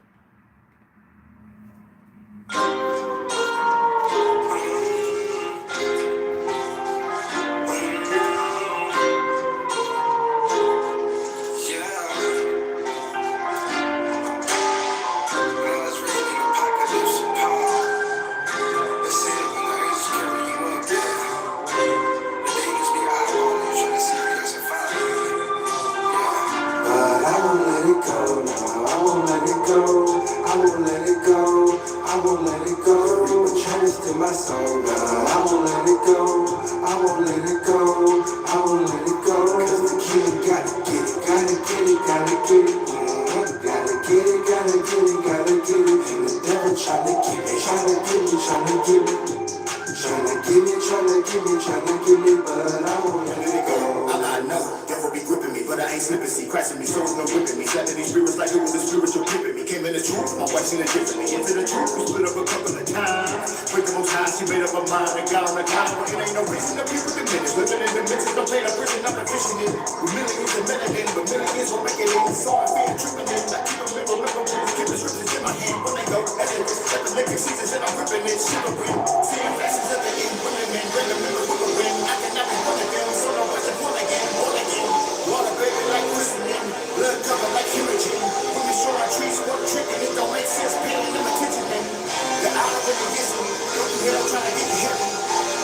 My soul, God, I won't let it go. I won't let it go. I won't let it go. Cause the kid gotta get it, gotta get it, gotta get it. Gotta get it, gotta get it, gotta get it. And the devil tryna get me, tryna get me, tryna get me. Tryna get me, tryna get me, tryna get me, but I won't let it go. I know, devil be gripping me, but I ain't slipping, see, crashing me, souls no whipping me, slapping these spirits like it was a spiritual pipping me. Came in the truth, my wife seen it differently. Into the truth, we split up a couple of times. Break the most high, she made up her mind and got on the cloud. But it ain't no reason to be with the minutes. Living in the midst, don't play the prison, I'm fishing it. With millions and melanin, but millions will make it in. So I feel tripping in, I keep a remember, keep the scriptures in my hand when they go. At the living seasons and I'm ripping it, shivering. Seeing faces at the end, women and random members with a win. I cannot be one of them, so no one's born again, born again. Water baby like christening, blood cover like hemorrhaging. Women show our trees, work tricking, it don't make sense, paying them attention. The hour when it gets me, don't you hear I'm trying to get to heaven.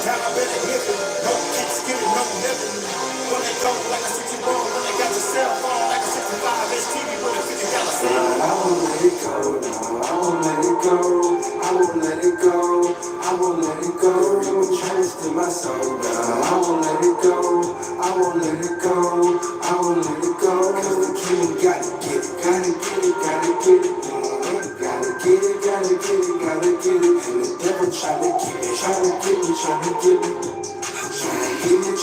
Time I better give it, no kicks, get it, no living. When they go like a 60 roll, when they got your cell phone like a 65 inch TV with a $50 cell. I won't let it go, no, I won't let it go. I won't let it go, I won't let it go. You trust in my soul, God, I won't let it it go, I won't let it go, I won't let it go. Cause the king gotta get it, gotta get it, gotta get it. Gotta get it, gotta get it, gotta get it. And the devil tryna get me, tryna get me, tryna get me.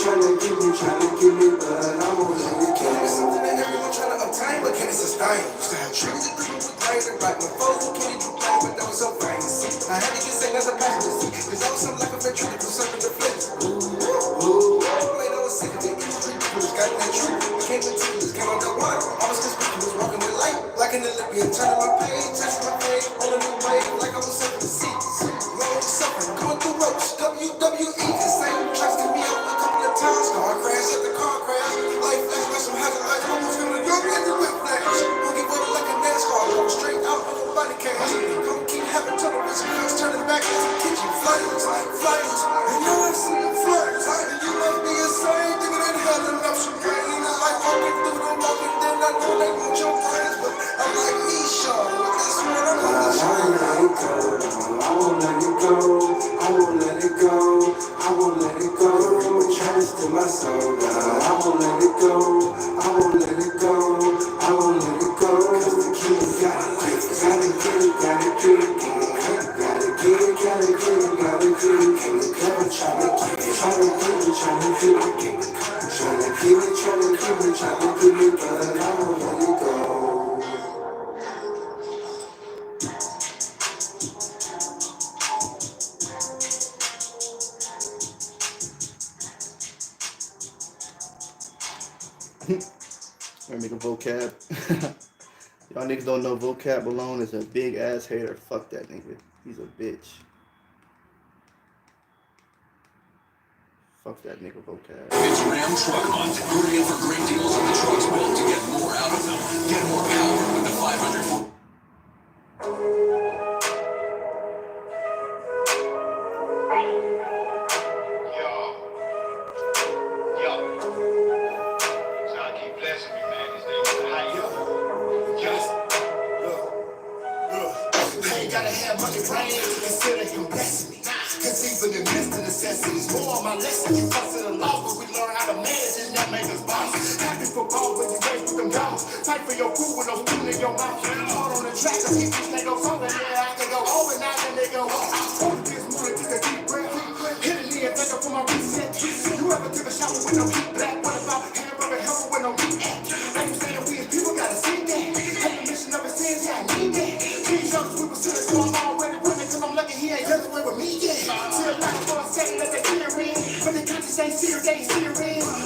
Tryna get me, but I won't let it go. It's something that everyone tryna obtain, but can it sustain? Trees and people with grace and right with foes who can't do play, but that was so famous. I had to get sing as a passenger seat, cause I was something like a ventriloquist who served the flesh. Made I was sick of the industry, people got that truth. Became meticulous, came out that water. I was conspicuous, walking with light, like an Olympian, turning my page, touching my page, on a new wave, like I was set for the seats. Long suffering, going through ropes, WWE, the same tracks get me out a couple of times. Car crash after car crash, life flash, like some hazard lights, almost gonna go get the whiplash. Won't give up like a NASCAR, go straight out on nobody cash. Come keep having trouble with your girls, turning back in the kitchen, flyers, and now I see the flyers. And you must be insane, thinking that hell enough some pain. Like walking through the walking, then I know they want your brains, but I'm like Esau, with this one I'm on the train. I won't let it go, I won't let it go, I won't let it go. Trust in my soul, but I won't let it go, I won't let it go, I won't let it go. Cause the king gotta get it, gotta get it, gotta get it, gotta get it, gotta get it, gotta get it. And the devil tryna get it, tryna get it, tryna get it, tryna get it, tryna get it, tryna get it, but I won't let it go. Let me make a vocab. Y'all niggas don't know vocab alone is a big ass hater. Fuck that nigga. He's a bitch. Fuck that nigga vocab. It's Ram Truck Month. Hurry in for great deals on the trucks built to get more out of them. Get more power with the 500. Cause even in midst of necessities, more on my lesson. You fuss it along, but we learn how to manage and that make us boss. Happy for ball when you race with them dogs. Fight for your food with no spoon in your mouth. Hard on the track, cause keep these niggas over. Yeah, I can go over now, then they go off. Order this morning, take a deep breath. Hit a knee and thank her for my reset. You ever took a shower with no heat black? What about hand rubbing helper with no heat at? Like you saying, we as people gotta see that. Had the mission of a sins, yeah, I need that. These young people see it, so I'm already running, cause I'm lucky he ain't just away with me yet. Still like for a second, let they clear in. But they conscious ain't serious, they ain't serious.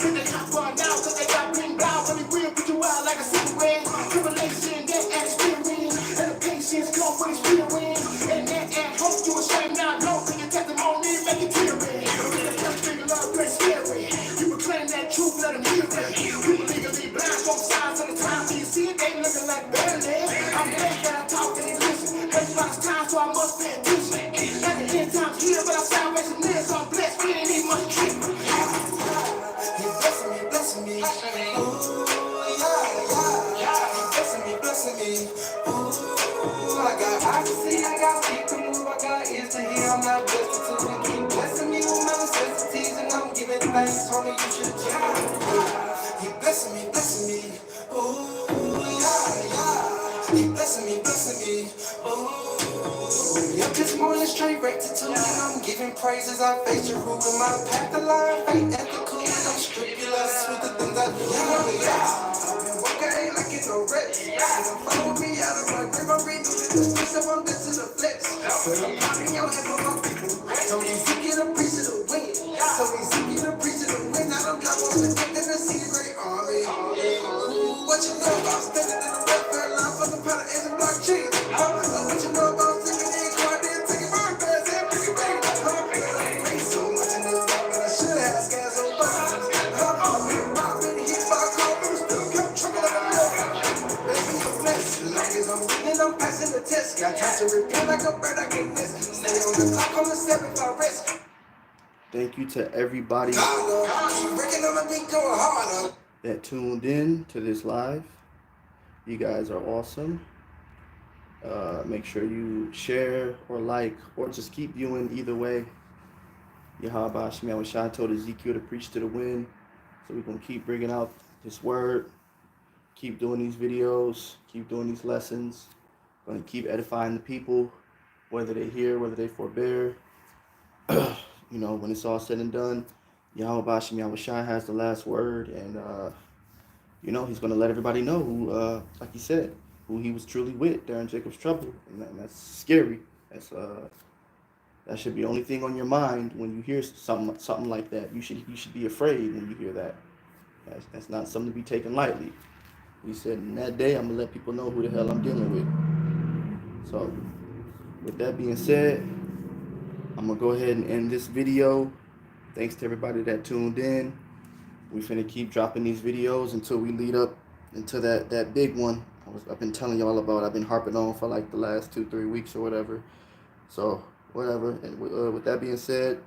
Then they hop on now, cause they got bling down. But they will put you out like a cigarette. Tribulation, that experience. And the patience come with experience. And that at hope you ashamed now, don't bring your testimony, make it clear. First finger love, great scary. You proclaim that truth, let them hear it. People legally blind, both sides of the time. So you see it, they looking like barely. I'm glad that I talk and they listen. Everybody's time, so I must pay attention. At the end time's here, but I'm salvation near, so I'm blessed. We ain't need much treatment. He's blessing me, ooh, yeah. He's blessing me, ooh. I got eyes to see, I got feet to move, I got ears to hear. I'm not blessed to keep blessing me with my necessities, and I'm giving thanks. Only you should try. He's blessing me, ooh, yeah. He's blessing me, ooh. Yep, this morning straight rectitude, and I'm giving praises. I face your rule in my path, the line, faith, ethical, and I'm scrupulous with the things I do. I've been working like it's no rest. You don't follow me out of my grave, I'm redoing this piece up, I'm good to the flex. But I'm popping your head for my people. So easy get a piece of the win. So easy get a piece of the win. Now I'm driving on the deck and I see a great army. Ooh, what you know about spending in the welfare line for the powder and the blockchain? What you know about taking in car, then taking my fast and bring it back? So much in this life, but I should have scars on bones. I've been robbing, hit by a car, but still kept trucking like a love. Baby, I'm blessed. As long as I'm winning, I'm passing the test. Got time to repair like a bird, I can't miss. Stay on the clock, on the step if I rest. Thank you to everybody that tuned in to this live. You guys are awesome. Make sure you share or like or just keep viewing either way. Yahweh Shemi Awashai told Ezekiel to preach to the wind. So we're going to keep bringing out this word, keep doing these videos, keep doing these lessons. Going to keep edifying the people, whether they hear, whether they forbear. You know, when it's all said and done, Yahweh Shemi Awashai has the last word. And, you know, he's going to let everybody know who, like he said, who he was truly with during Jacob's trouble. And that's scary. That should be the only thing on your mind when you hear something like that. You should be afraid when you hear that. That's not something to be taken lightly. He said, in that day, I'm going to let people know who the hell I'm dealing with. So, with that being said, I'm going to go ahead and end this video. Thanks to everybody that tuned in. We finna keep dropping these videos until we lead up into that big one I've been telling y'all about. I've been harping on for like the last 2-3 weeks or whatever. So, whatever. And with that being said,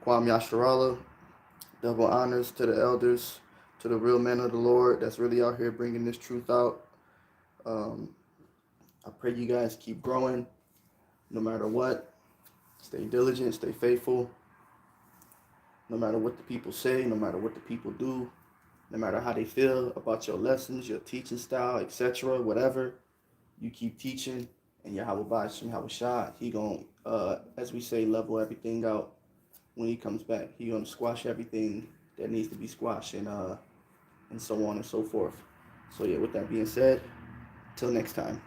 Kwam Yasharallah, double honors to the elders, to the real men of the Lord that's really out here bringing this truth out. I pray you guys keep growing no matter what. Stay diligent, stay faithful. No matter what the people say, no matter what the people do, no matter how they feel about your lessons, your teaching style, etc., whatever, you keep teaching, and Yahweh Ba'ashem Hawashah, he gonna, as we say, level everything out when he comes back. He gonna squash everything that needs to be squashed, and so on and so forth. So yeah, with that being said, till next time.